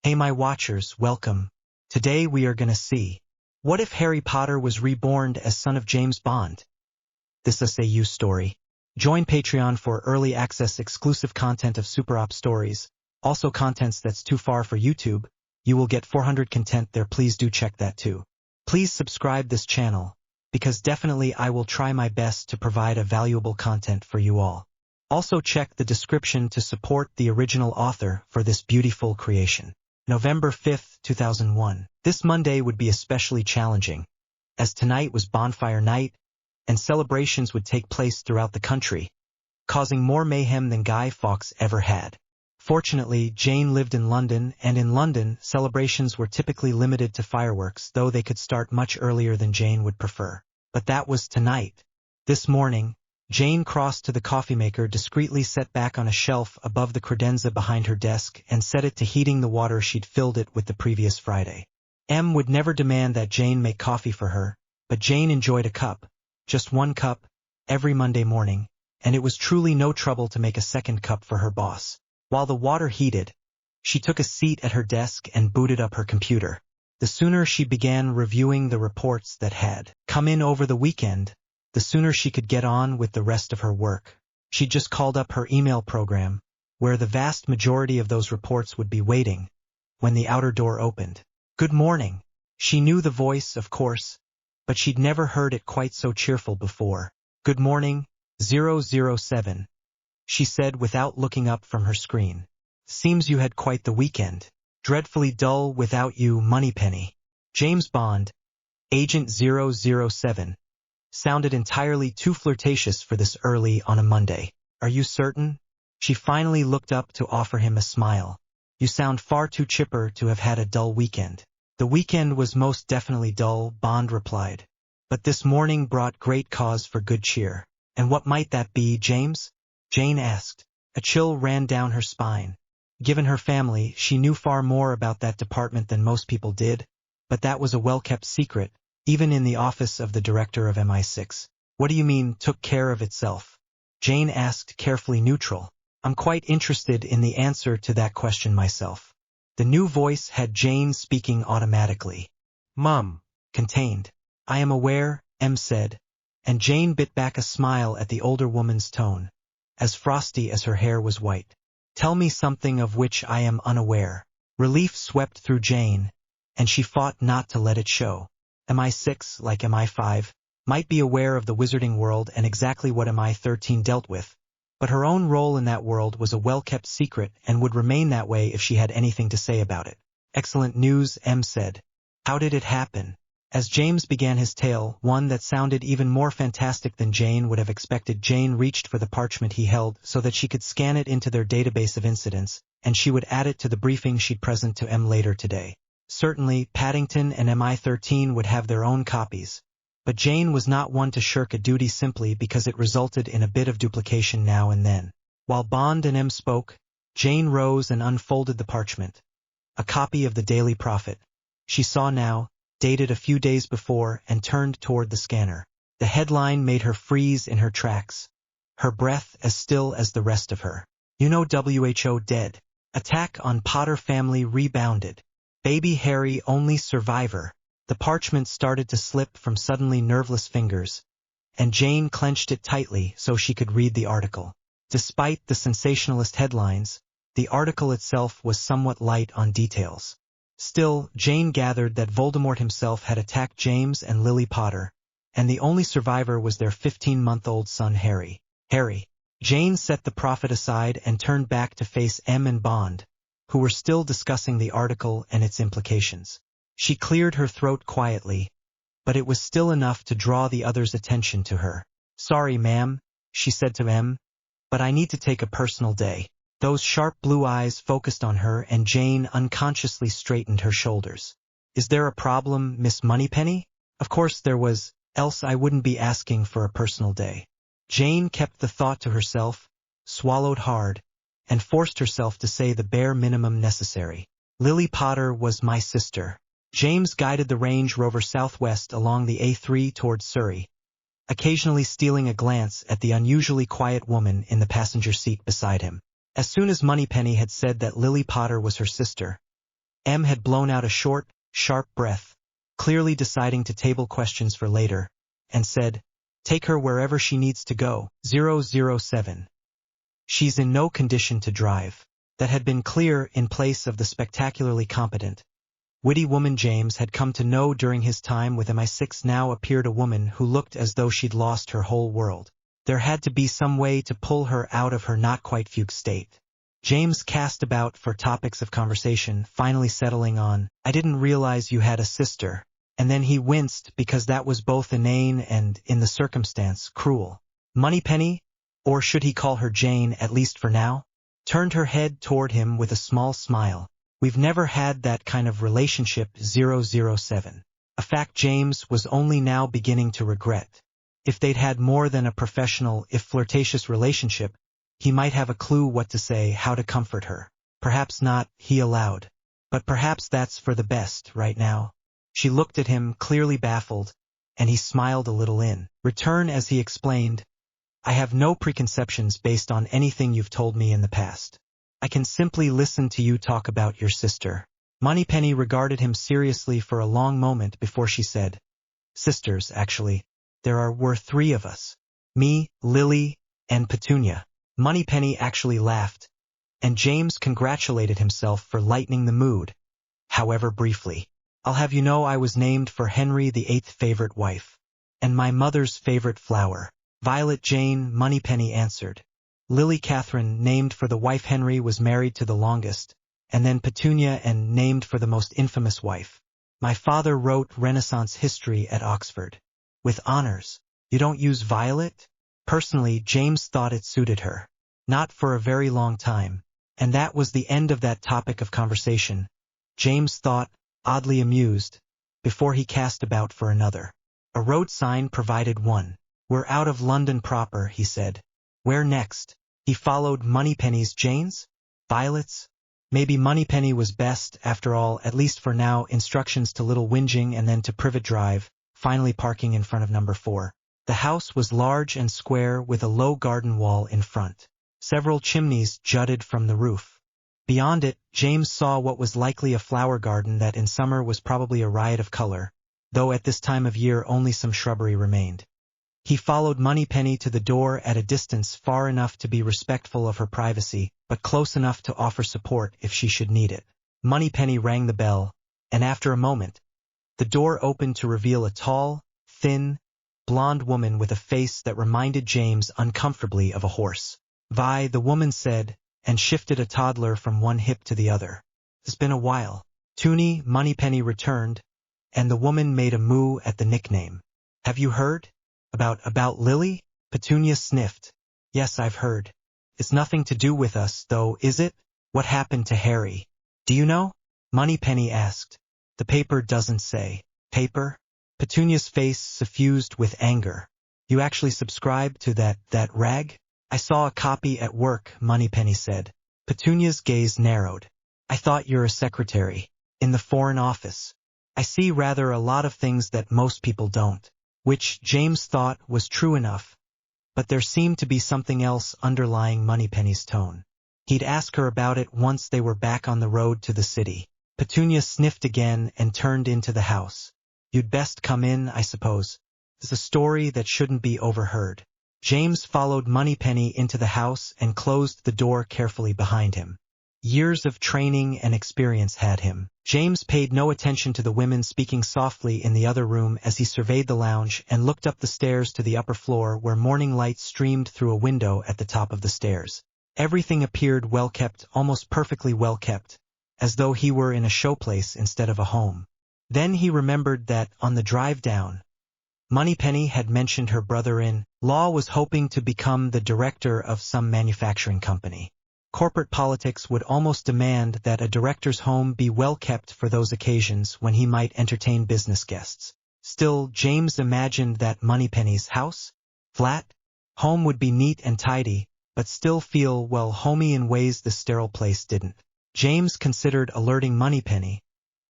Hey my watchers, welcome. Today we are gonna see, what if Harry Potter was reborn as son of James Bond? This is a you story. Join Patreon for early access exclusive content of Super Op stories, also contents that's too far for YouTube. You will get 400 content there, please do check that too. Please subscribe this channel, because definitely I will try my best to provide a valuable content for you all. Also check the description to support the original author for this beautiful creation. November 5th, 2001. This Monday would be especially challenging, as tonight was bonfire night, and celebrations would take place throughout the country, causing more mayhem than Guy Fawkes ever had. Fortunately, Jane lived in London, and in London, celebrations were typically limited to fireworks, though they could start much earlier than Jane would prefer. But that was tonight. This morning, Jane crossed to the coffee maker discreetly set back on a shelf above the credenza behind her desk and set it to heating the water she'd filled it with the previous Friday. Em would never demand that Jane make coffee for her, but Jane enjoyed a cup, just one cup, every Monday morning, and it was truly no trouble to make a second cup for her boss. While the water heated, she took a seat at her desk and booted up her computer. The sooner she began reviewing the reports that had come in over the weekend, the sooner she could get on with the rest of her work. She just called up her email program, where the vast majority of those reports would be waiting, when the outer door opened. Good morning. She knew the voice, of course, but she'd never heard it quite so cheerful before. Good morning, 007, she said without looking up from her screen. Seems you had quite the weekend. Dreadfully dull without you, Moneypenny. James Bond, Agent 007, sounded entirely too flirtatious for this early on a Monday. Are you certain? She finally looked up to offer him a smile. You sound far too chipper to have had a dull weekend. The weekend was most definitely dull, Bond replied. But this morning brought great cause for good cheer. And what might that be, James? Jane asked. A chill ran down her spine. Given her family, she knew far more about that department than most people did, but that was a well-kept secret, even in the office of the director of MI6. What do you mean, took care of itself? Jane asked, carefully neutral. I'm quite interested in the answer to that question myself. The new voice had Jane speaking automatically. Mum, contained. I am aware, Em said, and Jane bit back a smile at the older woman's tone, as frosty as her hair was white. Tell me something of which I am unaware. Relief swept through Jane, and she fought not to let it show. MI6, like MI5, might be aware of the wizarding world and exactly what MI13 dealt with, but her own role in that world was a well-kept secret and would remain that way if she had anything to say about it. Excellent news, Em said. How did it happen? As James began his tale, one that sounded even more fantastic than Jane would have expected, Jane reached for the parchment he held so that she could scan it into their database of incidents, and she would add it to the briefing she'd present to Em later today. Certainly, Paddington and MI13 would have their own copies, but Jane was not one to shirk a duty simply because it resulted in a bit of duplication now and then. While Bond and Em spoke, Jane rose and unfolded the parchment. A copy of the Daily Prophet. She saw now, dated a few days before, and turned toward the scanner. The headline made her freeze in her tracks, her breath as still as the rest of her. You know, WHO dead. Attack on Potter family rebounded. Baby Harry only survivor. The parchment started to slip from suddenly nerveless fingers, and Jane clenched it tightly so she could read the article. Despite the sensationalist headlines, the article itself was somewhat light on details. Still, Jane gathered that Voldemort himself had attacked James and Lily Potter, and the only survivor was their 15-month-old son Harry. Harry. Jane set the prophet aside and turned back to face Em and Bond, who were still discussing the article and its implications. She cleared her throat quietly, but it was still enough to draw the others' attention to her. Sorry, ma'am, she said to Em, but I need to take a personal day. Those sharp blue eyes focused on her, and Jane unconsciously straightened her shoulders. Is there a problem, Miss Moneypenny? Of course there was, else I wouldn't be asking for a personal day. Jane kept the thought to herself, swallowed hard, and forced herself to say the bare minimum necessary. Lily Potter was my sister. James guided the Range Rover southwest along the A3 towards Surrey, occasionally stealing a glance at the unusually quiet woman in the passenger seat beside him. As soon as Moneypenny had said that Lily Potter was her sister, M had blown out a short, sharp breath, clearly deciding to table questions for later, and said, "Take her wherever she needs to go, 007. She's in no condition to drive." That had been clear in place of the spectacularly competent, witty woman James had come to know during his time with MI6. Now appeared a woman who looked as though she'd lost her whole world. There had to be some way to pull her out of her not-quite-fugue state. James cast about for topics of conversation, finally settling on, "I didn't realize you had a sister," and then he winced because that was both inane and, in the circumstance, cruel. Moneypenny? Or should he call her Jane, at least for now? Turned her head toward him with a small smile. "We've never had that kind of relationship, 007. A fact James was only now beginning to regret. If they'd had more than a professional, if flirtatious relationship, he might have a clue what to say, how to comfort her. Perhaps not, he allowed. But perhaps that's for the best, right now. She looked at him, clearly baffled, and he smiled a little in return as he explained, "I have no preconceptions based on anything you've told me in the past. I can simply listen to you talk about your sister." Moneypenny regarded him seriously for a long moment before she said, "Sisters, actually. Were three of us. Me, Lily, and Petunia." Moneypenny actually laughed, and James congratulated himself for lightening the mood, however briefly. "I'll have you know I was named for Henry VIII's favorite wife. And my mother's favorite flower. Violet Jane," Moneypenny answered. "Lily Catherine, named for the wife Henry was married to the longest, and then Petunia, and named for the most infamous wife. My father wrote Renaissance history at Oxford. With honors. You don't use Violet?" Personally, James thought it suited her. Not for a very long time. And that was the end of that topic of conversation. James thought, oddly amused, before he cast about for another. A road sign provided one. "We're out of London proper," he said. "Where next?" He followed Moneypenny's. "Jane's? Violet's?" Maybe Moneypenny was best, after all, at least for now. Instructions to Little Whinging and then to Privet Drive, finally parking in front of number 4. The house was large and square with a low garden wall in front. Several chimneys jutted from the roof. Beyond it, James saw what was likely a flower garden that in summer was probably a riot of color, though at this time of year only some shrubbery remained. He followed Moneypenny to the door at a distance far enough to be respectful of her privacy, but close enough to offer support if she should need it. Moneypenny rang the bell, and after a moment, the door opened to reveal a tall, thin, blonde woman with a face that reminded James uncomfortably of a horse. "Vi," the woman said, and shifted a toddler from one hip to the other. "It's been a while." "Toonie," Moneypenny returned, and the woman made a moo at the nickname. "Have you heard? About Lily?" Petunia sniffed. "Yes, I've heard. It's nothing to do with us, though, is it? What happened to Harry? Do you know?" Moneypenny asked. "The paper doesn't say." "Paper?" Petunia's face suffused with anger. "You actually subscribe to that rag?" "I saw a copy at work," Moneypenny said. Petunia's gaze narrowed. "I thought you're a secretary. In the Foreign Office. I see rather a lot of things that most people don't." Which James thought was true enough, but there seemed to be something else underlying Moneypenny's tone. He'd ask her about it once they were back on the road to the city. Petunia sniffed again and turned into the house. "You'd best come in, I suppose. It's a story that shouldn't be overheard." James followed Moneypenny into the house and closed the door carefully behind him. Years of training and experience had him. James paid no attention to the women speaking softly in the other room as he surveyed the lounge and looked up the stairs to the upper floor where morning light streamed through a window at the top of the stairs. Everything appeared well-kept, almost perfectly well-kept, as though he were in a showplace instead of a home. Then he remembered that, on the drive down, Moneypenny had mentioned her brother-in-law was hoping to become the director of some manufacturing company. Corporate politics would almost demand that a director's home be well-kept for those occasions when he might entertain business guests. Still, James imagined that Moneypenny's house, flat, home would be neat and tidy, but still feel, well, homey in ways the sterile place didn't. James considered alerting Moneypenny,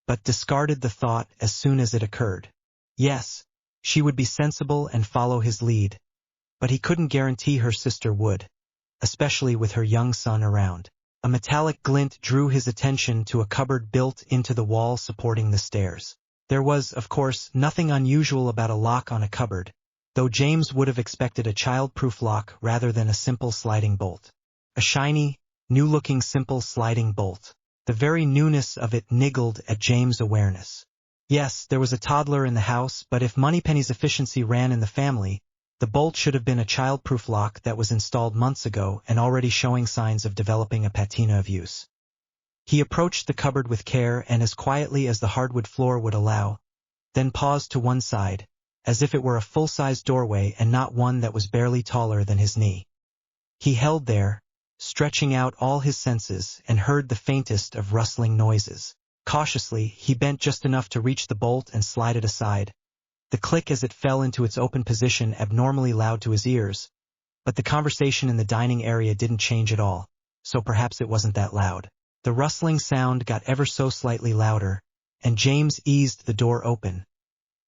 but discarded the thought as soon as it occurred. Yes, she would be sensible and follow his lead, but he couldn't guarantee her sister would, especially with her young son around. A metallic glint drew his attention to a cupboard built into the wall supporting the stairs. There was, of course, nothing unusual about a lock on a cupboard, though James would have expected a child-proof lock rather than a simple sliding bolt. A shiny, new-looking simple sliding bolt. The very newness of it niggled at James' awareness. Yes, there was a toddler in the house, but if Moneypenny's efficiency ran in the family, the bolt should have been a child-proof lock that was installed months ago and already showing signs of developing a patina of use. He approached the cupboard with care and as quietly as the hardwood floor would allow, then paused to one side, as if it were a full-size doorway and not one that was barely taller than his knee. He held there, stretching out all his senses, and heard the faintest of rustling noises. Cautiously, he bent just enough to reach the bolt and slide it aside. The click as it fell into its open position abnormally loud to his ears, but the conversation in the dining area didn't change at all, so perhaps it wasn't that loud. The rustling sound got ever so slightly louder, and James eased the door open,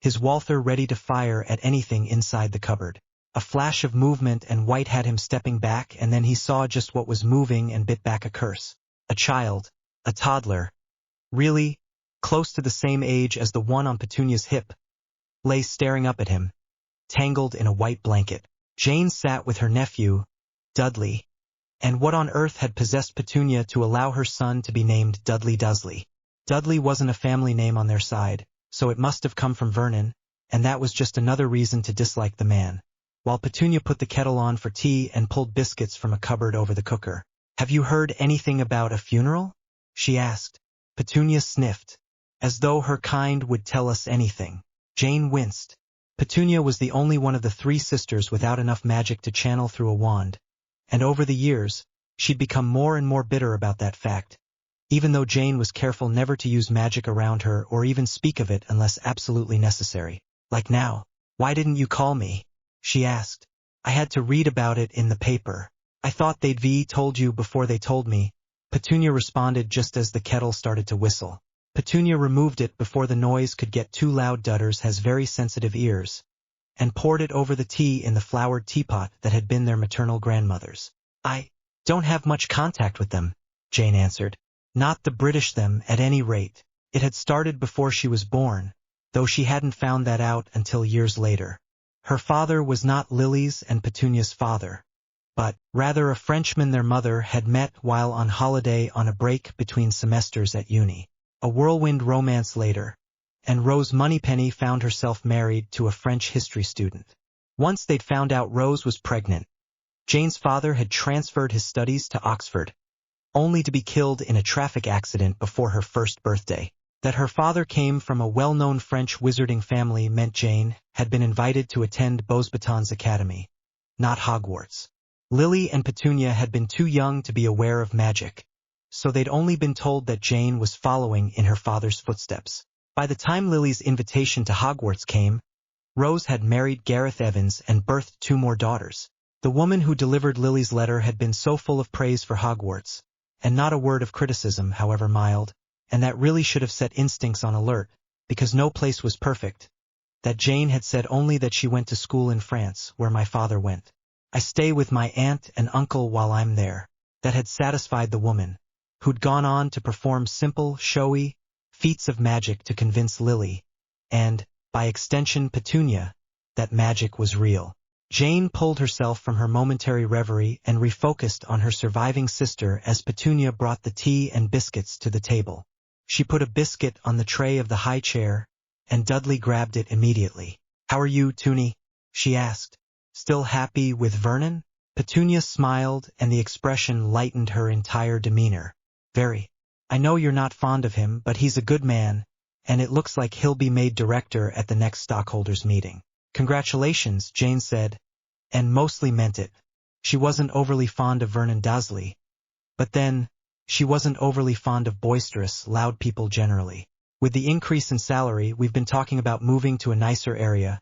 his Walther ready to fire at anything inside the cupboard. A flash of movement and White had him stepping back, and then he saw just what was moving and bit back a curse. A child, a toddler, really, close to the same age as the one on Petunia's hip, lay staring up at him, tangled in a white blanket. Jane sat with her nephew, Dudley, and what on earth had possessed Petunia to allow her son to be named Dudley Dursley? Dudley wasn't a family name on their side, so it must have come from Vernon, and that was just another reason to dislike the man. While Petunia put the kettle on for tea and pulled biscuits from a cupboard over the cooker. "Have you heard anything about a funeral?" she asked. Petunia sniffed, as though her kind would tell us anything. Jane winced. Petunia was the only one of the three sisters without enough magic to channel through a wand, and over the years, she'd become more and more bitter about that fact, even though Jane was careful never to use magic around her or even speak of it unless absolutely necessary. "Like now, why didn't you call me?" she asked. "I had to read about it in the paper. I thought they'd told you before they told me." Petunia responded just as the kettle started to whistle. Petunia removed it before the noise could get too loud. Dudders has very sensitive ears, and poured it over the tea in the flowered teapot that had been their maternal grandmother's. "I don't have much contact with them," Jane answered. "Not the British them, at any rate." It had started before she was born, though she hadn't found that out until years later. Her father was not Lily's and Petunia's father, but rather a Frenchman their mother had met while on holiday on a break between semesters at uni. A whirlwind romance later, and Rose Moneypenny found herself married to a French history student. Once they'd found out Rose was pregnant, Jane's father had transferred his studies to Oxford, only to be killed in a traffic accident before her first birthday. That her father came from a well-known French wizarding family meant Jane had been invited to attend Beauxbatons Academy, not Hogwarts. Lily and Petunia had been too young to be aware of magic, so they'd only been told that Jane was following in her father's footsteps. By the time Lily's invitation to Hogwarts came, Rose had married Gareth Evans and birthed 2 more daughters. The woman who delivered Lily's letter had been so full of praise for Hogwarts, and not a word of criticism, however mild, and that really should have set instincts on alert, because no place was perfect, that Jane had said only that she went to school in France, where my father went. "I stay with my aunt and uncle while I'm there." That had satisfied the woman, who'd gone on to perform simple, showy feats of magic to convince Lily, and, by extension Petunia, that magic was real. Jane pulled herself from her momentary reverie and refocused on her surviving sister as Petunia brought the tea and biscuits to the table. She put a biscuit on the tray of the high chair, and Dudley grabbed it immediately. "How are you, Toonie?" she asked. "Still happy with Vernon?" Petunia smiled, and the expression lightened her entire demeanor. "Very. I know you're not fond of him, but he's a good man, and it looks like he'll be made director at the next stockholders' meeting." "Congratulations," Jane said, and mostly meant it. She wasn't overly fond of Vernon Dursley, but then, she wasn't overly fond of boisterous, loud people generally. "With the increase in salary, we've been talking about moving to a nicer area,"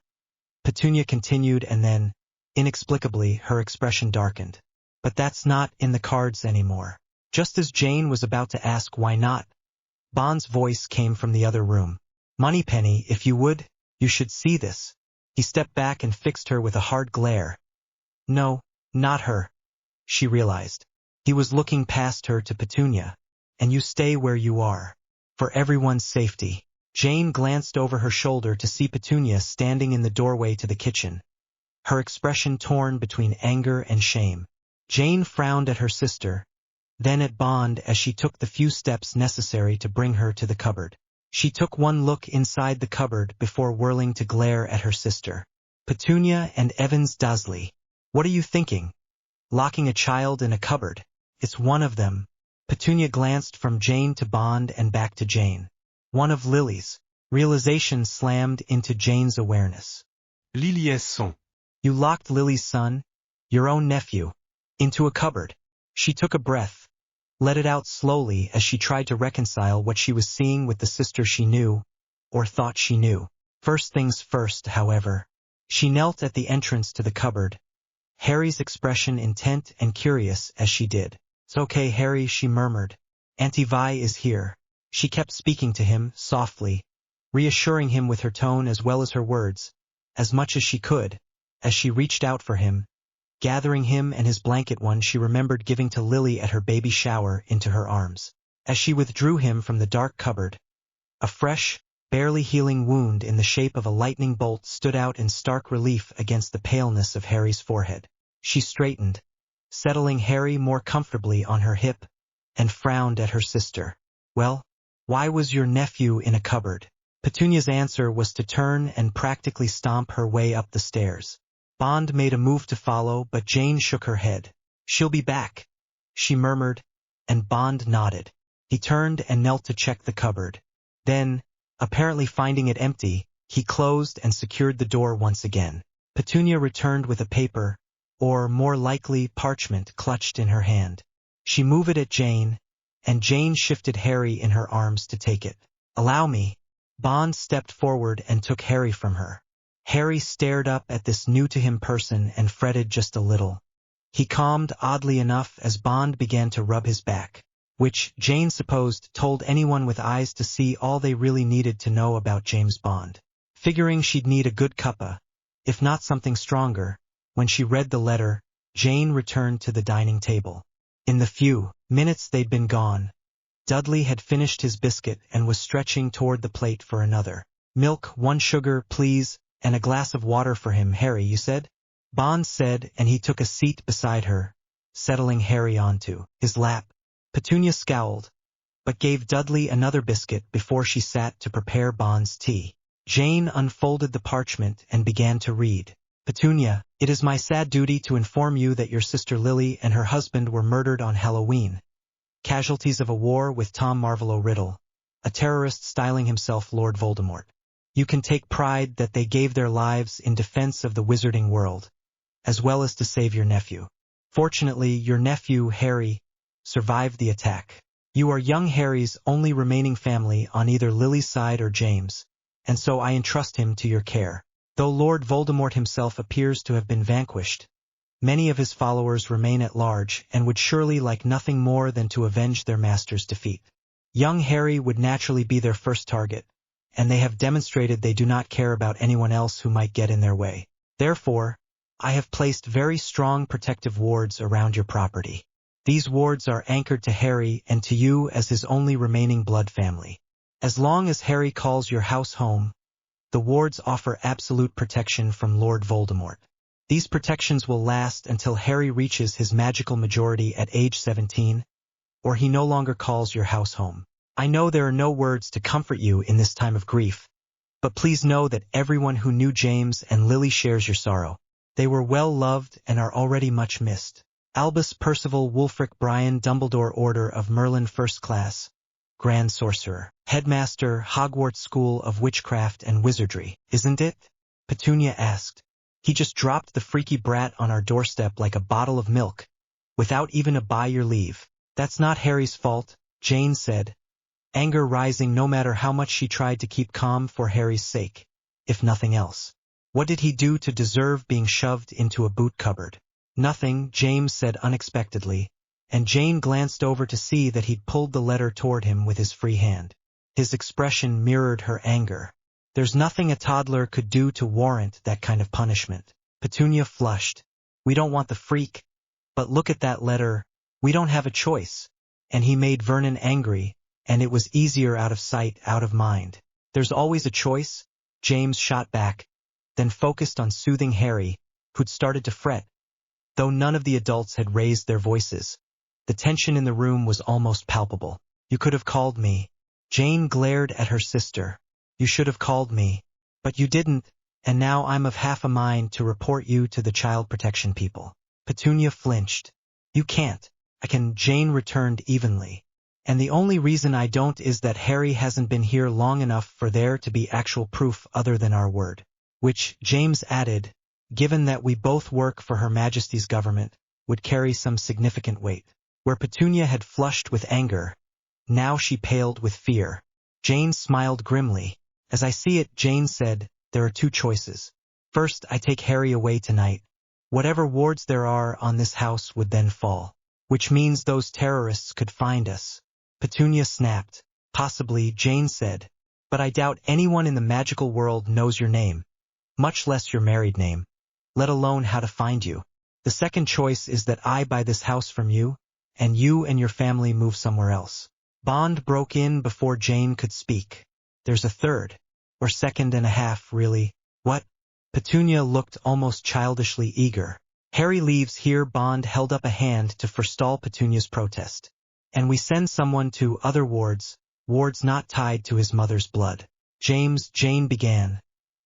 Petunia continued, and then, inexplicably, her expression darkened. "But that's not in the cards anymore." Just as Jane was about to ask why not, Bond's voice came from the other room. "Moneypenny, if you would, you should see this." He stepped back and fixed her with a hard glare. No, not her, she realized. He was looking past her to Petunia. And you stay where you are. For everyone's safety. Jane glanced over her shoulder to see Petunia standing in the doorway to the kitchen, her expression torn between anger and shame. Jane frowned at her sister, then at Bond as she took the few steps necessary to bring her to the cupboard. She took one look inside the cupboard before whirling to glare at her sister. Petunia and Evans Dudley. What are you thinking? Locking a child in a cupboard? It's one of them. Petunia glanced from Jane to Bond and back to Jane. One of Lily's. Realization slammed into Jane's awareness. Lily's son. You locked Lily's son, your own nephew, into a cupboard. She took a breath, let it out slowly as she tried to reconcile what she was seeing with the sister she knew, or thought she knew. First things first, however. She knelt at the entrance to the cupboard, Harry's expression intent and curious as she did. It's okay, Harry, she murmured. Auntie Vi is here. She kept speaking to him, softly, reassuring him with her tone as well as her words, as much as she could, as she reached out for him. Gathering him and his blanket one she remembered giving to Lily at her baby shower into her arms. As she withdrew him from the dark cupboard, a fresh, barely healing wound in the shape of a lightning bolt stood out in stark relief against the paleness of Harry's forehead. She straightened, settling Harry more comfortably on her hip, and frowned at her sister. Well, why was your nephew in a cupboard? Petunia's answer was to turn and practically stomp her way up the stairs. Bond made a move to follow, but Jane shook her head. She'll be back, she murmured, and Bond nodded. He turned and knelt to check the cupboard. Then, apparently finding it empty, he closed and secured the door once again. Petunia returned with a paper, or more likely parchment, clutched in her hand. She moved it at Jane, and Jane shifted Harry in her arms to take it. Allow me. Bond stepped forward and took Harry from her. Harry stared up at this new-to-him person and fretted just a little. He calmed oddly enough as Bond began to rub his back, which, Jane supposed, told anyone with eyes to see all they really needed to know about James Bond. Figuring she'd need a good cuppa, if not something stronger, when she read the letter, Jane returned to the dining table. In the few minutes they'd been gone, Dudley had finished his biscuit and was stretching toward the plate for another. Milk, 1 sugar, please, and a glass of water for him, Harry, you said? Bond said, and he took a seat beside her, settling Harry onto his lap. Petunia scowled, but gave Dudley another biscuit before she sat to prepare Bond's tea. Jane unfolded the parchment and began to read. Petunia, it is my sad duty to inform you that your sister Lily and her husband were murdered on Halloween, casualties of a war with Tom Marvolo Riddle, a terrorist styling himself Lord Voldemort. You can take pride that they gave their lives in defense of the wizarding world, as well as to save your nephew. Fortunately, your nephew, Harry, survived the attack. You are young Harry's only remaining family on either Lily's side or James, and so I entrust him to your care. Though Lord Voldemort himself appears to have been vanquished, many of his followers remain at large and would surely like nothing more than to avenge their master's defeat. Young Harry would naturally be their first target, and they have demonstrated they do not care about anyone else who might get in their way. Therefore, I have placed very strong protective wards around your property. These wards are anchored to Harry and to you as his only remaining blood family. As long as Harry calls your house home, the wards offer absolute protection from Lord Voldemort. These protections will last until Harry reaches his magical majority at age 17, or he no longer calls your house home. I know there are no words to comfort you in this time of grief, but please know that everyone who knew James and Lily shares your sorrow. They were well loved and are already much missed. Albus Percival Wulfric Brian Dumbledore Order of Merlin First Class, Grand Sorcerer, Headmaster, Hogwarts School of Witchcraft and Wizardry, isn't it? Petunia asked. He just dropped the freaky brat on our doorstep like a bottle of milk, without even a by your leave. That's not Harry's fault, Jane said, anger rising no matter how much she tried to keep calm for Harry's sake, if nothing else. What did he do to deserve being shoved into a boot cupboard? Nothing, James said unexpectedly, and Jane glanced over to see that he'd pulled the letter toward him with his free hand. His expression mirrored her anger. There's nothing a toddler could do to warrant that kind of punishment. Petunia flushed. We don't want the freak, but look at that letter, We don't have a choice. And he made Vernon angry, and it was easier out of sight, out of mind. There's always a choice, James shot back, then focused on soothing Harry, who'd started to fret. Though none of the adults had raised their voices, the tension in the room was almost palpable. You could have called me. Jane glared at her sister. You should have called me. But you didn't, and now I'm of half a mind to report you to the child protection people. Petunia flinched. You can't. I can, Jane returned evenly. And the only reason I don't is that Harry hasn't been here long enough for there to be actual proof other than our word. Which, James added, given that we both work for Her Majesty's government, would carry some significant weight. Where Petunia had flushed with anger, now she paled with fear. Jane smiled grimly. As I see it, Jane said, there are two choices. First, I take Harry away tonight. Whatever wards there are on this house would then fall. Which means those terrorists could find us. Petunia snapped. Possibly, Jane said. But I doubt anyone in the magical world knows your name. Much less your married name. Let alone how to find you. The second choice is that I buy this house from you, and you and your family move somewhere else. Bond broke in before Jane could speak. There's a third. Or second and a half, really. What? Petunia looked almost childishly eager. Harry leaves here. Bond held up a hand to forestall Petunia's protest. And we send someone to other wards, wards not tied to his mother's blood. Jane began.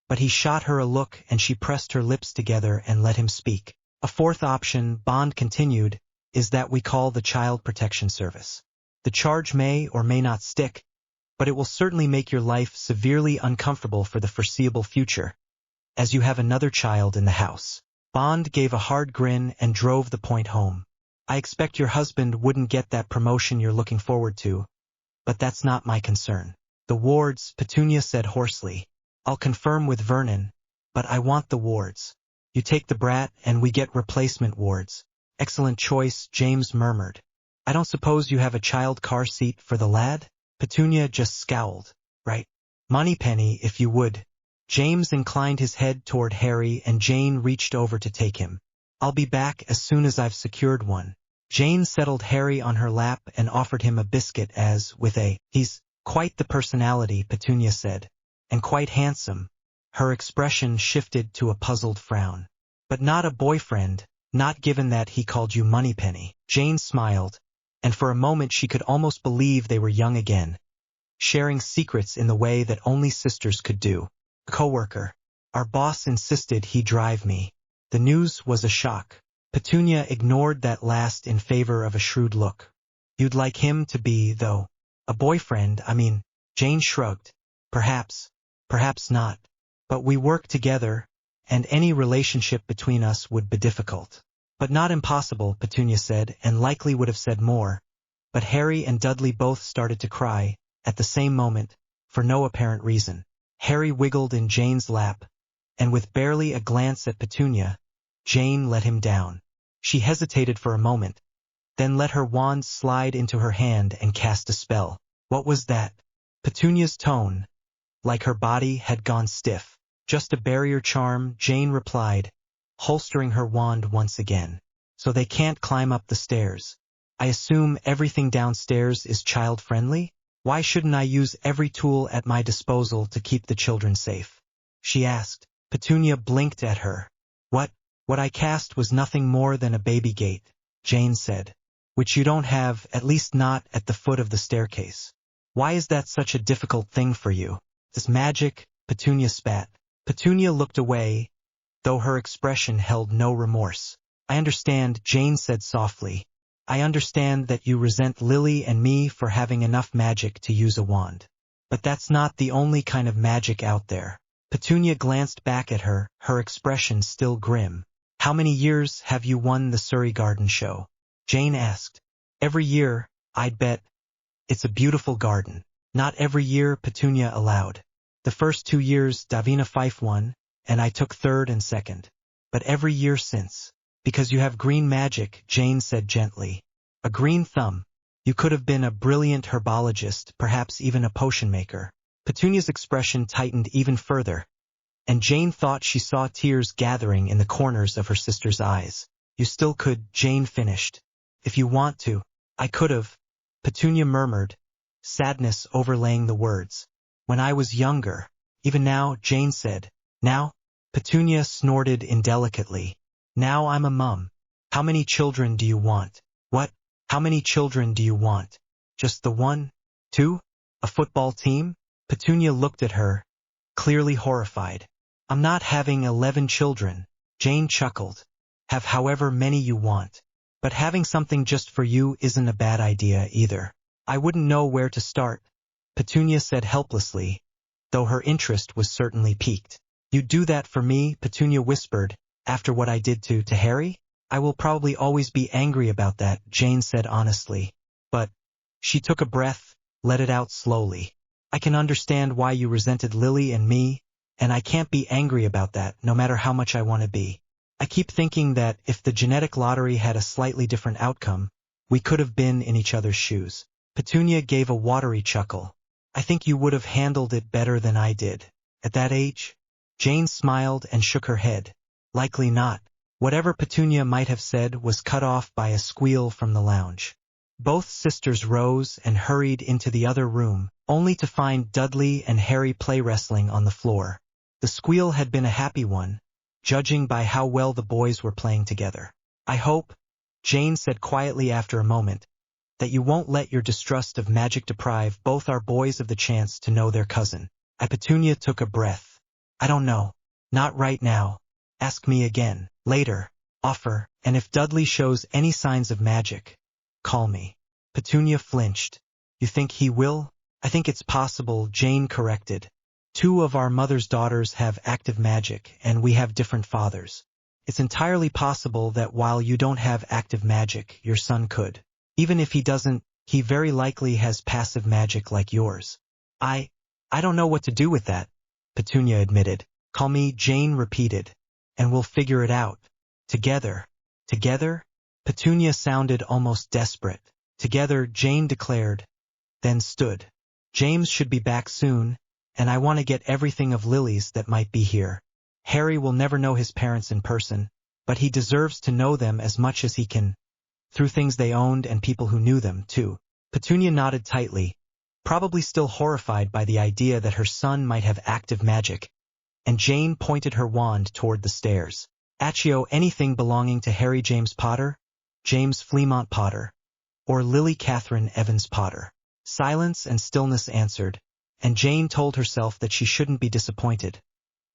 But he shot her a look and she pressed her lips together and let him speak. A fourth option, Bond continued, is that we call the Child Protection Service. The charge may or may not stick, but it will certainly make your life severely uncomfortable for the foreseeable future, as you have another child in the house. Bond gave a hard grin and drove the point home. I expect your husband wouldn't get that promotion you're looking forward to, but that's not my concern. The wards, Petunia said hoarsely. I'll confirm with Vernon, but I want the wards. You take the brat and we get replacement wards. Excellent choice, James murmured. I don't suppose you have a child car seat for the lad? Petunia just scowled. Right. Moneypenny, if you would. James inclined his head toward Harry and Jane reached over to take him. I'll be back as soon as I've secured one. Jane settled Harry on her lap and offered him a biscuit as, with a, he's quite the personality, Petunia said. And quite handsome. Her expression shifted to a puzzled frown. But not a boyfriend, not given that he called you Moneypenny. Jane smiled, and for a moment she could almost believe they were young again, sharing secrets in the way that only sisters could do. Coworker. Our boss insisted he drive me. The news was a shock. Petunia ignored that last in favor of a shrewd look. You'd like him to be, though. A boyfriend, I mean. Jane shrugged. Perhaps. Perhaps not. But we work together, and any relationship between us would be difficult. But not impossible, Petunia said, and likely would have said more. But Harry and Dudley both started to cry, at the same moment, for no apparent reason. Harry wiggled in Jane's lap, and with barely a glance at Petunia, Jane let him down. She hesitated for a moment, then let her wand slide into her hand and cast a spell. What was that? Petunia's tone, like her body, had gone stiff. Just a barrier charm, Jane replied, holstering her wand once again. So they can't climb up the stairs. I assume everything downstairs is child-friendly? Why shouldn't I use every tool at my disposal to keep the children safe? She asked. Petunia blinked at her. What I cast was nothing more than a baby gate, Jane said. Which you don't have, at least not at the foot of the staircase. Why is that such a difficult thing for you? This magic, Petunia spat. Petunia looked away, though her expression held no remorse. I understand, Jane said softly. I understand that you resent Lily and me for having enough magic to use a wand. But that's not the only kind of magic out there. Petunia glanced back at her, her expression still grim. How many years have you won the Surrey Garden Show? Jane asked. Every year, I'd bet. It's a beautiful garden. Not every year, Petunia allowed. The first 2 years, Davina Fife won, and I took third and second. But every year since. Because you have green magic, Jane said gently. A green thumb. You could have been a brilliant herbologist, perhaps even a potion maker. Petunia's expression tightened even further, and Jane thought she saw tears gathering in the corners of her sister's eyes. You still could, Jane finished. If you want to, I could've, Petunia murmured, sadness overlaying the words. When I was younger. Even now, Jane said. Now? Petunia snorted indelicately. Now I'm a mum. How many children do you want? What? How many children do you want? Just the one? Two? A football team? Petunia looked at her, clearly horrified. I'm not having 11 children, Jane chuckled. Have however many you want. But having something just for you isn't a bad idea either. I wouldn't know where to start, Petunia said helplessly, though her interest was certainly piqued. You'd do that for me, Petunia whispered, after what I did to Harry? I will probably always be angry about that, Jane said honestly. But, she took a breath, let it out slowly. I can understand why you resented Lily and me, and I can't be angry about that, no matter how much I want to be. I keep thinking that if the genetic lottery had a slightly different outcome, we could have been in each other's shoes. Petunia gave a watery chuckle. I think you would have handled it better than I did. At that age? Jane smiled and shook her head. Likely not. Whatever Petunia might have said was cut off by a squeal from the lounge. Both sisters rose and hurried into the other room, only to find Dudley and Harry play wrestling on the floor. The squeal had been a happy one, judging by how well the boys were playing together. I hope, Jane said quietly after a moment, that you won't let your distrust of magic deprive both our boys of the chance to know their cousin. Petunia took a breath. I don't know. Not right now. Ask me again. Later. Offer. And if Dudley shows any signs of magic, call me. Petunia flinched. You think he will? I think it's possible, Jane corrected. 2 of our mother's daughters have active magic, and we have different fathers. It's entirely possible that while you don't have active magic, your son could. Even if he doesn't, he very likely has passive magic like yours. I don't know what to do with that, Petunia admitted. Call me, Jane repeated, and we'll figure it out. Together. Together? Petunia sounded almost desperate. Together, Jane declared, then stood. James should be back soon, and I want to get everything of Lily's that might be here. Harry will never know his parents in person, but he deserves to know them as much as he can, through things they owned and people who knew them, too. Petunia nodded tightly, probably still horrified by the idea that her son might have active magic, and Jane pointed her wand toward the stairs. Accio, anything belonging to Harry James Potter, James Fleamont Potter, or Lily Catherine Evans Potter. Silence and stillness answered, and Jane told herself that she shouldn't be disappointed,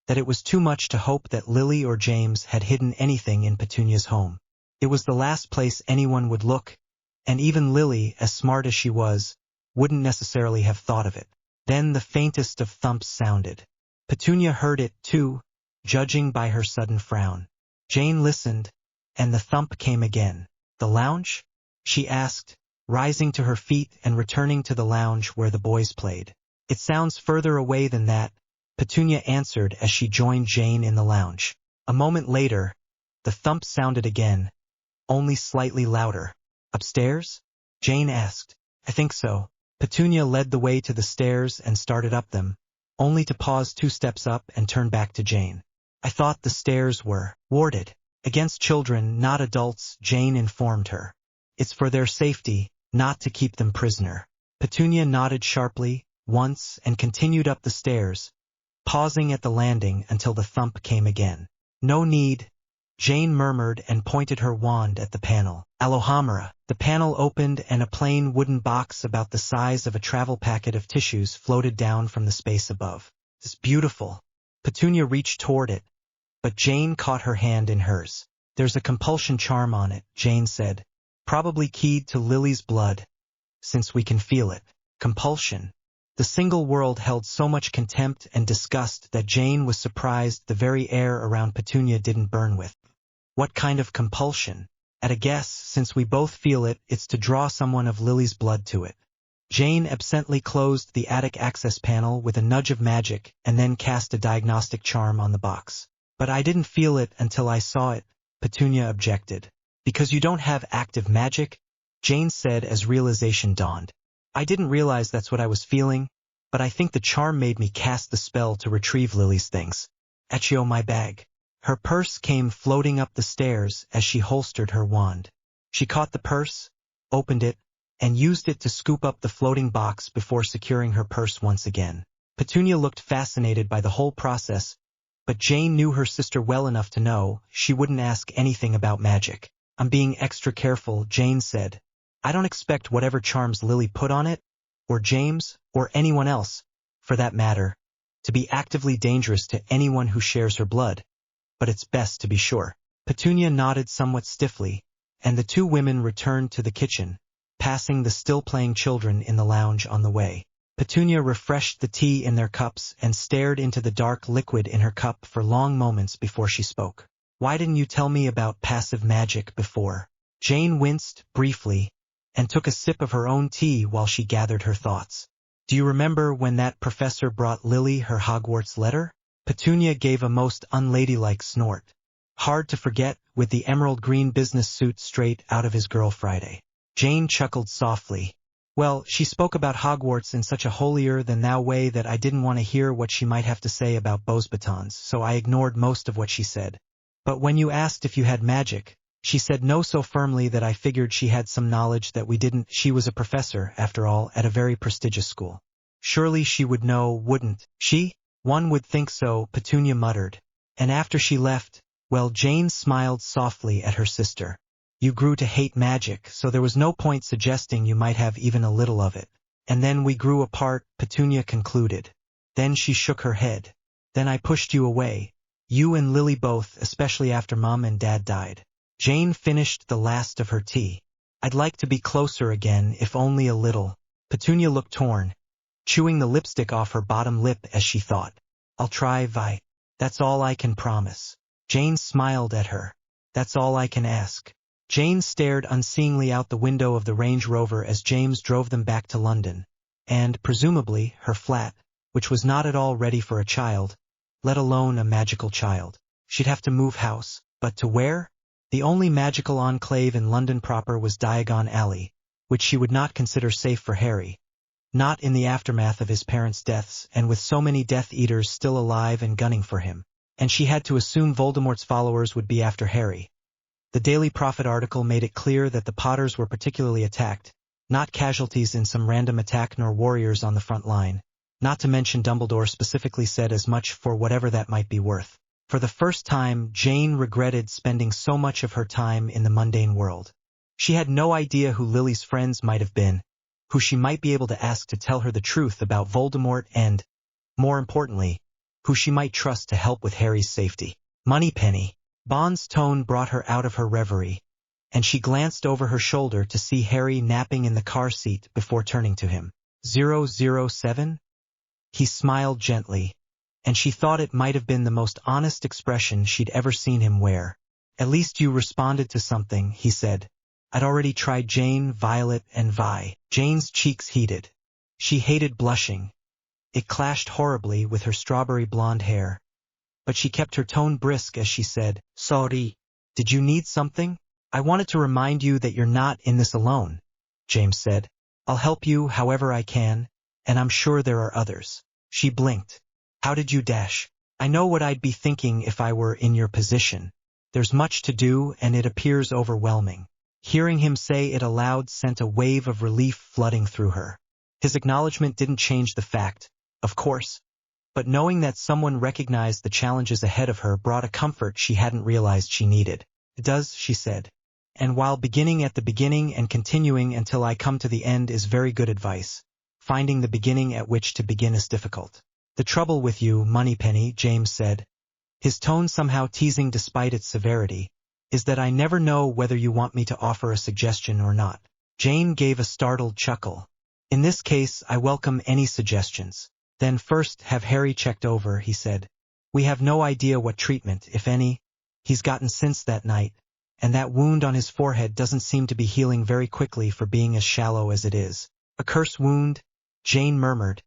that it was too much to hope that Lily or James had hidden anything in Petunia's home. It was the last place anyone would look, and even Lily, as smart as she was, wouldn't necessarily have thought of it. Then the faintest of thumps sounded. Petunia heard it, too, judging by her sudden frown. Jane listened, and the thump came again. The lounge? She asked, rising to her feet and returning to the lounge where the boys played. It sounds further away than that, Petunia answered as she joined Jane in the lounge. A moment later, the thump sounded again, only slightly louder. Upstairs? Jane asked. I think so. Petunia led the way to the stairs and started up them, only to pause 2 steps up and turn back to Jane. I thought the stairs were warded against children, not adults, Jane informed her. It's for their safety, not to keep them prisoner. Petunia nodded sharply, once, and continued up the stairs, pausing at the landing until the thump came again. No need, Jane murmured and pointed her wand at the panel. Alohomora. The panel opened and a plain wooden box about the size of a travel packet of tissues floated down from the space above. It's beautiful. Petunia reached toward it, but Jane caught her hand in hers. There's a compulsion charm on it, Jane said, probably keyed to Lily's blood, since we can feel it. Compulsion. The single world held so much contempt and disgust that Jane was surprised the very air around Petunia didn't burn with. What kind of compulsion? At a guess, since we both feel it, it's to draw someone of Lily's blood to it. Jane absently closed the attic access panel with a nudge of magic and then cast a diagnostic charm on the box. But I didn't feel it until I saw it, Petunia objected. Because you don't have active magic? Jane said as realization dawned. I didn't realize that's what I was feeling, but I think the charm made me cast the spell to retrieve Lily's things. Accio, my bag. Her purse came floating up the stairs as she holstered her wand. She caught the purse, opened it, and used it to scoop up the floating box before securing her purse once again. Petunia looked fascinated by the whole process, but Jane knew her sister well enough to know she wouldn't ask anything about magic. "I'm being extra careful," Jane said. "I don't expect whatever charms Lily put on it, or James, or anyone else, for that matter, to be actively dangerous to anyone who shares her blood, but it's best to be sure." Petunia nodded somewhat stiffly, and the two women returned to the kitchen, passing the still-playing children in the lounge on the way. Petunia refreshed the tea in their cups and stared into the dark liquid in her cup for long moments before she spoke. "Why didn't you tell me about passive magic before?" Jane winced briefly and took a sip of her own tea while she gathered her thoughts. "Do you remember when that professor brought Lily her Hogwarts letter?" Petunia gave a most unladylike snort. Hard to forget, with the emerald green business suit straight out of his Girl Friday. Jane chuckled softly. "Well, she spoke about Hogwarts in such a holier-than-thou way that I didn't want to hear what she might have to say about Beauxbatons, so I ignored most of what she said. But when you asked if you had magic, she said no so firmly that I figured she had some knowledge that we didn't. She was a professor, after all, at a very prestigious school. Surely she would know, wouldn't she?" "One would think so," Petunia muttered. "And after she left, well," Jane smiled softly at her sister. "You grew to hate magic, so there was no point suggesting you might have even a little of it. And then we grew apart," Petunia concluded. Then she shook her head. "Then I pushed you away. You and Lily both, especially after Mom and Dad died." Jane finished the last of her tea. "I'd like to be closer again, if only a little." Petunia looked torn, chewing the lipstick off her bottom lip as she thought. "I'll try, Vi. That's all I can promise." Jane smiled at her. "That's all I can ask." Jane stared unseeingly out the window of the Range Rover as James drove them back to London, and, presumably, her flat, which was not at all ready for a child, let alone a magical child. She'd have to move house, but to where? The only magical enclave in London proper was Diagon Alley, which she would not consider safe for Harry. Not in the aftermath of his parents' deaths, and with so many Death Eaters still alive and gunning for him. And she had to assume Voldemort's followers would be after Harry. The Daily Prophet article made it clear that the Potters were particularly attacked, not casualties in some random attack nor warriors on the front line, not to mention Dumbledore specifically said as much for whatever that might be worth. For the first time, Jane regretted spending so much of her time in the mundane world. She had no idea who Lily's friends might have been, who she might be able to ask to tell her the truth about Voldemort and, more importantly, who she might trust to help with Harry's safety. Moneypenny. Bond's tone brought her out of her reverie, and she glanced over her shoulder to see Harry napping in the car seat before turning to him. 007? He smiled gently, and she thought it might have been the most honest expression she'd ever seen him wear. "At least you responded to something," he said. "I'd already tried Jane, Violet, and Vi." Jane's cheeks heated. She hated blushing. It clashed horribly with her strawberry blonde hair. But she kept her tone brisk as she said, "Sorry. Did you need something?" "I wanted to remind you that you're not in this alone," James said. "I'll help you however I can, and I'm sure there are others." She blinked. "How did you dash?" "I know what I'd be thinking if I were in your position. There's much to do, and it appears overwhelming." Hearing him say it aloud sent a wave of relief flooding through her. His acknowledgement didn't change the fact, of course, but knowing that someone recognized the challenges ahead of her brought a comfort she hadn't realized she needed. "It does," she said. "And while beginning at the beginning and continuing until I come to the end is very good advice, finding the beginning at which to begin is difficult. The trouble with you, Moneypenny," James said, his tone somehow teasing despite its severity, "is that I never know whether you want me to offer a suggestion or not." Jane gave a startled chuckle. "In this case, I welcome any suggestions." "Then first have Harry checked over," he said. "We have no idea what treatment, if any, he's gotten since that night, and that wound on his forehead doesn't seem to be healing very quickly for being as shallow as it is." "A curse wound?" Jane murmured,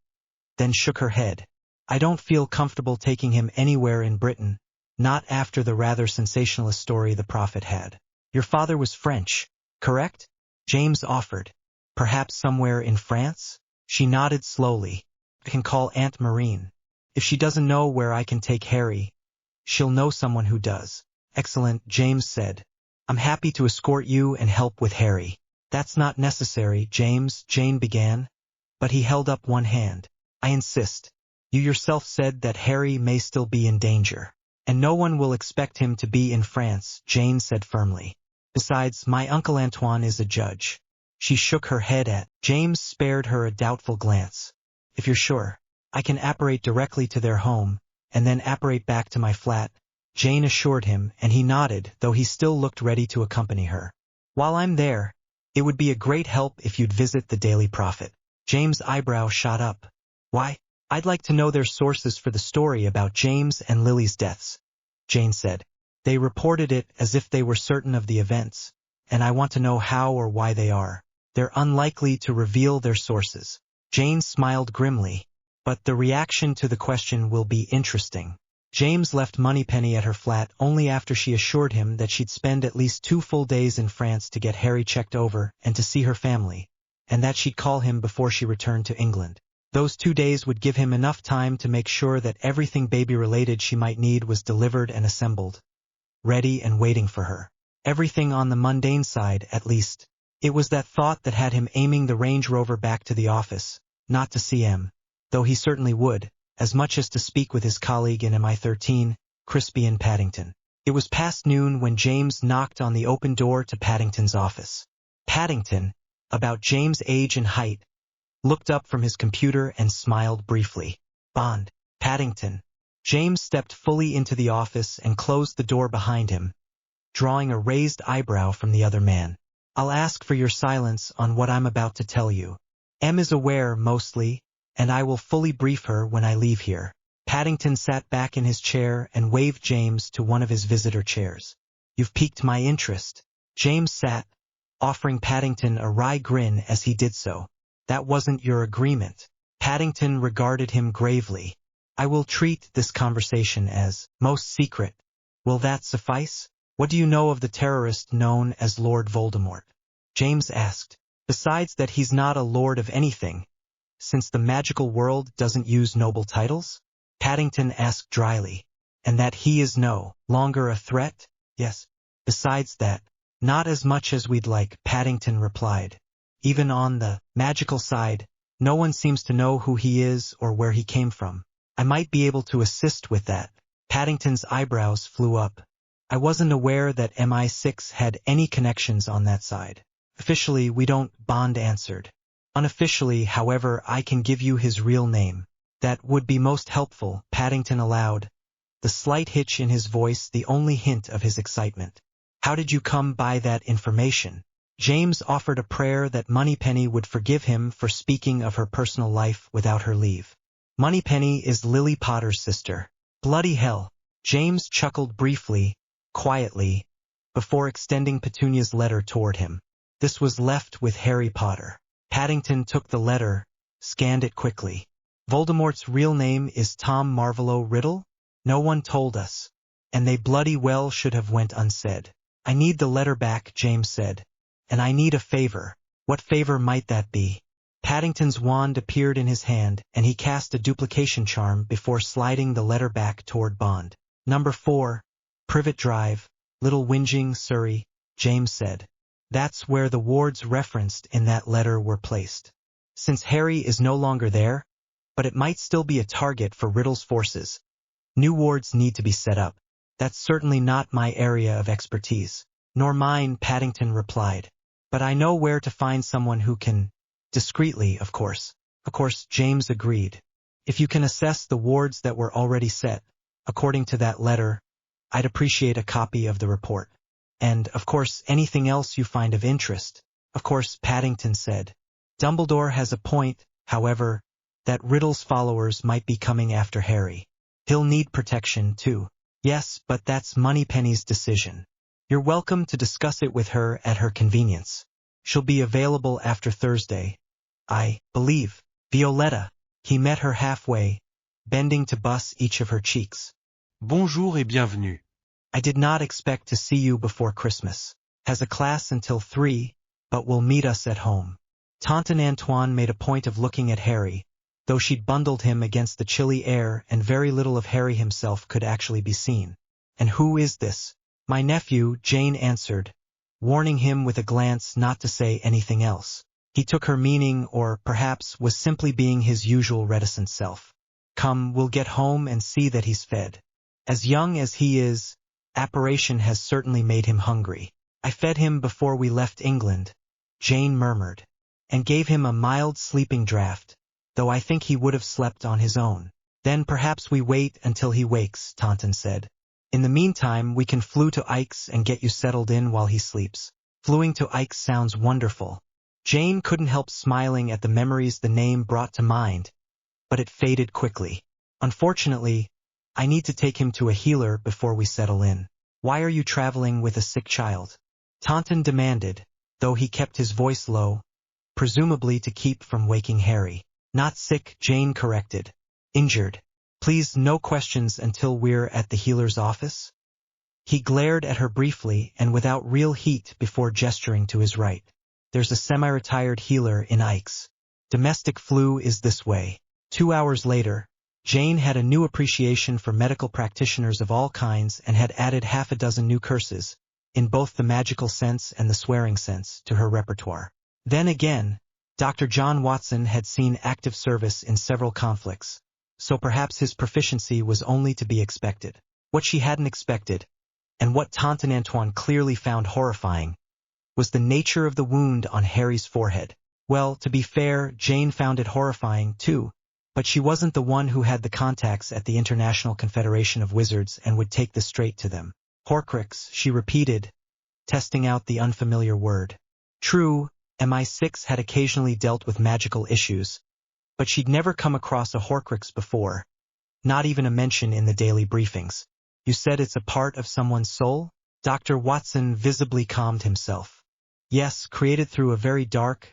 then shook her head. "I don't feel comfortable taking him anywhere in Britain, not after the rather sensationalist story the Prophet had." "Your father was French, correct?" James offered. "Perhaps somewhere in France?" She nodded slowly. "I can call Aunt Marine. If she doesn't know where I can take Harry, she'll know someone who does." "Excellent," James said. I'm happy to escort you and help with Harry. That's not necessary, James, Jane began, but he held up one hand. I insist. You yourself said that Harry may still be in danger. And no one will expect him to be in France, Jane said firmly. Besides, my Uncle Antoine is a judge. She shook her head at. James spared her a doubtful glance. If you're sure, I can apparate directly to their home, and then apparate back to my flat, Jane assured him, and he nodded, though he still looked ready to accompany her. While I'm there, it would be a great help if you'd visit the Daily Prophet. James' eyebrow shot up. Why? I'd like to know their sources for the story about James and Lily's deaths, Jane said. They reported it as if they were certain of the events, and I want to know how or why they are. They're unlikely to reveal their sources. Jane smiled grimly, but the reaction to the question will be interesting. James left Moneypenny at her flat only after she assured him that she'd spend at least 2 full days in France to get Harry checked over and to see her family, and that she'd call him before she returned to England. Those 2 days would give him enough time to make sure that everything baby-related she might need was delivered and assembled, ready and waiting for her. Everything on the mundane side, at least. It was that thought that had him aiming the Range Rover back to the office, not to see M, though he certainly would, as much as to speak with his colleague in MI13, Crispy Paddington. It was past noon when James knocked on the open door to Paddington's office. Paddington, about James' age and height, looked up from his computer and smiled briefly. Bond, Paddington. James stepped fully into the office and closed the door behind him, drawing a raised eyebrow from the other man. I'll ask for your silence on what I'm about to tell you. M is aware, mostly, and I will fully brief her when I leave here. Paddington sat back in his chair and waved James to one of his visitor chairs. You've piqued my interest. James sat, offering Paddington a wry grin as he did so. That wasn't your agreement. Paddington regarded him gravely. I will treat this conversation as most secret. Will that suffice? What do you know of the terrorist known as Lord Voldemort? James asked. Besides that he's not a lord of anything, since the magical world doesn't use noble titles? Paddington asked dryly. And that he is no longer a threat? Yes. Besides that, not as much as we'd like, Paddington replied. Even on the magical side, no one seems to know who he is or where he came from. I might be able to assist with that. Paddington's eyebrows flew up. I wasn't aware that MI6 had any connections on that side. Officially, we don't, Bond answered. Unofficially, however, I can give you his real name. That would be most helpful, Paddington allowed, the slight hitch in his voice the only hint of his excitement. How did you come by that information? James offered a prayer that Moneypenny would forgive him for speaking of her personal life without her leave. Moneypenny is Lily Potter's sister. Bloody hell. James chuckled briefly, quietly, before extending Petunia's letter toward him. This was left with Harry Potter. Paddington took the letter, scanned it quickly. Voldemort's real name is Tom Marvolo Riddle? No one told us, and they bloody well should have went unsaid. I need the letter back, James said, and I need a favor. What favor might that be? Paddington's wand appeared in his hand, and he cast a duplication charm before sliding the letter back toward Bond. Number 4, Privet Drive, Little Whinging, Surrey, James said. That's where the wards referenced in that letter were placed. Since Harry is no longer there, but it might still be a target for Riddle's forces, new wards need to be set up. That's certainly not my area of expertise. Nor mine, Paddington replied. But I know where to find someone who can. Discreetly, of course. Of course, James agreed. If you can assess the wards that were already set, according to that letter, I'd appreciate a copy of the report. And, of course, anything else you find of interest. Of course, Paddington said. Dumbledore has a point, however, that Riddle's followers might be coming after Harry. He'll need protection, too. Yes, but that's Moneypenny's decision. You're welcome to discuss it with her at her convenience. She'll be available after Thursday. I believe. Violetta. He met her halfway, bending to buss each of her cheeks. Bonjour et bienvenue. I did not expect to see you before Christmas. Has a class until 3, but will meet us at home. Tonton Antoine made a point of looking at Harry, though she'd bundled him against the chilly air and very little of Harry himself could actually be seen. And who is this? My nephew, Jane answered, warning him with a glance not to say anything else. He took her meaning, or perhaps was simply being his usual reticent self. Come, we'll get home and see that he's fed. As young as he is, apparition has certainly made him hungry. I fed him before we left England, Jane murmured, and gave him a mild sleeping draught, though I think he would have slept on his own. Then perhaps we wait until he wakes, Taunton said. In the meantime, we can flew to Ike's and get you settled in while he sleeps. Fluing to Ike's sounds wonderful. Jane couldn't help smiling at the memories the name brought to mind, but it faded quickly. Unfortunately, I need to take him to a healer before we settle in. Why are you traveling with a sick child? Taunton demanded, though he kept his voice low, presumably to keep from waking Harry. Not sick, Jane corrected. Injured. Please, no questions until we're at the healer's office? He glared at her briefly and without real heat before gesturing to his right. There's a semi-retired healer in Ike's. Domestic flu is this way. 2 hours later, Jane had a new appreciation for medical practitioners of all kinds and had added half a dozen new curses, in both the magical sense and the swearing sense, to her repertoire. Then again, Dr. John Watson had seen active service in several conflicts, so perhaps his proficiency was only to be expected. What she hadn't expected, and what Taunton Antoine clearly found horrifying, was the nature of the wound on Harry's forehead. Well, to be fair, Jane found it horrifying too, but she wasn't the one who had the contacts at the International Confederation of Wizards and would take this straight to them. Horcrux, she repeated, testing out the unfamiliar word. True, MI6 had occasionally dealt with magical issues, but she'd never come across a Horcrux before, not even a mention in the daily briefings. You said it's a part of someone's soul? Dr. Watson visibly calmed himself. Yes, created through a very dark,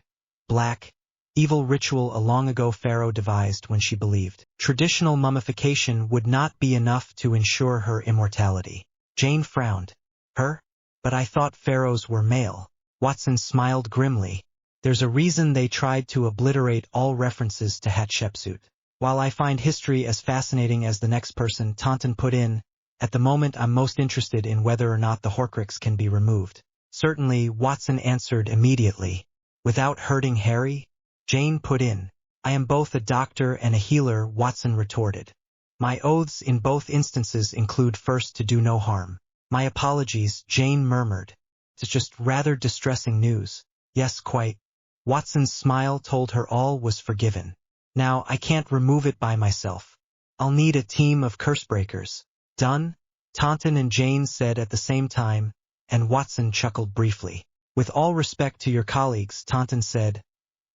black, evil ritual a long ago Pharaoh devised when she believed traditional mummification would not be enough to ensure her immortality. Jane frowned. Her? But I thought pharaohs were male. Watson smiled grimly. There's a reason they tried to obliterate all references to Hatshepsut. While I find history as fascinating as the next person, Taunton put in, at the moment I'm most interested in whether or not the Horcrux can be removed. Certainly, Watson answered immediately. Without hurting Harry? Jane put in. I am both a doctor and a healer, Watson retorted. My oaths in both instances include first to do no harm. My apologies, Jane murmured. It's just rather distressing news. Yes, quite. Watson's smile told her all was forgiven. Now, I can't remove it by myself. I'll need a team of cursebreakers. Done? Taunton and Jane said at the same time, and Watson chuckled briefly. With all respect to your colleagues, Taunton said,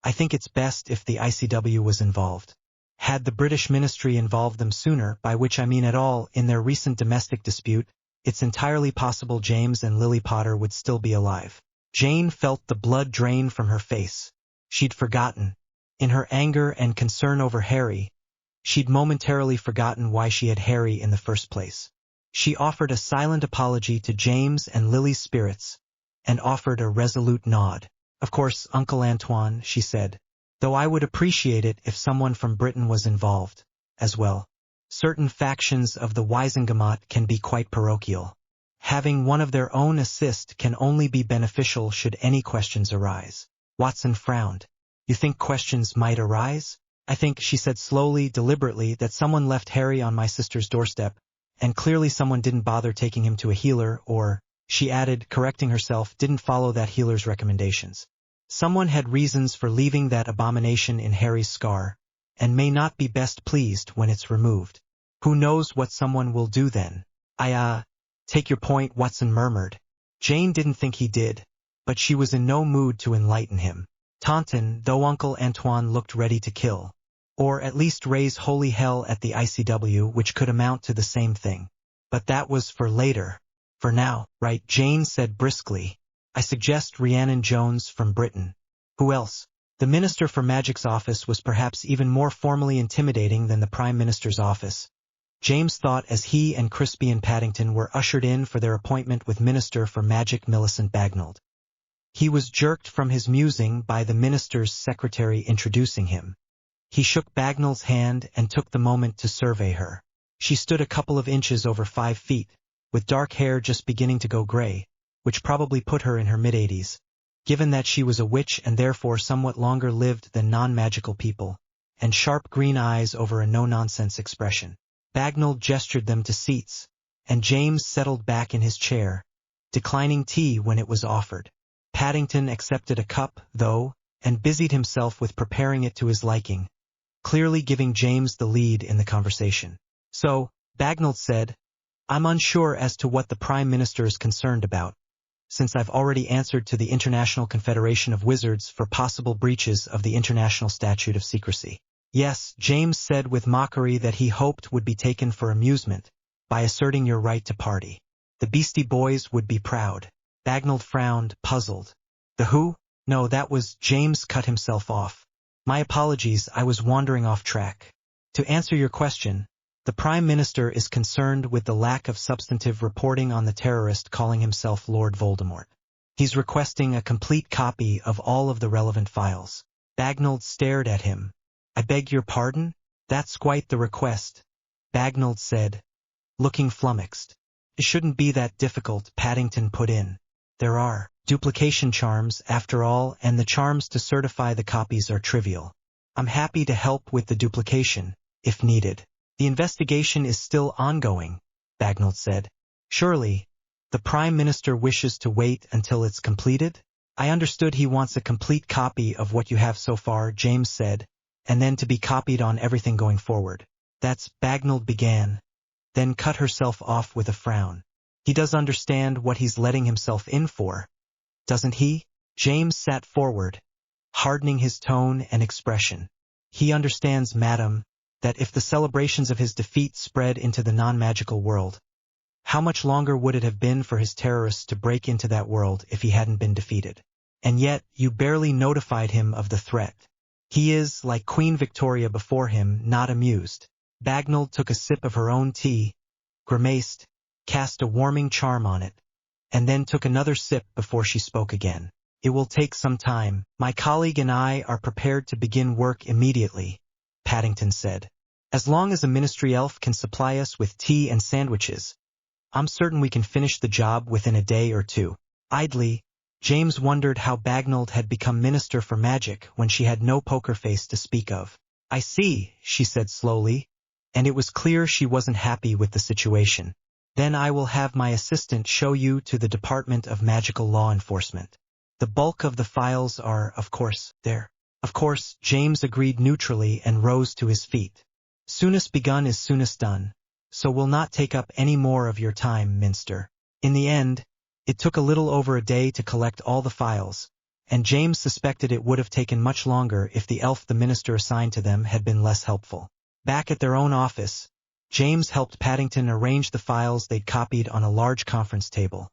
I think it's best if the ICW was involved. Had the British ministry involved them sooner, by which I mean at all, in their recent domestic dispute, it's entirely possible James and Lily Potter would still be alive. Jane felt the blood drain from her face. She'd forgotten. In her anger and concern over Harry, she'd momentarily forgotten why she had Harry in the first place. She offered a silent apology to James and Lily's spirits, and offered a resolute nod. Of course, Uncle Antoine, she said, though I would appreciate it if someone from Britain was involved, as well. Certain factions of the Wisengamot can be quite parochial. Having one of their own assist can only be beneficial should any questions arise. Watson frowned. You think questions might arise? I think, she said slowly, deliberately, that someone left Harry on my sister's doorstep, and clearly someone didn't bother taking him to a healer, or, she added, correcting herself, didn't follow that healer's recommendations. Someone had reasons for leaving that abomination in Harry's scar, and may not be best pleased when it's removed. Who knows what someone will do then? Take your point, Watson murmured. Jane didn't think he did, but she was in no mood to enlighten him. Taunton, though Uncle Antoine looked ready to kill, or at least raise holy hell at the ICW, which could amount to the same thing. But that was for later. For now, right? Jane said briskly. I suggest Rhiannon Jones from Britain. Who else? The Minister for Magic's office was perhaps even more formally intimidating than the Prime Minister's office. James thought as he and Crispian Paddington were ushered in for their appointment with Minister for Magic Millicent Bagnold. He was jerked from his musing by the minister's secretary introducing him. He shook Bagnold's hand and took the moment to survey her. She stood a couple of inches over 5 feet, with dark hair just beginning to go gray, which probably put her in her mid-80s, given that she was a witch and therefore somewhat longer lived than non-magical people, and sharp green eyes over a no-nonsense expression. Bagnold gestured them to seats, and James settled back in his chair, declining tea when it was offered. Paddington accepted a cup, though, and busied himself with preparing it to his liking, clearly giving James the lead in the conversation. So, Bagnold said, I'm unsure as to what the Prime Minister is concerned about, since I've already answered to the International Confederation of Wizards for possible breaches of the International Statute of Secrecy. Yes, James said with mockery that he hoped would be taken for amusement, by asserting your right to party. The Beastie Boys would be proud. Bagnold frowned, puzzled. The who? No, that was... James cut himself off. My apologies, I was wandering off track. To answer your question, the Prime Minister is concerned with the lack of substantive reporting on the terrorist calling himself Lord Voldemort. He's requesting a complete copy of all of the relevant files. Bagnold stared at him. I beg your pardon? That's quite the request, Bagnold said, looking flummoxed. It shouldn't be that difficult, Paddington put in. There are duplication charms, after all, and the charms to certify the copies are trivial. I'm happy to help with the duplication, if needed. The investigation is still ongoing, Bagnold said. Surely, the Prime Minister wishes to wait until it's completed? I understood he wants a complete copy of what you have so far, James said, and then to be copied on everything going forward. That's... Bagnold began, then cut herself off with a frown. He does understand what he's letting himself in for, doesn't he? James sat forward, hardening his tone and expression. He understands, madam, that if the celebrations of his defeat spread into the non-magical world, how much longer would it have been for his terrorists to break into that world if he hadn't been defeated? And yet, you barely notified him of the threat. He is, like Queen Victoria before him, not amused. Bagnold took a sip of her own tea, grimaced, cast a warming charm on it, and then took another sip before she spoke again. It will take some time. My colleague and I are prepared to begin work immediately, Paddington said. As long as a ministry elf can supply us with tea and sandwiches, I'm certain we can finish the job within a day or two. Idly, James wondered how Bagnold had become Minister for Magic when she had no poker face to speak of. I see, she said slowly, and it was clear she wasn't happy with the situation. Then I will have my assistant show you to the Department of Magical Law Enforcement. The bulk of the files are, of course, there. Of course, James agreed neutrally and rose to his feet. Soonest begun is soonest done, so we'll not take up any more of your time, Minster. In the end, it took a little over a day to collect all the files, and James suspected it would have taken much longer if the elf the minister assigned to them had been less helpful. Back at their own office, James helped Paddington arrange the files they'd copied on a large conference table,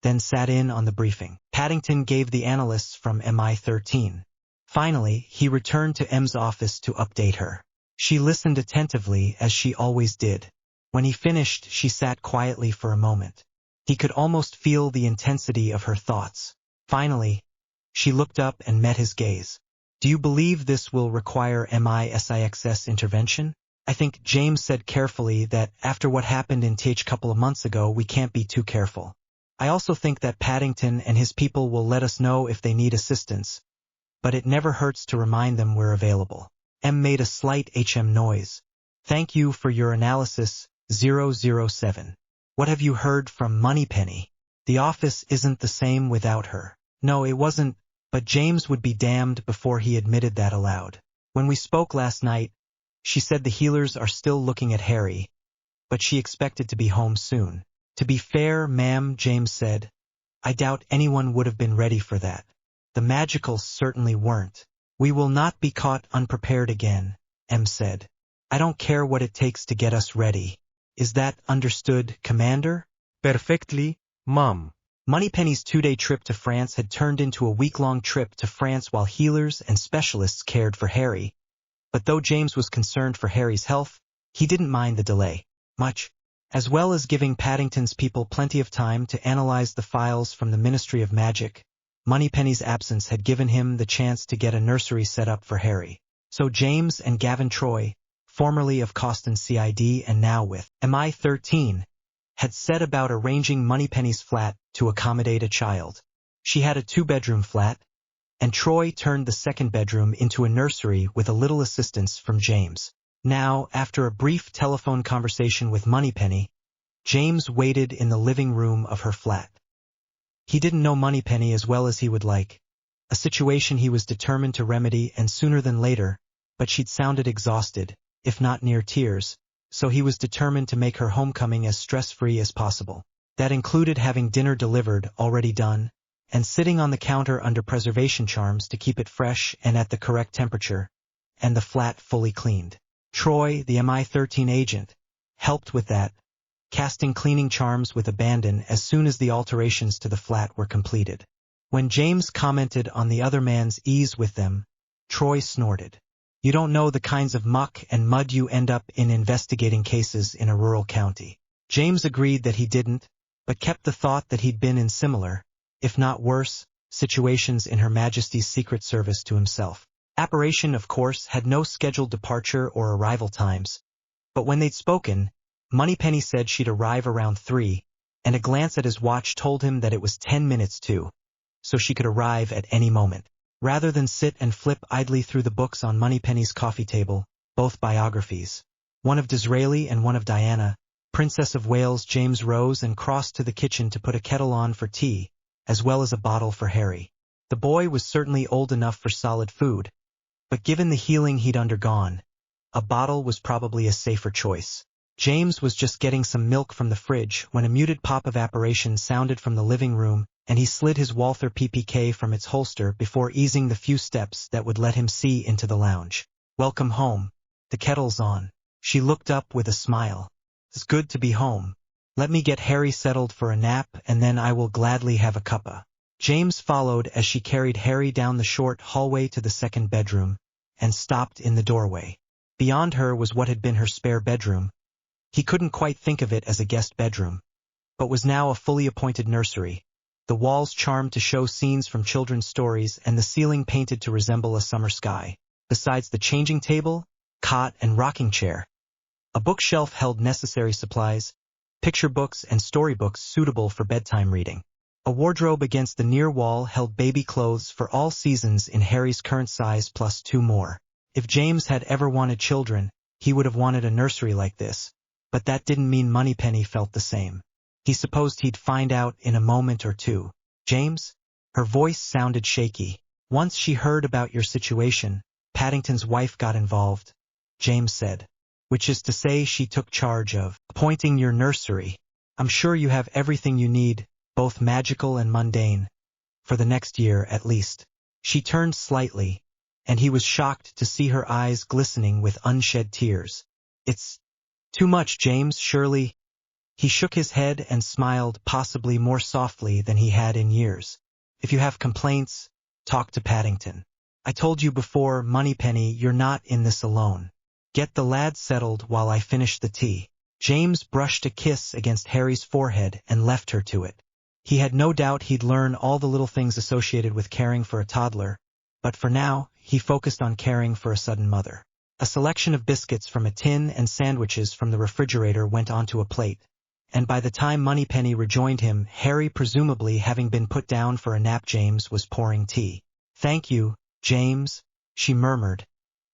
then sat in on the briefing. Paddington gave the analysts from MI13. Finally, he returned to M's office to update her. She listened attentively, as she always did. When he finished, she sat quietly for a moment. He could almost feel the intensity of her thoughts. Finally, she looked up and met his gaze. Do you believe this will require MI6's intervention? I think, James said carefully, that after what happened in TH couple of months ago, we can't be too careful. I also think that Paddington and his people will let us know if they need assistance, but it never hurts to remind them we're available. M made a slight HM noise. Thank you for your analysis, 007. What have you heard from Moneypenny? The office isn't the same without her. No, it wasn't, but James would be damned before he admitted that aloud. When we spoke last night, she said the healers are still looking at Harry, but she expected to be home soon. To be fair, ma'am, James said, I doubt anyone would have been ready for that. The magicals certainly weren't. We will not be caught unprepared again, M said. I don't care what it takes to get us ready. Is that understood, Commander? Perfectly, Mom. Moneypenny's 2-day trip to France had turned into a week-long trip to France while healers and specialists cared for Harry. But though James was concerned for Harry's health, he didn't mind the delay much, as well as giving Paddington's people plenty of time to analyze the files from the Ministry of Magic. Moneypenny's absence had given him the chance to get a nursery set up for Harry. So James and Gavin Troy, formerly of Coston CID and now with MI13, had set about arranging Moneypenny's flat to accommodate a child. She had a 2-bedroom flat, and Troy turned the 2nd bedroom into a nursery with a little assistance from James. Now, after a brief telephone conversation with Moneypenny, James waited in the living room of her flat. He didn't know Moneypenny as well as he would like, a situation he was determined to remedy and sooner than later, but she'd sounded exhausted, if not near tears, so he was determined to make her homecoming as stress-free as possible. That included having dinner delivered, already done, and sitting on the counter under preservation charms to keep it fresh and at the correct temperature, and the flat fully cleaned. Troy, the MI13 agent, helped with that, casting cleaning charms with abandon as soon as the alterations to the flat were completed. When James commented on the other man's ease with them, Troy snorted. You don't know the kinds of muck and mud you end up in investigating cases in a rural county. James agreed that he didn't, but kept the thought that he'd been in similar, if not worse, situations in Her Majesty's Secret Service to himself. Apparition, of course, had no scheduled departure or arrival times, but when they'd spoken, Moneypenny said she'd arrive around 3, and a glance at his watch told him that it was 10 minutes to, so she could arrive at any moment. Rather than sit and flip idly through the books on Moneypenny's coffee table, both biographies, one of Disraeli and one of Diana, Princess of Wales, James rose and crossed to the kitchen to put a kettle on for tea, as well as a bottle for Harry. The boy was certainly old enough for solid food, but given the healing he'd undergone, a bottle was probably a safer choice. James was just getting some milk from the fridge when a muted pop of apparition sounded from the living room, and he slid his Walther PPK from its holster before easing the few steps that would let him see into the lounge. Welcome home. The kettle's on. She looked up with a smile. It's good to be home. Let me get Harry settled for a nap and then I will gladly have a cuppa. James followed as she carried Harry down the short hallway to the 2nd bedroom and stopped in the doorway. Beyond her was what had been her spare bedroom. He couldn't quite think of it as a guest bedroom, but was now a fully appointed nursery. The walls charmed to show scenes from children's stories and the ceiling painted to resemble a summer sky. Besides the changing table, cot, and rocking chair, a bookshelf held necessary supplies, picture books and storybooks suitable for bedtime reading. A wardrobe against the near wall held baby clothes for all seasons in Harry's current size plus 2 more. If James had ever wanted children, he would have wanted a nursery like this, but that didn't mean Moneypenny felt the same. He supposed he'd find out in a moment or two. James? Her voice sounded shaky. Once she heard about your situation, Paddington's wife got involved, James said. Which is to say she took charge of appointing your nursery. I'm sure you have everything you need, both magical and mundane, for the next year at least. She turned slightly, and he was shocked to see her eyes glistening with unshed tears. It's too much, James, surely. He shook his head and smiled, possibly more softly than he had in years. If you have complaints, talk to Paddington. I told you before, Moneypenny, you're not in this alone. Get the lad settled while I finish the tea. James brushed a kiss against Harry's forehead and left her to it. He had no doubt he'd learn all the little things associated with caring for a toddler, but for now, he focused on caring for a sudden mother. A selection of biscuits from a tin and sandwiches from the refrigerator went onto a plate, and by the time Moneypenny rejoined him, Harry presumably having been put down for a nap, James was pouring tea. Thank you, James, she murmured,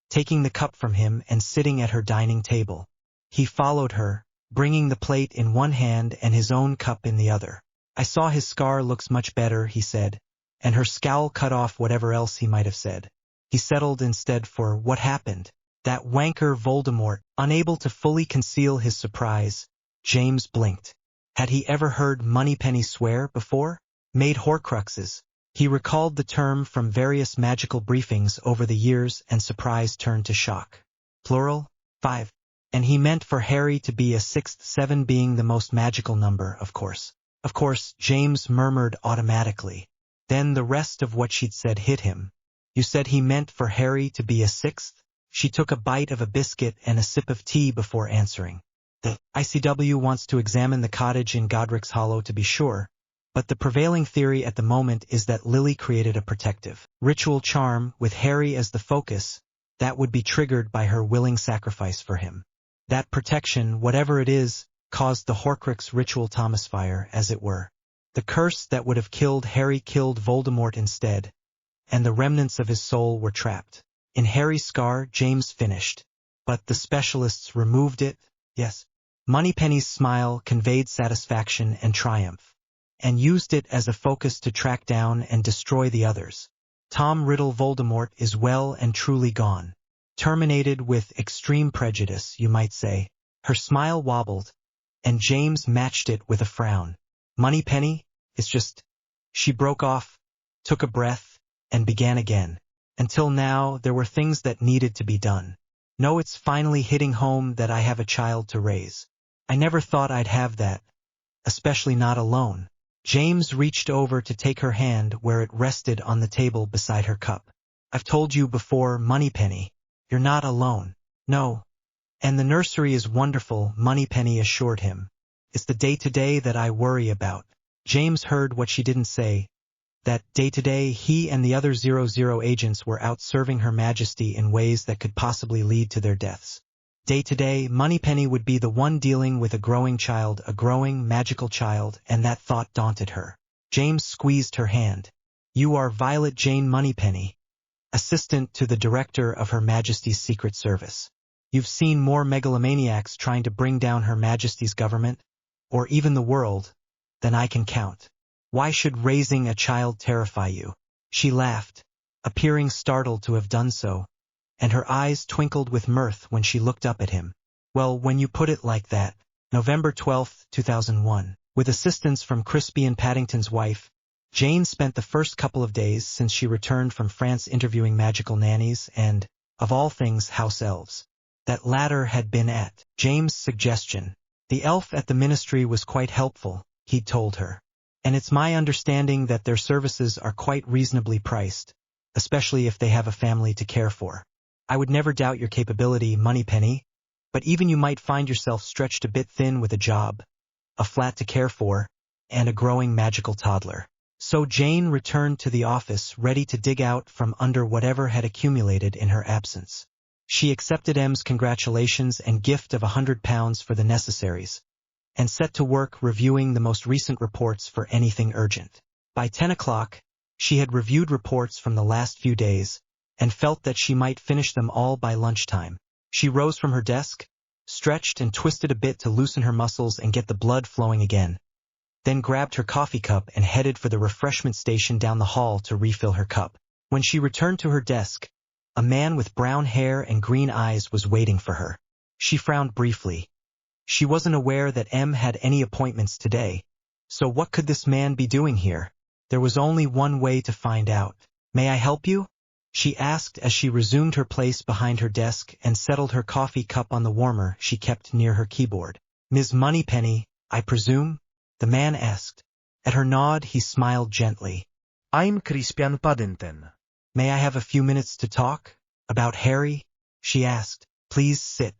taking the cup from him and sitting at her dining table. He followed her, bringing the plate in one hand and his own cup in the other. I saw his scar looks much better, he said, and her scowl cut off whatever else he might have said. He settled instead for what happened. That wanker Voldemort, unable to fully conceal his surprise. James blinked. Had he ever heard Moneypenny swear before? Made Horcruxes. He recalled the term from various magical briefings over the years and surprise turned to shock. Plural? 5. And he meant for Harry to be a 6th, 7 being the most magical number, of course. Of course, James murmured automatically. Then the rest of what she'd said hit him. You said he meant for Harry to be a 6th? She took a bite of a biscuit and a sip of tea before answering. The ICW wants to examine the cottage in Godric's Hollow to be sure, but the prevailing theory at the moment is that Lily created a protective ritual charm with Harry as the focus that would be triggered by her willing sacrifice for him. That protection, whatever it is, caused the Horcrux ritual Thomas fire, as it were. The curse that would have killed Harry killed Voldemort instead, and the remnants of his soul were trapped. In Harry's scar, James finished. But the specialists removed it, yes. Moneypenny's smile conveyed satisfaction and triumph, and used it as a focus to track down and destroy the others. Tom Riddle Voldemort is well and truly gone. Terminated with extreme prejudice, you might say. Her smile wobbled, and James matched it with a frown. Moneypenny, it's just... She broke off, took a breath, and began again. Until now, there were things that needed to be done. No, it's finally hitting home that I have a child to raise. I never thought I'd have that, especially not alone. James reached over to take her hand where it rested on the table beside her cup. I've told you before, Moneypenny, you're not alone. No. And the nursery is wonderful, Moneypenny assured him. It's the day-to-day that I worry about. James heard what she didn't say. That day-to-day he and the other 00 agents were out serving Her Majesty in ways that could possibly lead to their deaths. Day-to-day, Moneypenny would be the one dealing with a growing child, a growing, magical child, and that thought daunted her. James squeezed her hand. You are Violet Jane Moneypenny, assistant to the director of Her Majesty's Secret Service. You've seen more megalomaniacs trying to bring down Her Majesty's government, or even the world, than I can count. Why should raising a child terrify you? She laughed, appearing startled to have done so, and her eyes twinkled with mirth when she looked up at him. Well, when you put it like that. November 12, 2001. With assistance from Crispy Paddington's wife, Jane spent the first couple of days since she returned from France interviewing magical nannies and, of all things, house elves. That latter had been at James' suggestion. The elf at the ministry was quite helpful, he'd told her. And it's my understanding that their services are quite reasonably priced, especially if they have a family to care for. I would never doubt your capability, Moneypenny, but even you might find yourself stretched a bit thin with a job, a flat to care for, and a growing magical toddler. So Jane returned to the office ready to dig out from under whatever had accumulated in her absence. She accepted M's congratulations and gift of £100 for the necessaries, and set to work reviewing the most recent reports for anything urgent. By 10 o'clock, she had reviewed reports from the last few days, and felt that she might finish them all by lunchtime. She rose from her desk, stretched and twisted a bit to loosen her muscles and get the blood flowing again, then grabbed her coffee cup and headed for the refreshment station down the hall to refill her cup. When she returned to her desk, a man with brown hair and green eyes was waiting for her. She frowned briefly. She wasn't aware that M had any appointments today, so what could this man be doing here? There was only one way to find out. May I help you? She asked as she resumed her place behind her desk and settled her coffee cup on the warmer she kept near her keyboard. Ms. Moneypenny, I presume? The man asked. At her nod, he smiled gently. I'm Crispy Paddington. May I have a few minutes to talk? About Harry? She asked. Please sit.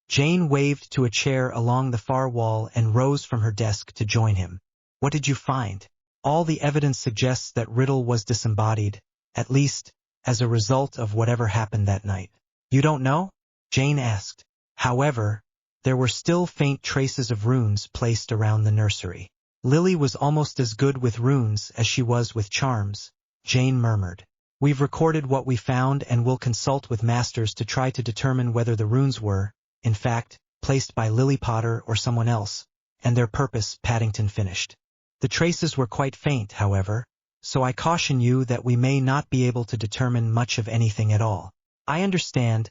Jane waved to a chair along the far wall and rose from her desk to join him. What did you find? All the evidence suggests that Riddle was disembodied, at least, as a result of whatever happened that night. You don't know? Jane asked. However, there were still faint traces of runes placed around the nursery. Lily was almost as good with runes as she was with charms, Jane murmured. We've recorded what we found and will consult with masters to try to determine whether the runes were, in fact, placed by Lily Potter or someone else, and their purpose, Paddington finished. The traces were quite faint, however, so I caution you that we may not be able to determine much of anything at all. I understand,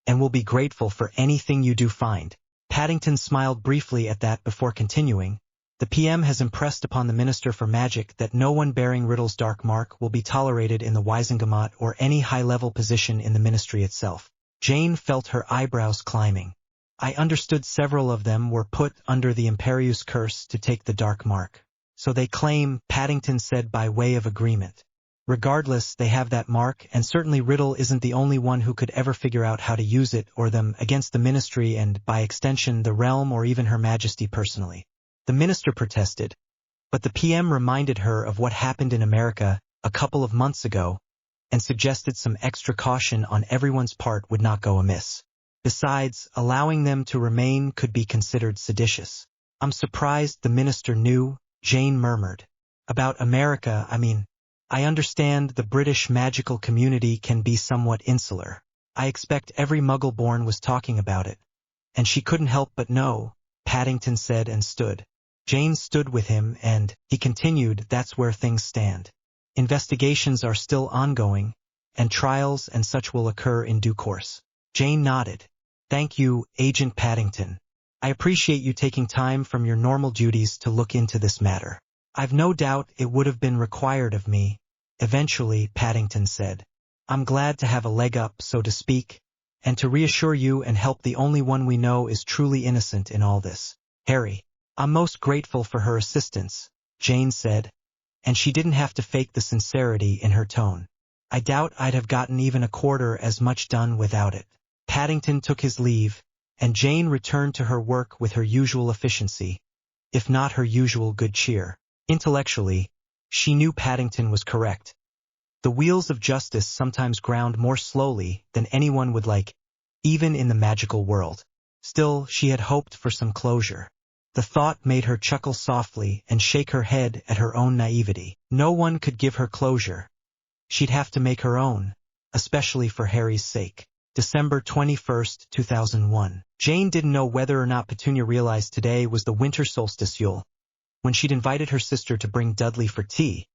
and will be grateful for anything you do find. Paddington smiled briefly at that before continuing. The PM has impressed upon the Minister for Magic that no one bearing Riddle's dark mark will be tolerated in the Wizengamot or any high-level position in the ministry itself. Jane felt her eyebrows climbing. I understood several of them were put under the Imperius curse to take the dark mark. So they claim, Paddington said by way of agreement. Regardless, they have that mark, and certainly Riddle isn't the only one who could ever figure out how to use it or them against the ministry and, by extension, the realm or even Her Majesty personally. The minister protested, but the PM reminded her of what happened in America a couple of months ago and suggested some extra caution on everyone's part would not go amiss. Besides, allowing them to remain could be considered seditious. I'm surprised the minister knew, Jane murmured. About America, I understand the British magical community can be somewhat insular. I expect every Muggle-born was talking about it. And she couldn't help but know, Paddington said and stood. Jane stood with him and, he continued, that's where things stand. Investigations are still ongoing, and trials and such will occur in due course. Jane nodded. Thank you, Agent Paddington. I appreciate you taking time from your normal duties to look into this matter. I've no doubt it would have been required of me. Eventually, Paddington said. I'm glad to have a leg up, so to speak, and to reassure you and help the only one we know is truly innocent in all this. Harry. I'm most grateful for her assistance, Jane said, and she didn't have to fake the sincerity in her tone. I doubt I'd have gotten even a quarter as much done without it. Paddington took his leave, and Jane returned to her work with her usual efficiency, if not her usual good cheer. Intellectually, she knew Paddington was correct. The wheels of justice sometimes ground more slowly than anyone would like, even in the magical world. Still, she had hoped for some closure. The thought made her chuckle softly and shake her head at her own naivety. No one could give her closure. She'd have to make her own, especially for Harry's sake. December 21st, 2001. Jane didn't know whether or not Petunia realized today was the winter solstice Yule, when she'd invited her sister to bring Dudley for tea.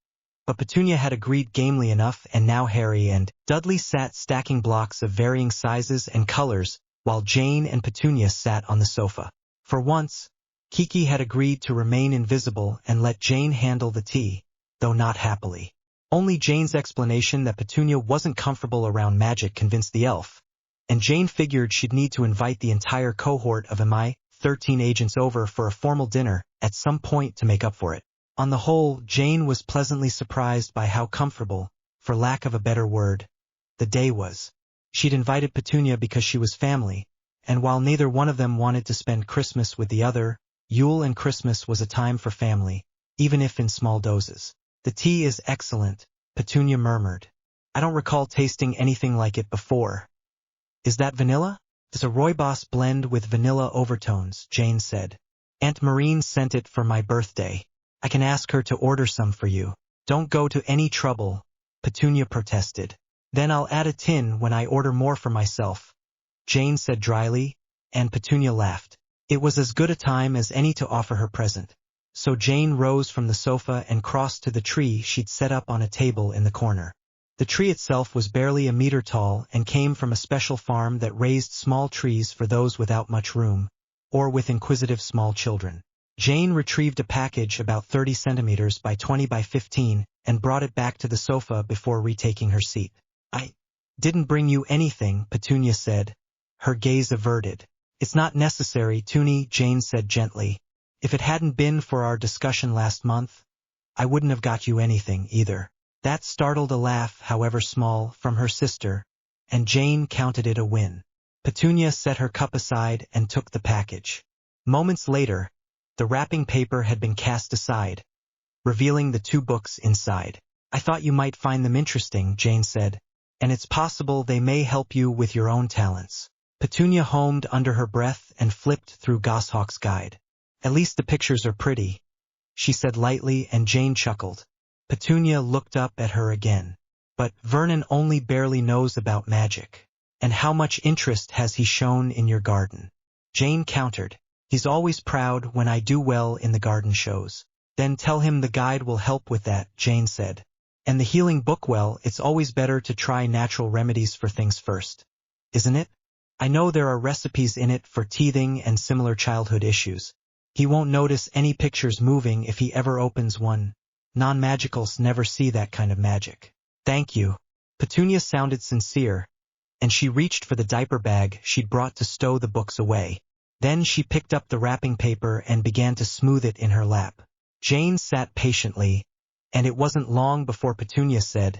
But Petunia had agreed gamely enough, and now Harry and Dudley sat stacking blocks of varying sizes and colors, while Jane and Petunia sat on the sofa. For once, Kiki had agreed to remain invisible and let Jane handle the tea, though not happily. Only Jane's explanation that Petunia wasn't comfortable around magic convinced the elf, and Jane figured she'd need to invite the entire cohort of MI-13 agents over for a formal dinner at some point to make up for it. On the whole, Jane was pleasantly surprised by how comfortable, for lack of a better word, the day was. She'd invited Petunia because she was family, and while neither one of them wanted to spend Christmas with the other, Yule and Christmas was a time for family, even if in small doses. The tea is excellent, Petunia murmured. I don't recall tasting anything like it before. Is that vanilla? It's a rooibos blend with vanilla overtones, Jane said. Aunt Marine sent it for my birthday. I can ask her to order some for you. Don't go to any trouble, Petunia protested. Then I'll add a tin when I order more for myself, Jane said dryly, and Petunia laughed. It was as good a time as any to offer her present. So Jane rose from the sofa and crossed to the tree she'd set up on a table in the corner. The tree itself was barely a meter tall and came from a special farm that raised small trees for those without much room, or with inquisitive small children. Jane retrieved a package about 30 centimeters by 20 by 15 and brought it back to the sofa before retaking her seat. I didn't bring you anything, Petunia said, her gaze averted. It's not necessary, Toonie, Jane said gently. If it hadn't been for our discussion last month, I wouldn't have got you anything either. That startled a laugh, however small, from her sister, and Jane counted it a win. Petunia set her cup aside and took the package. Moments later, the wrapping paper had been cast aside, revealing the 2 books inside. I thought you might find them interesting, Jane said, and it's possible they may help you with your own talents. Petunia hummed under her breath and flipped through Goshawk's Guide. At least the pictures are pretty, she said lightly, and Jane chuckled. Petunia looked up at her again. But Vernon only barely knows about magic. And how much interest has he shown in your garden? Jane countered. He's always proud when I do well in the garden shows. Then tell him the guide will help with that, Jane said. And the healing book, well, it's always better to try natural remedies for things first. Isn't it? I know there are recipes in it for teething and similar childhood issues. He won't notice any pictures moving if he ever opens one. Non-magicals never see that kind of magic. Thank you. Petunia sounded sincere, and she reached for the diaper bag she'd brought to stow the books away. Then she picked up the wrapping paper and began to smooth it in her lap. Jane sat patiently, and it wasn't long before Petunia said,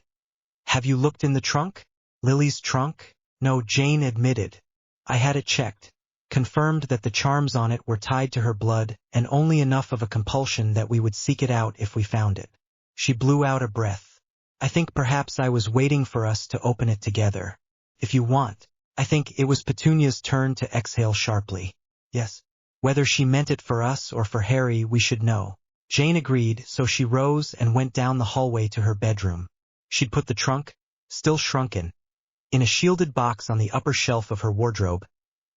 Have you looked in the trunk? Lily's trunk? No, Jane admitted. I had it checked. Confirmed that the charms on it were tied to her blood, and only enough of a compulsion that we would seek it out if we found it. She blew out a breath. I think perhaps I was waiting for us to open it together. If you want. I think it was Petunia's turn to exhale sharply. Yes. Whether she meant it for us or for Harry, we should know. Jane agreed, so she rose and went down the hallway to her bedroom. She'd put the trunk, still shrunken, in a shielded box on the upper shelf of her wardrobe,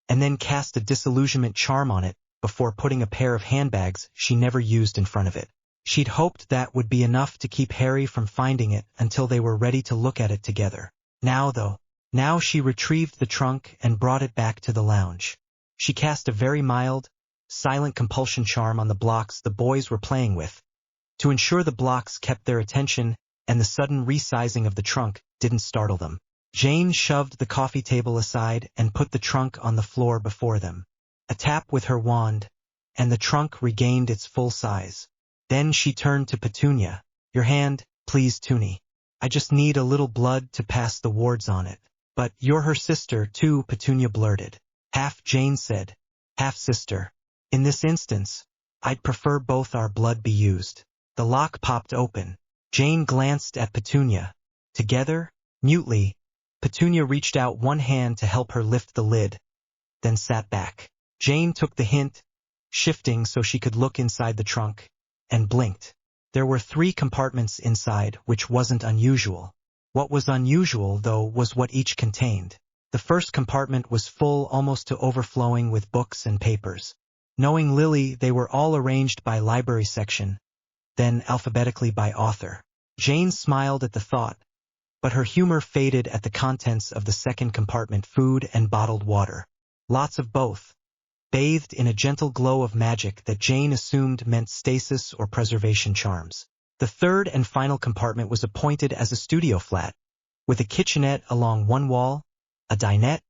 and then cast a disillusionment charm on it before putting a pair of handbags she never used in front of it. She'd hoped that would be enough to keep Harry from finding it until they were ready to look at it together. Now she retrieved the trunk and brought it back to the lounge. She cast a very mild, silent compulsion charm on the blocks the boys were playing with, to ensure the blocks kept their attention and the sudden resizing of the trunk didn't startle them. Jane shoved the coffee table aside and put the trunk on the floor before them. A tap with her wand, and the trunk regained its full size. Then she turned to Petunia. "Your hand, please, Toonie. I just need a little blood to pass the wards on it." "But you're her sister, too," Petunia blurted. "Half," Jane said. "Half sister. In this instance, I'd prefer both our blood be used." The lock popped open. Jane glanced at Petunia. Together, mutely, Petunia reached out one hand to help her lift the lid, then sat back. Jane took the hint, shifting so she could look inside the trunk, and blinked. There were 3 compartments inside, which wasn't unusual. What was unusual, though, was what each contained. The first compartment was full almost to overflowing with books and papers. Knowing Lily, they were all arranged by library section, then alphabetically by author. Jane smiled at the thought, but her humor faded at the contents of the second compartment: food and bottled water. Lots of both, bathed in a gentle glow of magic that Jane assumed meant stasis or preservation charms. The third and final compartment was appointed as a studio flat, with a kitchenette along one wall, a dinette,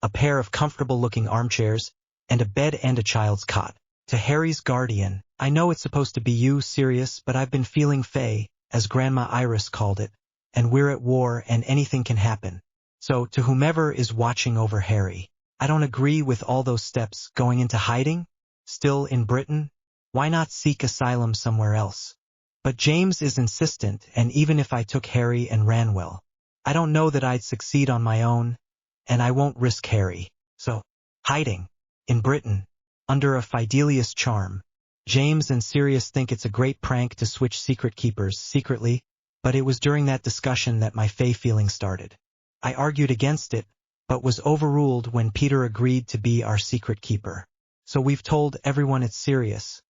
a pair of comfortable-looking armchairs, and a bed and a child's cot. To Harry's guardian, "I know it's supposed to be you, Sirius, but I've been feeling fey, as Grandma Iris called it, and we're at war and anything can happen. So, to whomever is watching over Harry, I don't agree with all those steps. Going into hiding? Still in Britain? Why not seek asylum somewhere else? But James is insistent, and even if I took Harry and ran, well, I don't know that I'd succeed on my own, and I won't risk Harry. So, hiding. In Britain. Under a Fidelius charm. James and Sirius think it's a great prank to switch secret keepers secretly, but it was during that discussion that my fey feeling started. I argued against it, but was overruled when Peter agreed to be our secret keeper. So we've told everyone it's Sirius,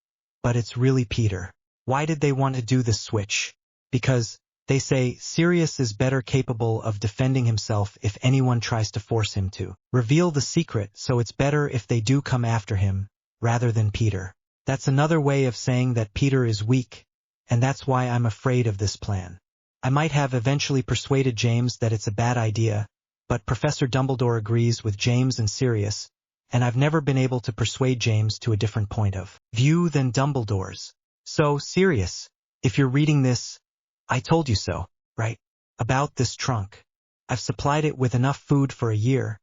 but it's really Peter. Why did they want to do this switch? Because, they say, Sirius is better capable of defending himself if anyone tries to force him to reveal the secret, so it's better if they do come after him, rather than Peter. That's another way of saying that Peter is weak, and that's why I'm afraid of this plan. I might have eventually persuaded James that it's a bad idea, but Professor Dumbledore agrees with James and Sirius, and I've never been able to persuade James to a different point of view than Dumbledore's. So, Sirius, if you're reading this, I told you so, right? About this trunk. I've supplied it with enough food for a year,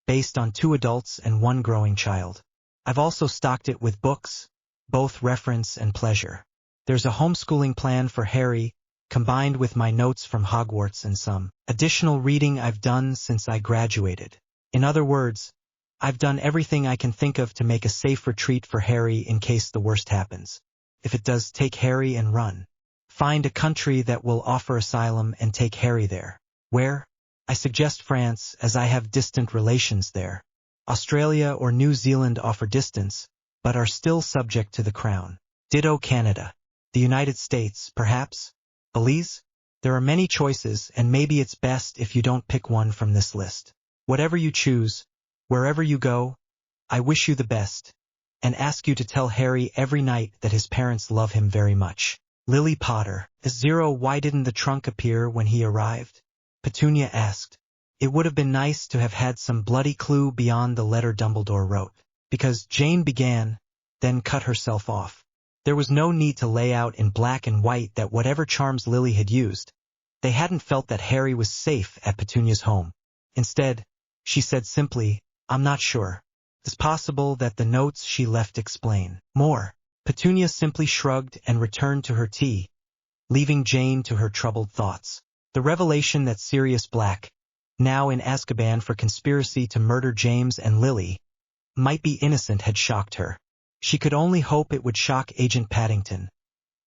based on 2 adults and 1 growing child. I've also stocked it with books, both reference and pleasure. There's a homeschooling plan for Harry, combined with my notes from Hogwarts and some additional reading I've done since I graduated. In other words, I've done everything I can think of to make a safe retreat for Harry in case the worst happens. If it does, take Harry and run. Find a country that will offer asylum and take Harry there. Where? I suggest France, as I have distant relations there. Australia or New Zealand offer distance, but are still subject to the crown. Ditto Canada. The United States, perhaps? Belize? There are many choices, and maybe it's best if you don't pick one from this list. Whatever you choose, wherever you go, I wish you the best, and ask you to tell Harry every night that his parents love him very much. Lily Potter. Zero. Why didn't the trunk appear when he arrived? Petunia asked. It would have been nice to have had some bloody clue beyond the letter Dumbledore wrote. Because Jane began, then cut herself off. There was no need to lay out in black and white that whatever charms Lily had used, they hadn't felt that Harry was safe at Petunia's home. Instead, she said simply, "I'm not sure. It's possible that the notes she left explain more." Petunia simply shrugged and returned to her tea, leaving Jane to her troubled thoughts. The revelation that Sirius Black, now in Azkaban for conspiracy to murder James and Lily, might be innocent had shocked her. She could only hope it would shock Agent Paddington.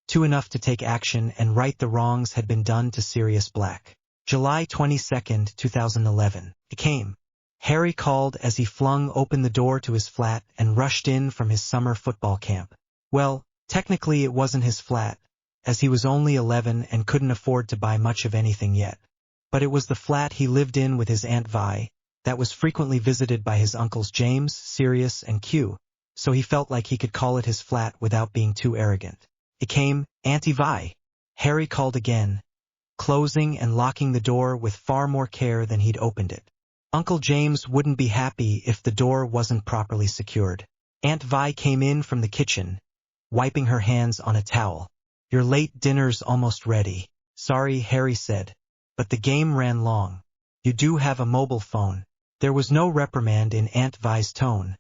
Too enough to take action and right the wrongs had been done to Sirius Black. July 22, 2011. It came. Harry called as he flung open the door to his flat and rushed in from his summer football camp. Well, technically it wasn't his flat, as he was only 11 and couldn't afford to buy much of anything yet. But it was the flat he lived in with his Aunt Vi, that was frequently visited by his uncles James, Sirius, and Q, so he felt like he could call it his flat without being too arrogant. It came, Auntie Vi. Harry called again, closing and locking the door with far more care than he'd opened it. Uncle James wouldn't be happy if the door wasn't properly secured. Aunt Vi came in from the kitchen, wiping her hands on a towel. Your late dinner's almost ready. Sorry, Harry said, but the game ran long. You do have a mobile phone. There was no reprimand in Aunt Vi's tone,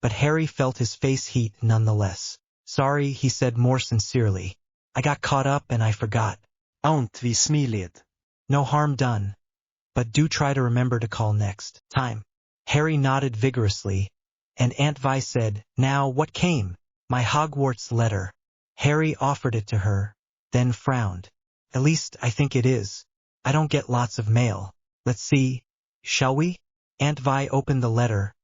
but Harry felt his face heat nonetheless. Sorry, he said more sincerely. I got caught up and I forgot. Aunt Vi smiled. No harm done. But do try to remember to call next time. Harry nodded vigorously, and Aunt Vi said, Now what came? My Hogwarts letter. Harry offered it to her, then frowned. At least I think it is. I don't get lots of mail. Let's see. Shall we? Aunt Vi opened the letter,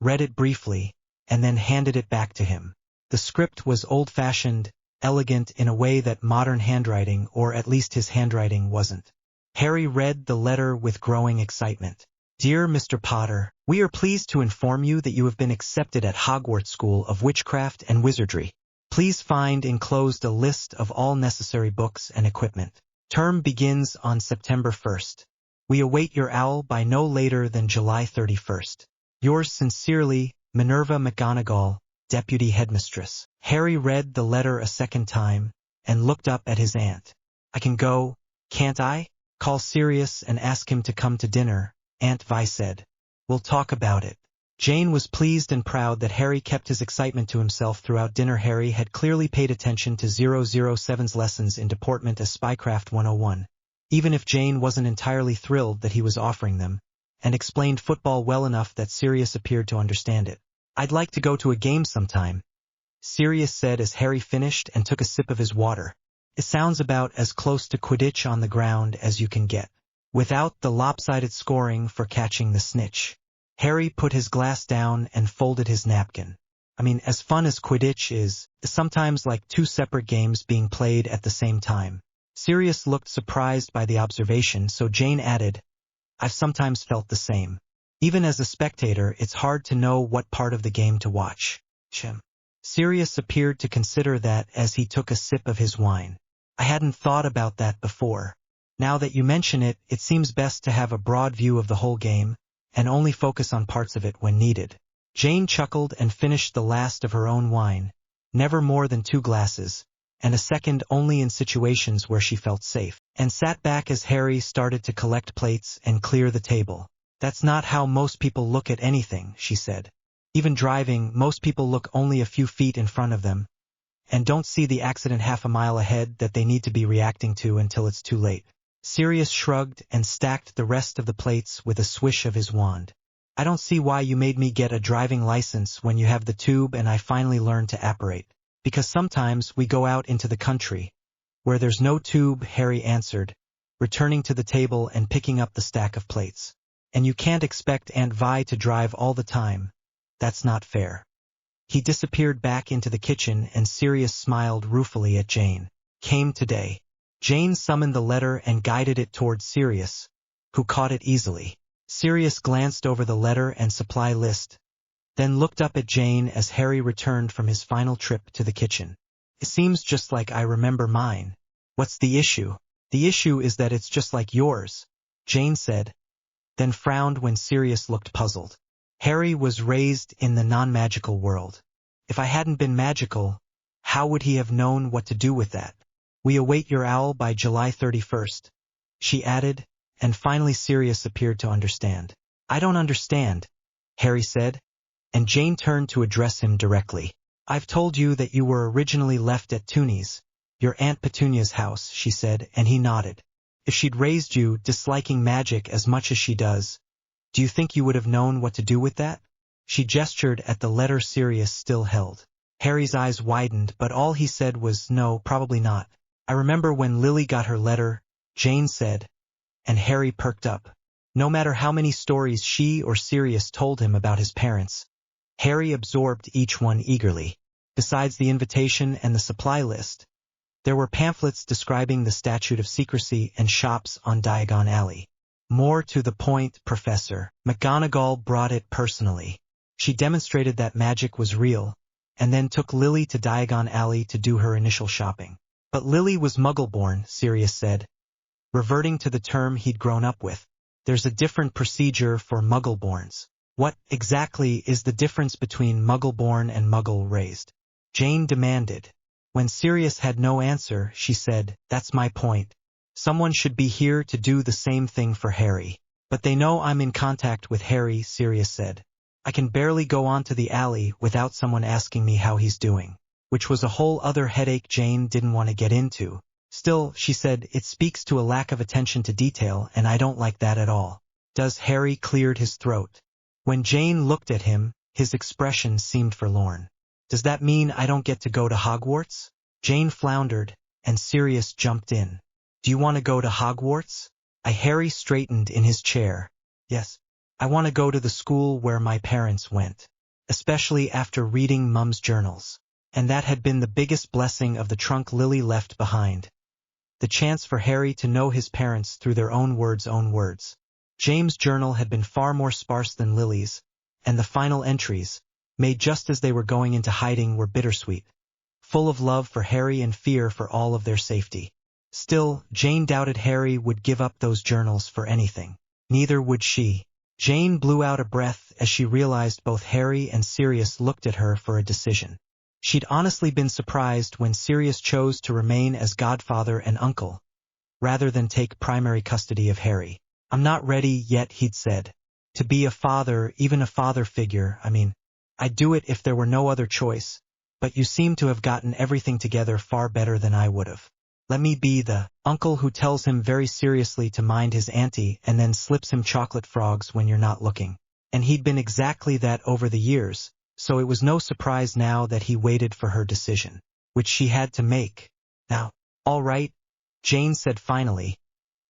read it briefly, and then handed it back to him. The script was old-fashioned, elegant in a way that modern handwriting, or at least his handwriting, wasn't. Harry read the letter with growing excitement. Dear Mr. Potter, we are pleased to inform you that you have been accepted at Hogwarts School of Witchcraft and Wizardry. Please find enclosed a list of all necessary books and equipment. Term begins on September 1st. We await your owl by no later than July 31st. Yours sincerely, Minerva McGonagall, Deputy Headmistress. Harry read the letter a second time and looked up at his aunt. I can go, can't I? Call Sirius and ask him to come to dinner, Aunt Vi said. We'll talk about it. Jane was pleased and proud that Harry kept his excitement to himself throughout dinner. Harry had clearly paid attention to 007's lessons in deportment as Spycraft 101, even if Jane wasn't entirely thrilled that he was offering them, and explained football well enough that Sirius appeared to understand it. I'd like to go to a game sometime, Sirius said as Harry finished and took a sip of his water. It sounds about as close to Quidditch on the ground as you can get, without the lopsided scoring for catching the snitch. Harry put his glass down and folded his napkin. I mean, as fun as Quidditch is sometimes like two separate games being played at the same time. Sirius looked surprised by the observation, so Jane added, I've sometimes felt the same. Even as a spectator, it's hard to know what part of the game to watch. Sirius appeared to consider that as he took a sip of his wine. I hadn't thought about that before. Now that you mention it, it seems best to have a broad view of the whole game, and only focus on parts of it when needed. Jane chuckled and finished the last of her own wine, never more than 2 glasses, and a second only in situations where she felt safe, and sat back as Harry started to collect plates and clear the table. That's not how most people look at anything, she said. Even driving, most people look only a few feet in front of them, and don't see the accident half a mile ahead that they need to be reacting to until it's too late. Sirius shrugged and stacked the rest of the plates with a swish of his wand. I don't see why you made me get a driving license when you have the tube and I finally learned to apparate. Because sometimes we go out into the country, where there's no tube, Harry answered, returning to the table and picking up the stack of plates. And you can't expect Aunt Vi to drive all the time. That's not fair. He disappeared back into the kitchen and Sirius smiled ruefully at Jane. Came today. Jane summoned the letter and guided it towards Sirius, who caught it easily. Sirius glanced over the letter and supply list, then looked up at Jane as Harry returned from his final trip to the kitchen. It seems just like I remember mine. What's the issue? The issue is that it's just like yours, Jane said, then frowned when Sirius looked puzzled. Harry was raised in the non-magical world. If I hadn't been magical, how would he have known what to do with that? We await your owl by July 31st, she added, and finally Sirius appeared to understand. I don't understand, Harry said, and Jane turned to address him directly. I've told you that you were originally left at Tooney's, your Aunt Petunia's house, she said, and he nodded. If she'd raised you disliking magic as much as she does, do you think you would have known what to do with that? She gestured at the letter Sirius still held. Harry's eyes widened, but all he said was, "No, probably not." "I remember when Lily got her letter," Jane said, and Harry perked up. No matter how many stories she or Sirius told him about his parents, Harry absorbed each one eagerly. Besides the invitation and the supply list, there were pamphlets describing the Statute of Secrecy and shops on Diagon Alley. More to the point, Professor McGonagall brought it personally. She demonstrated that magic was real, and then took Lily to Diagon Alley to do her initial shopping. But Lily was Muggle-born, Sirius said, reverting to the term he'd grown up with. There's a different procedure for Muggle-borns. What, exactly, is the difference between Muggle-born and Muggle-raised? Jane demanded. When Sirius had no answer, she said, "That's my point. Someone should be here to do the same thing for Harry." "But they know I'm in contact with Harry," Sirius said. "I can barely go onto the alley without someone asking me how he's doing." Which was a whole other headache Jane didn't want to get into. Still, she said, it speaks to a lack of attention to detail, and I don't like that at all. "Does Harry?" cleared his throat. When Jane looked at him, his expression seemed forlorn. "Does that mean I don't get to go to Hogwarts?" Jane floundered, and Sirius jumped in. "Do you want to go to Hogwarts?" Harry straightened in his chair. "Yes. I want to go to the school where my parents went. Especially after reading Mum's journals." And that had been the biggest blessing of the trunk Lily left behind. The chance for Harry to know his parents through their own words. James' journal had been far more sparse than Lily's, and the final entries, made just as they were going into hiding, were bittersweet, full of love for Harry and fear for all of their safety. Still, Jane doubted Harry would give up those journals for anything. Neither would she. Jane blew out a breath as she realized both Harry and Sirius looked at her for a decision. She'd honestly been surprised when Sirius chose to remain as godfather and uncle, rather than take primary custody of Harry. "I'm not ready yet," he'd said. "To be a father, even a father figure, I'd do it if there were no other choice, but you seem to have gotten everything together far better than I would have. Let me be the uncle who tells him very seriously to mind his auntie and then slips him chocolate frogs when you're not looking." And he'd been exactly that over the years, so it was no surprise now that he waited for her decision, which she had to make. "Now, all right," Jane said finally,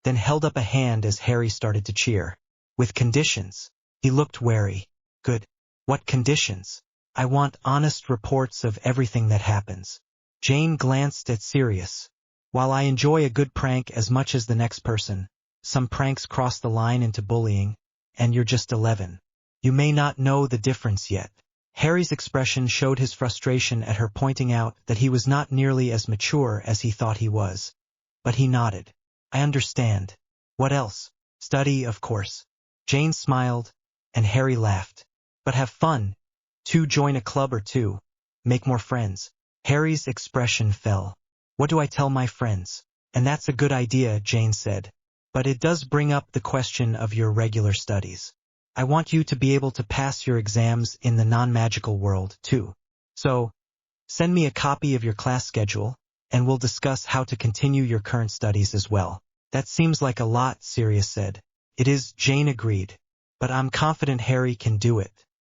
then held up a hand as Harry started to cheer. "With conditions." He looked wary. "Good. What conditions?" "I want honest reports of everything that happens." Jane glanced at Sirius. "While I enjoy a good prank as much as the next person, some pranks cross the line into bullying, and you're just 11. You may not know the difference yet." Harry's expression showed his frustration at her pointing out that he was not nearly as mature as he thought he was. But he nodded. "I understand. What else?" "Study, of course." Jane smiled, and Harry laughed. "But have fun. To join a club or two. Make more friends." Harry's expression fell. "What do I tell my friends?" "And that's a good idea," Jane said. "But it does bring up the question of your regular studies. I want you to be able to pass your exams in the non-magical world, too. So, send me a copy of your class schedule, and we'll discuss how to continue your current studies as well." "That seems like a lot," Sirius said. "It is," Jane agreed. "But I'm confident Harry can do it."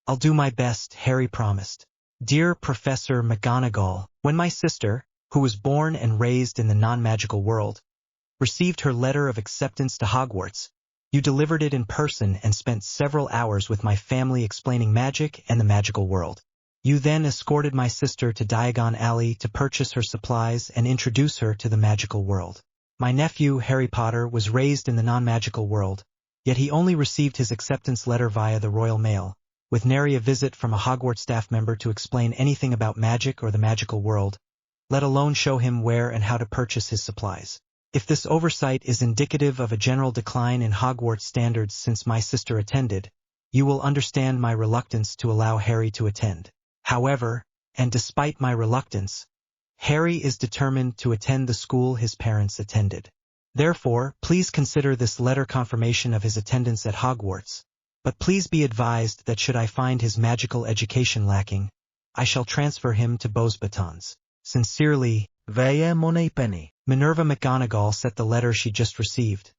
"I'll do my best," Harry promised. "Dear Professor McGonagall, when my sister, who was born and raised in the non-magical world, received her letter of acceptance to Hogwarts, you delivered it in person and spent several hours with my family explaining magic and the magical world. You then escorted my sister to Diagon Alley to purchase her supplies and introduce her to the magical world. My nephew, Harry Potter, was raised in the non-magical world, yet he only received his acceptance letter via the Royal Mail, with nary a visit from a Hogwarts staff member to explain anything about magic or the magical world, let alone show him where and how to purchase his supplies. If this oversight is indicative of a general decline in Hogwarts standards since my sister attended, you will understand my reluctance to allow Harry to attend. However, and despite my reluctance, Harry is determined to attend the school his parents attended. Therefore, please consider this letter confirmation of his attendance at Hogwarts, but please be advised that should I find his magical education lacking, I shall transfer him to Beauxbatons. Sincerely, Veille Moneypenny. Minerva McGonagall set the letter she just received.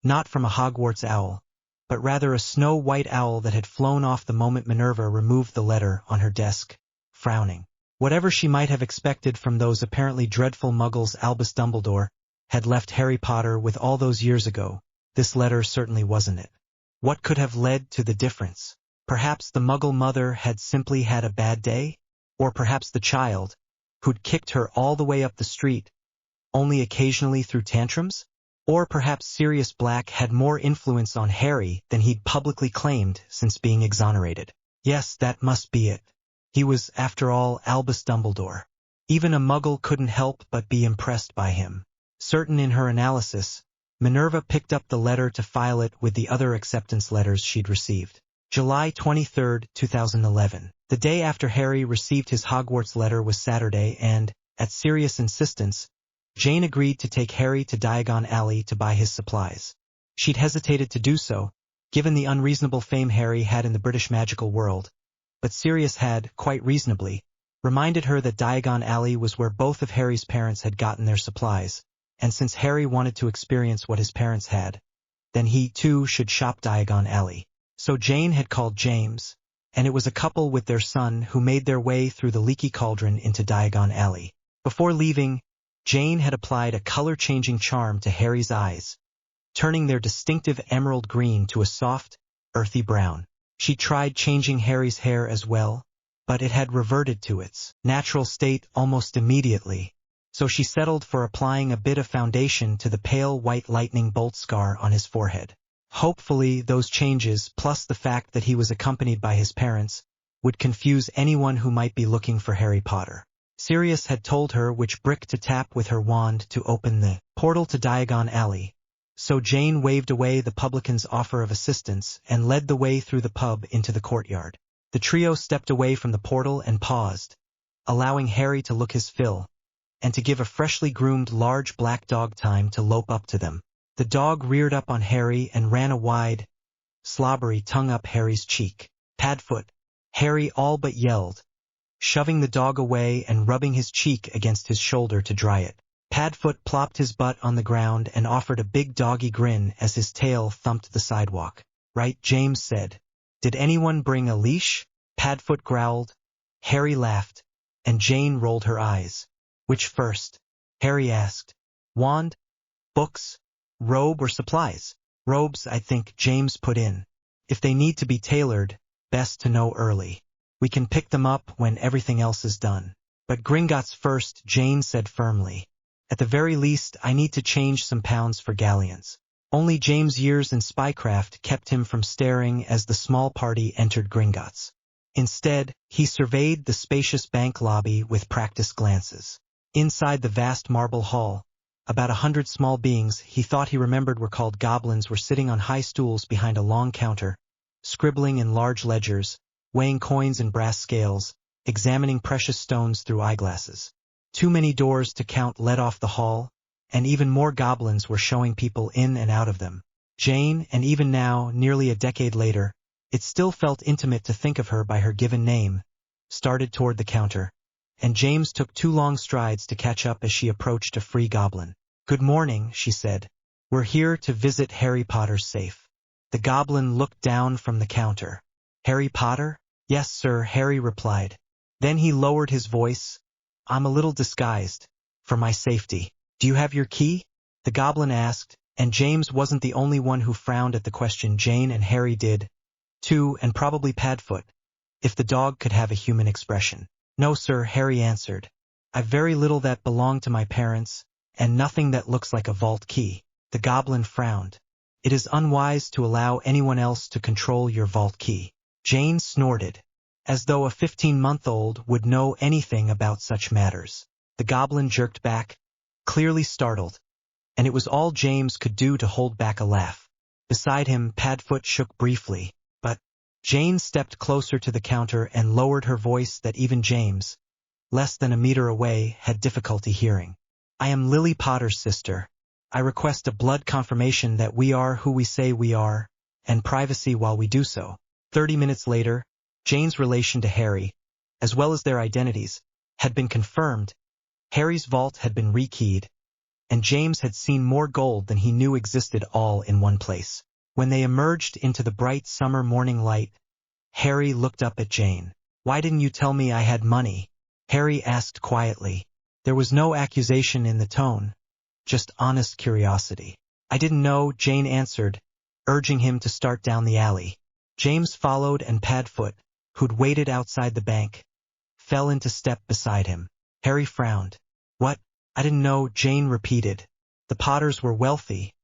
Not from a Hogwarts owl, but rather a snow-white owl that had flown off the moment Minerva removed the letter on her desk, frowning. Whatever she might have expected from those apparently dreadful muggles Albus Dumbledore had left Harry Potter with all those years ago, this letter certainly wasn't it. What could have led to the difference? Perhaps the muggle mother had simply had a bad day? Or perhaps the child, who'd kicked her all the way up the street, only occasionally threw tantrums? Or perhaps Sirius Black had more influence on Harry than he'd publicly claimed since being exonerated. Yes, that must be it. He was, after all, Albus Dumbledore. Even a muggle couldn't help but be impressed by him. Certain in her analysis, Minerva picked up the letter to file it with the other acceptance letters she'd received. July 23, 2011. The day after Harry received his Hogwarts letter was Saturday and, at Sirius' insistence, Jane agreed to take Harry to Diagon Alley to buy his supplies. She'd hesitated to do so, given the unreasonable fame Harry had in the British magical world, but Sirius had, quite reasonably, reminded her that Diagon Alley was where both of Harry's parents had gotten their supplies, and since Harry wanted to experience what his parents had, then he, too, should shop Diagon Alley. So Jane had called James, and it was a couple with their son who made their way through the leaky cauldron into Diagon Alley. Before leaving, Jane had applied a color-changing charm to Harry's eyes, turning their distinctive emerald green to a soft, earthy brown. She tried changing Harry's hair as well, but it had reverted to its natural state almost immediately, so she settled for applying a bit of foundation to the pale white lightning bolt scar on his forehead. Hopefully, those changes, plus the fact that he was accompanied by his parents, would confuse anyone who might be looking for Harry Potter. Sirius had told her which brick to tap with her wand to open the portal to Diagon Alley, so Jane waved away the publican's offer of assistance and led the way through the pub into the courtyard. The trio stepped away from the portal and paused, allowing Harry to look his fill, and to give a freshly groomed large black dog time to lope up to them. The dog reared up on Harry and ran a wide, slobbery tongue up Harry's cheek. Padfoot, Harry all but yelled, shoving the dog away and rubbing his cheek against his shoulder to dry it. Padfoot plopped his butt on the ground and offered a big doggy grin as his tail thumped the sidewalk. Right, James said. Did anyone bring a leash? Padfoot growled. Harry laughed, and Jane rolled her eyes. Which first? Harry asked. Wand? Books? Robe or supplies? Robes, I think, James put in. If they need to be tailored, best to know early. We can pick them up when everything else is done. But Gringotts first, Jane said firmly. At the very least, I need to change some pounds for galleons. Only James' years in spycraft kept him from staring as the small party entered Gringotts. Instead, he surveyed the spacious bank lobby with practiced glances. Inside the vast marble hall, about 100 small beings he thought he remembered were called goblins were sitting on high stools behind a long counter, scribbling in large ledgers, weighing coins in brass scales, examining precious stones through eyeglasses. Too many doors to count led off the hall, and even more goblins were showing people in and out of them. Jane, and even now, nearly a decade later, it still felt intimate to think of her by her given name, started toward the counter, and James took 2 long strides to catch up as she approached a free goblin. Good morning, she said. We're here to visit Harry Potter's safe. The goblin looked down from the counter. Harry Potter? Yes, sir, Harry replied. Then he lowered his voice. I'm a little disguised. For my safety. Do you have your key? The goblin asked, and James wasn't the only one who frowned at the question. Jane and Harry did, too, and probably Padfoot, if the dog could have a human expression. No, sir, Harry answered. I've very little that belonged to my parents, and nothing that looks like a vault key. The goblin frowned. It is unwise to allow anyone else to control your vault key. Jane snorted, as though a 15-month-old would know anything about such matters. The goblin jerked back, clearly startled, and it was all James could do to hold back a laugh. Beside him, Padfoot shook briefly, but Jane stepped closer to the counter and lowered her voice that even James, less than a meter away, had difficulty hearing. I am Lily Potter's sister. I request a blood confirmation that we are who we say we are, and privacy while we do so. 30 minutes later, Jane's relation to Harry, as well as their identities, had been confirmed. Harry's vault had been rekeyed, and James had seen more gold than he knew existed all in one place. When they emerged into the bright summer morning light, Harry looked up at Jane. Why didn't you tell me I had money? Harry asked quietly. There was no accusation in the tone, just honest curiosity. I didn't know, Jane answered, urging him to start down the alley. James followed, and Padfoot, who'd waited outside the bank, fell into step beside him. Harry frowned. What? I didn't know, Jane repeated. The Potters were wealthy,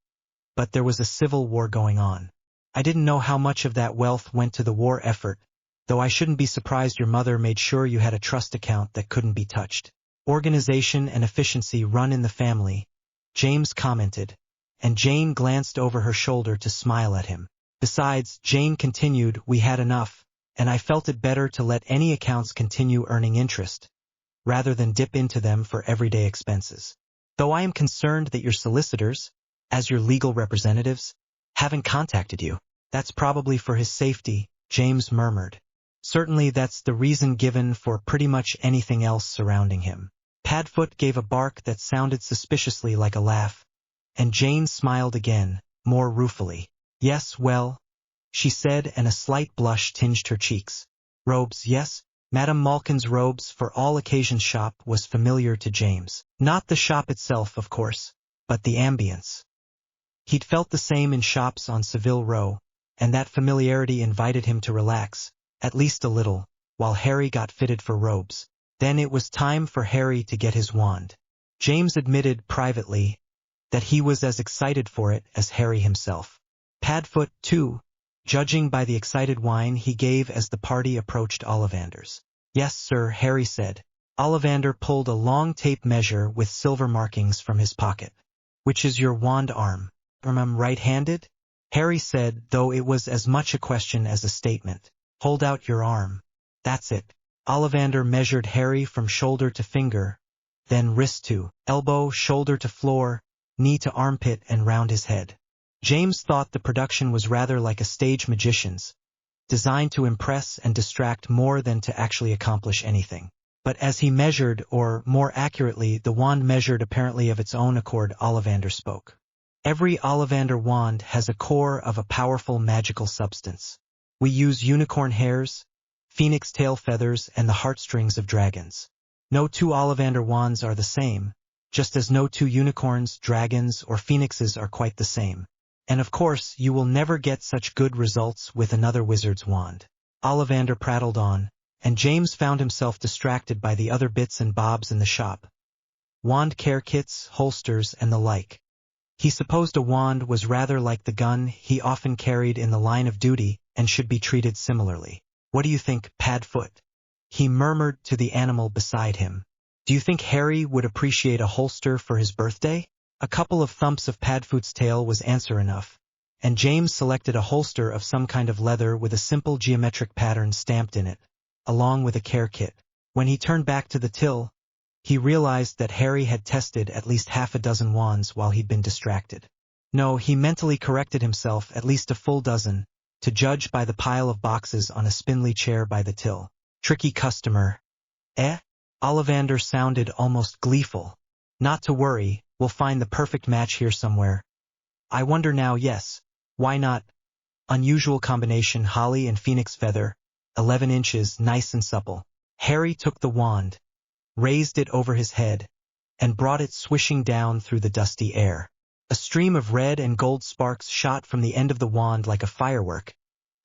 but there was a civil war going on. I didn't know how much of that wealth went to the war effort, though I shouldn't be surprised your mother made sure you had a trust account that couldn't be touched. Organization and efficiency run in the family, James commented, and Jane glanced over her shoulder to smile at him. Besides, Jane continued, we had enough, and I felt it better to let any accounts continue earning interest, rather than dip into them for everyday expenses. Though I am concerned that your solicitors, as your legal representatives, haven't contacted you. That's probably for his safety, James murmured. Certainly that's the reason given for pretty much anything else surrounding him. Padfoot gave a bark that sounded suspiciously like a laugh, and Jane smiled again, more ruefully. Yes, well, she said, and a slight blush tinged her cheeks. Robes, yes? Madame Malkin's Robes for All Occasions shop was familiar to James. Not the shop itself, of course, but the ambience. He'd felt the same in shops on Savile Row, and that familiarity invited him to relax, at least a little, while Harry got fitted for robes. Then it was time for Harry to get his wand. James admitted privately that he was as excited for it as Harry himself. Padfoot, too, judging by the excited whine he gave as the party approached Ollivander's. Yes, sir, Harry said. Ollivander pulled a long tape measure with silver markings from his pocket. Which is your wand arm? I'm right-handed? Harry said, though it was as much a question as a statement. Hold out your arm. That's it. Ollivander measured Harry from shoulder to finger, then wrist to elbow, shoulder to floor, knee to armpit, and round his head. James thought the production was rather like a stage magician's, designed to impress and distract more than to actually accomplish anything. But as he measured, or more accurately, the wand measured apparently of its own accord, Ollivander spoke. Every Ollivander wand has a core of a powerful magical substance. We use unicorn hairs, phoenix tail feathers, and the heartstrings of dragons. No two Ollivander wands are the same, just as no two unicorns, dragons, or phoenixes are quite the same. And of course, you will never get such good results with another wizard's wand. Ollivander prattled on, and James found himself distracted by the other bits and bobs in the shop. Wand care kits, holsters, and the like. He supposed a wand was rather like the gun he often carried in the line of duty and should be treated similarly. What do you think, Padfoot? He murmured to the animal beside him. Do you think Harry would appreciate a holster for his birthday? A couple of thumps of Padfoot's tail was answer enough, and James selected a holster of some kind of leather with a simple geometric pattern stamped in it, along with a care kit. When he turned back to the till, he realized that Harry had tested at least half a dozen wands while he'd been distracted. No, he mentally corrected himself, at least a full dozen, to judge by the pile of boxes on a spindly chair by the till. Tricky customer. Eh? Ollivander sounded almost gleeful. Not to worry, we'll find the perfect match here somewhere. I wonder now, yes. Why not? Unusual combination, holly and phoenix feather, 11 inches, nice and supple. Harry took the wand, raised it over his head, and brought it swishing down through the dusty air. A stream of red and gold sparks shot from the end of the wand like a firework,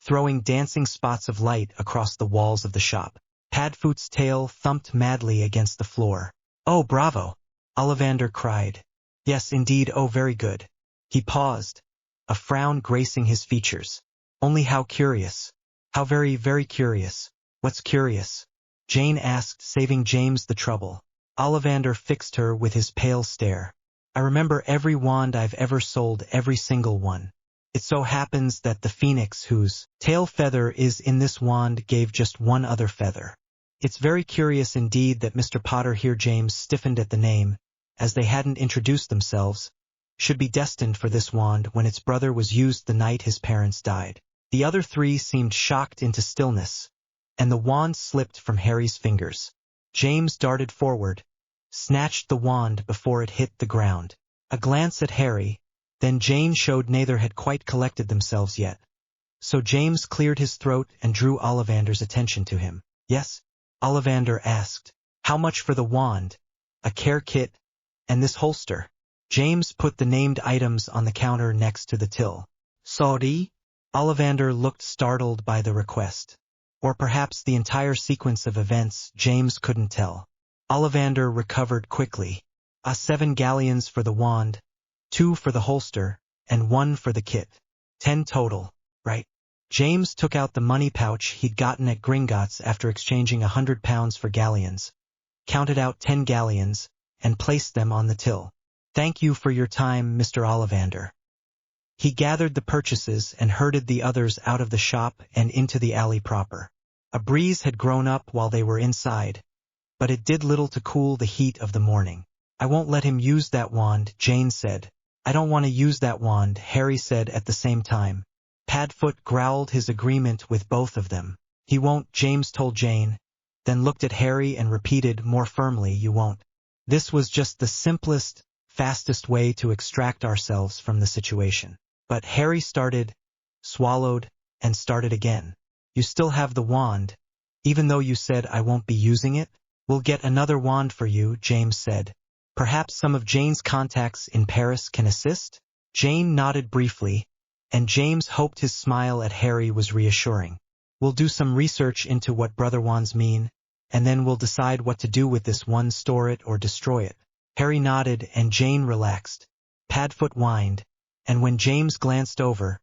throwing dancing spots of light across the walls of the shop. Padfoot's tail thumped madly against the floor. Oh, bravo! Ollivander cried. Yes, indeed, oh, very good. He paused, a frown gracing his features. Only how curious. How very, very curious. What's curious? Jane asked, saving James the trouble. Ollivander fixed her with his pale stare. I remember every wand I've ever sold, every single one. It so happens that the phoenix whose tail feather is in this wand gave just one other feather. It's very curious indeed that Mr. Potter here, James stiffened at the name, as they hadn't introduced themselves, should be destined for this wand when its brother was used the night his parents died. The other three seemed shocked into stillness, and the wand slipped from Harry's fingers. James darted forward, snatched the wand before it hit the ground. A glance at Harry, then Jane showed neither had quite collected themselves yet. So James cleared his throat and drew Ollivander's attention to him. Yes? Ollivander asked. How much for the wand, a care kit, and this holster? James put the named items on the counter next to the till. Sorry? Ollivander looked startled by the request. Or perhaps the entire sequence of events, James couldn't tell. Ollivander recovered quickly. 7 galleons for the wand, 2 for the holster, and 1 for the kit. 10 total, right? James took out the money pouch he'd gotten at Gringotts after exchanging £100 for galleons, counted out 10 galleons, and placed them on the till. Thank you for your time, Mr. Ollivander. He gathered the purchases and herded the others out of the shop and into the alley proper. A breeze had grown up while they were inside, but it did little to cool the heat of the morning. I won't let him use that wand, Jane said. I don't want to use that wand, Harry said at the same time. Padfoot growled his agreement with both of them. He won't, James told Jane, then looked at Harry and repeated more firmly, you won't. This was just the simplest, fastest way to extract ourselves from the situation. But Harry started, swallowed, and started again. You still have the wand, even though you said I won't be using it? We'll get another wand for you, James said. Perhaps some of Jane's contacts in Paris can assist? Jane nodded briefly, and James hoped his smile at Harry was reassuring. We'll do some research into what brother wands mean, and then we'll decide what to do with this one, store it or destroy it. Harry nodded and Jane relaxed. Padfoot whined, and when James glanced over,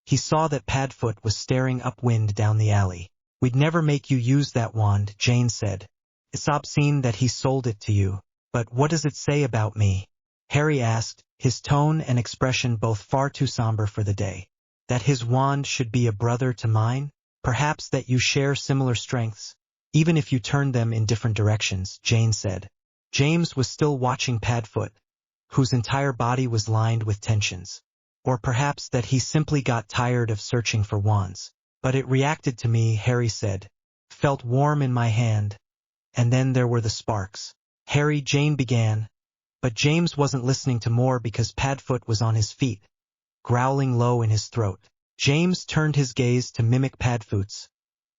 he saw that Padfoot was staring upwind down the alley. We'd never make you use that wand, Jane said. It's obscene that he sold it to you. But what does it say about me? Harry asked, his tone and expression both far too somber for the day. That his wand should be a brother to mine? Perhaps that you share similar strengths, even if you turn them in different directions, Jane said. James was still watching Padfoot, whose entire body was lined with tensions. Or perhaps that he simply got tired of searching for wands. But it reacted to me, Harry said. Felt warm in my hand. And then there were the sparks. Harry, Jane began, but James wasn't listening to more because Padfoot was on his feet, growling low in his throat. James turned his gaze to mimic Padfoot's,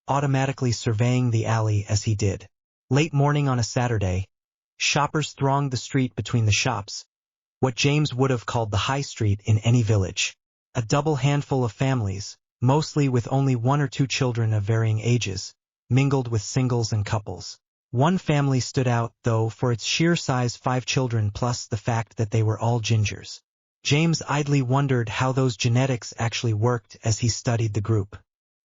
automatically surveying the alley as he did. Late morning on a Saturday, shoppers thronged the street between the shops, what James would have called the high street in any village. A double handful of families, mostly with only 1 or 2 children of varying ages, mingled with singles and couples. One family stood out, though, for its sheer size, 5 children plus the fact that they were all gingers. James idly wondered how those genetics actually worked as he studied the group.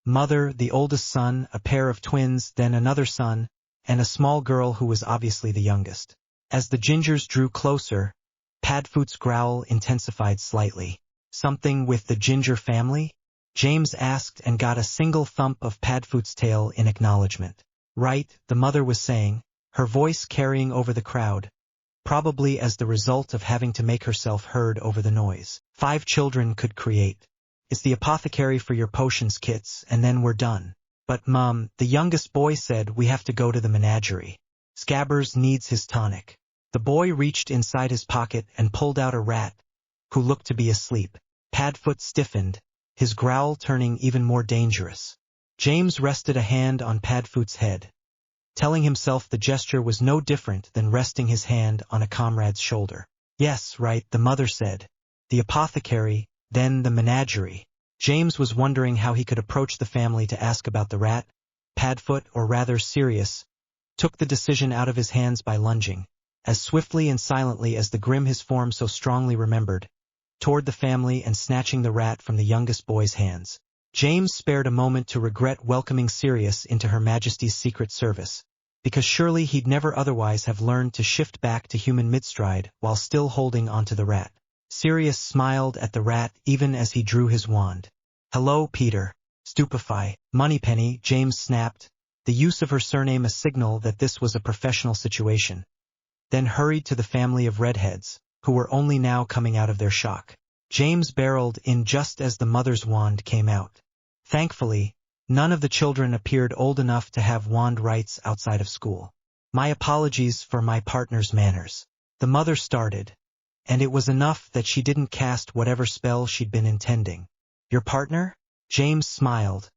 Mother, the oldest son, a pair of twins, then another son, and a small girl who was obviously the youngest. As the gingers drew closer, Padfoot's growl intensified slightly. Something with the ginger family? James asked and got a single thump of Padfoot's tail in acknowledgement. Right, the mother was saying, her voice carrying over the crowd, probably as the result of having to make herself heard over the noise. 5 children could create. It's the apothecary for your potions kits, and then we're done. But Mum, the youngest boy said we have to go to the menagerie. Scabbers needs his tonic. The boy reached inside his pocket and pulled out a rat, who looked to be asleep. Padfoot stiffened, his growl turning even more dangerous. James rested a hand on Padfoot's head, telling himself the gesture was no different than resting his hand on a comrade's shoulder. Yes, right, the mother said. The apothecary, then the menagerie. James was wondering how he could approach the family to ask about the rat. Padfoot, or rather Sirius, took the decision out of his hands by lunging, as swiftly and silently as the grim his form so strongly remembered, toward the family and snatching the rat from the youngest boy's hands. James spared a moment to regret welcoming Sirius into Her Majesty's Secret Service, because surely he'd never otherwise have learned to shift back to human mid-stride while still holding onto the rat. Sirius smiled at the rat even as he drew his wand. Hello, Peter. Stupefy. Moneypenny, James snapped, the use of her surname a signal that this was a professional situation, then hurried to the family of redheads, who were only now coming out of their shock. James barreled in just as the mother's wand came out. Thankfully, none of the children appeared old enough to have wand rights outside of school. My apologies for my partner's manners. The mother started, and it was enough that she didn't cast whatever spell she'd been intending. Your partner? James smiled,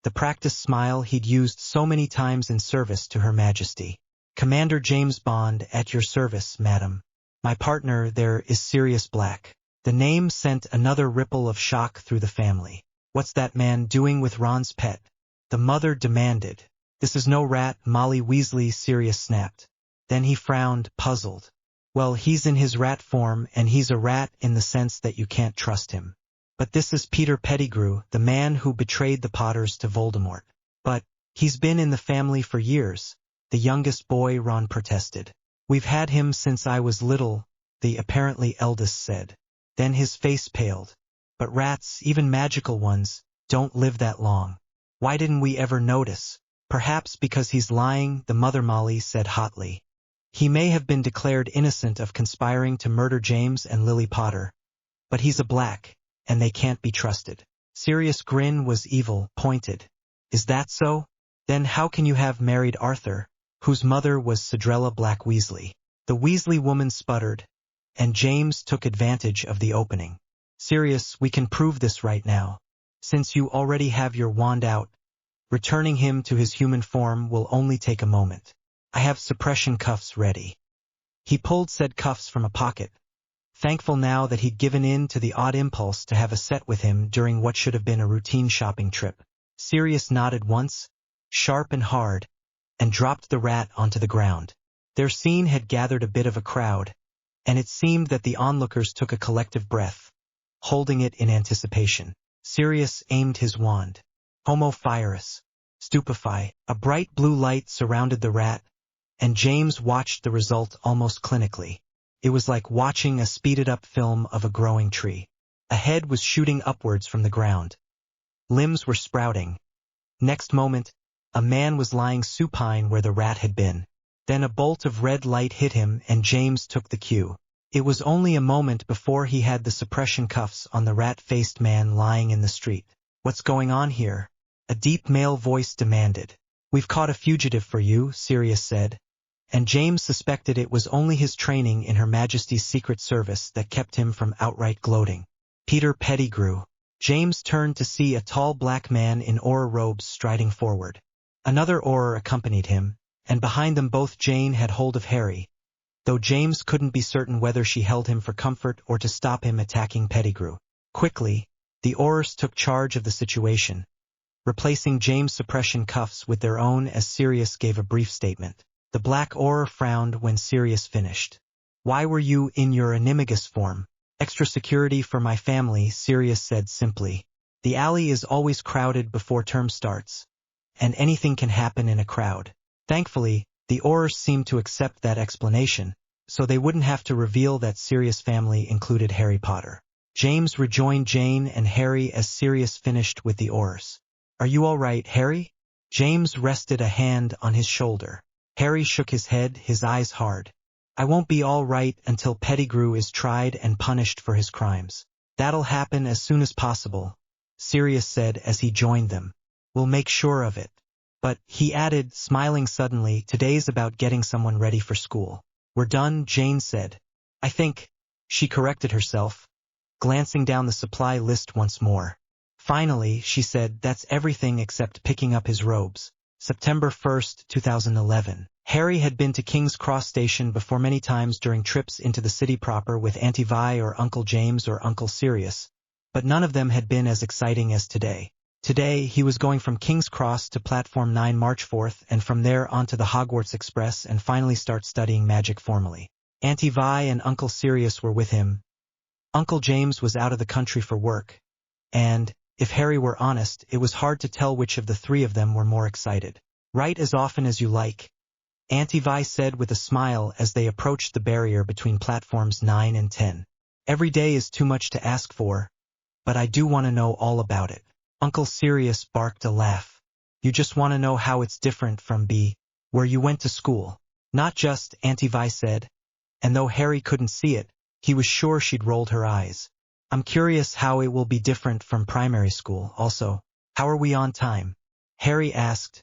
the practiced smile he'd used so many times in service to Her Majesty. Commander James Bond at your service, madam. My partner there is Sirius Black. The name sent another ripple of shock through the family. What's that man doing with Ron's pet? The mother demanded. This is no rat, Molly Weasley, Sirius snapped. Then he frowned, puzzled. Well, he's in his rat form, and he's a rat in the sense that you can't trust him. But this is Peter Pettigrew, the man who betrayed the Potters to Voldemort. But he's been in the family for years, the youngest boy, Ron protested. We've had him since I was little, the apparently eldest said. Then his face paled. But rats, even magical ones, don't live that long. Why didn't we ever notice? Perhaps because he's lying, the mother Molly said hotly. He may have been declared innocent of conspiring to murder James and Lily Potter. But he's a Black, and they can't be trusted. Sirius' grin was evil, pointed. Is that so? Then how can you have married Arthur, whose mother was Cedrella Black Weasley? The Weasley woman sputtered, and James took advantage of the opening. Sirius, we can prove this right now. Since you already have your wand out, returning him to his human form will only take a moment. I have suppression cuffs ready. He pulled said cuffs from a pocket, thankful now that he'd given in to the odd impulse to have a set with him during what should have been a routine shopping trip. Sirius nodded once, sharp and hard, and dropped the rat onto the ground. Their scene had gathered a bit of a crowd, and it seemed that the onlookers took a collective breath, holding it in anticipation. Sirius aimed his wand. Homo Firis. Stupefy. A bright blue light surrounded the rat, and James watched the result almost clinically. It was like watching a speeded-up film of a growing tree. A head was shooting upwards from the ground. Limbs were sprouting. Next moment, a man was lying supine where the rat had been. Then a bolt of red light hit him, and James took the cue. It was only a moment before he had the suppression cuffs on the rat-faced man lying in the street. What's going on here? A deep male voice demanded. We've caught a fugitive for you, Sirius said, and James suspected it was only his training in Her Majesty's Secret Service that kept him from outright gloating. Peter Pettigrew. James turned to see a tall black man in Auror robes striding forward. Another Auror accompanied him, and behind them both Jane had hold of Harry, though James couldn't be certain whether she held him for comfort or to stop him attacking Pettigrew. Quickly, the Aurors took charge of the situation, replacing James' suppression cuffs with their own as Sirius gave a brief statement. The Black Auror frowned when Sirius finished. Why were you in your animagus form? Extra security for my family, Sirius said simply. The alley is always crowded before term starts, and anything can happen in a crowd. Thankfully, the Aurors seemed to accept that explanation, so they wouldn't have to reveal that Sirius' family included Harry Potter. James rejoined Jane and Harry as Sirius finished with the Aurors. Are you all right, Harry? James rested a hand on his shoulder. Harry shook his head, his eyes hard. I won't be all right until Pettigrew is tried and punished for his crimes. That'll happen as soon as possible, Sirius said as he joined them. We'll make sure of it. But, he added, smiling suddenly, today's about getting someone ready for school. We're done, Jane said. I think, she corrected herself, glancing down the supply list once more. Finally, she said, that's everything except picking up his robes. September 1st, 2011. Harry had been to King's Cross Station before many times during trips into the city proper with Auntie Vi or Uncle James or Uncle Sirius, but none of them had been as exciting as today. Today, he was going from King's Cross to Platform 9 March 4th and from there onto the Hogwarts Express and finally start studying magic formally. Auntie Vi and Uncle Sirius were with him. Uncle James was out of the country for work, and, if Harry were honest, it was hard to tell which of the three of them were more excited. Write as often as you like, Auntie Vi said with a smile as they approached the barrier between platforms 9 and 10. Every day is too much to ask for, but I do want to know all about it. Uncle Sirius barked a laugh. You just want to know how it's different from where you went to school. Not just, Auntie Vi said, and though Harry couldn't see it, he was sure she'd rolled her eyes. I'm curious how it will be different from primary school. Also, how are we on time? Harry asked,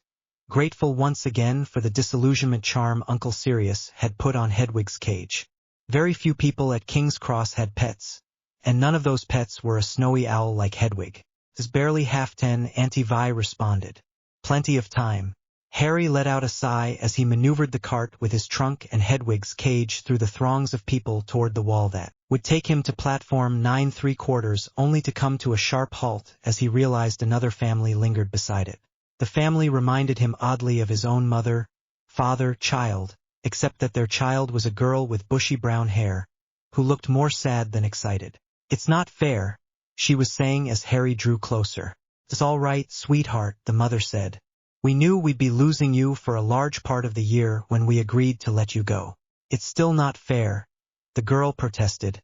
grateful once again for the disillusionment charm Uncle Sirius had put on Hedwig's cage. Very few people at King's Cross had pets, and none of those pets were a snowy owl like Hedwig. It's barely 10:30, Auntie Vi responded. Plenty of time, Harry let out a sigh as he maneuvered the cart with his trunk and Hedwig's cage through the throngs of people toward the wall that would take him to platform 9¾ only to come to a sharp halt as he realized another family lingered beside it. The family reminded him oddly of his own mother, father, child, except that their child was a girl with bushy brown hair, who looked more sad than excited. "It's not fair," she was saying as Harry drew closer. "It's all right, sweetheart," the mother said. "We knew we'd be losing you for a large part of the year when we agreed to let you go." "It's still not fair," the girl protested,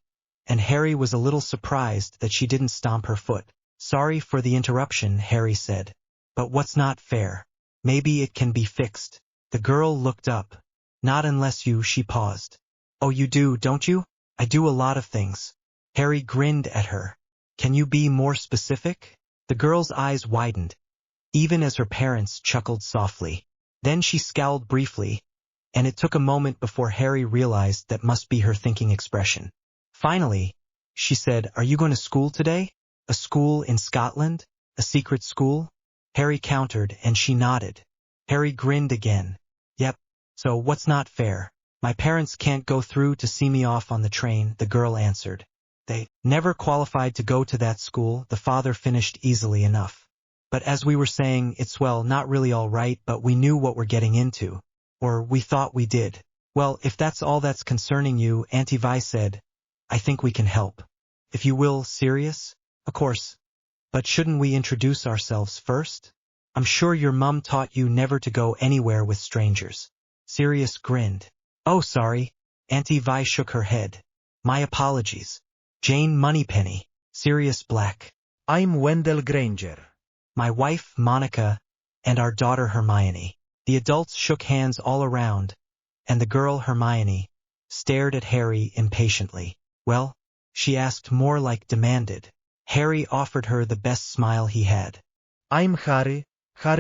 and Harry was a little surprised that she didn't stomp her foot. "Sorry for the interruption," Harry said. "But what's not fair? Maybe it can be fixed." The girl looked up. "Not unless you," she paused. "Oh, you do, don't you?" "I do a lot of things." Harry grinned at her. "Can you be more specific?" The girl's eyes widened, even as her parents chuckled softly. Then she scowled briefly, and it took a moment before Harry realized that must be her thinking expression. Finally, she said, "Are you going to school today? A school in Scotland? A secret school?" Harry countered, and she nodded. Harry grinned again. "Yep. So what's not fair?" "My parents can't go through to see me off on the train," the girl answered. "They never qualified to go to that school," the father finished easily enough. "But as we were saying, it's not really all right, but we knew what we're getting into. Or we thought we did." "Well, if that's all that's concerning you," Auntie Vi said, "I think we can help. If you will, Sirius?" "Of course. But shouldn't we introduce ourselves first? I'm sure your mum taught you never to go anywhere with strangers." Sirius grinned. "Oh, sorry." Auntie Vi shook her head. "My apologies. Jane Moneypenny, Sirius Black." I'm Wendell Granger. "My wife, Monica, and our daughter, Hermione." The adults shook hands all around, and the girl, Hermione, stared at Harry impatiently. "Well?" she asked, more like demanded. Harry offered her the best smile he had. I'm Harry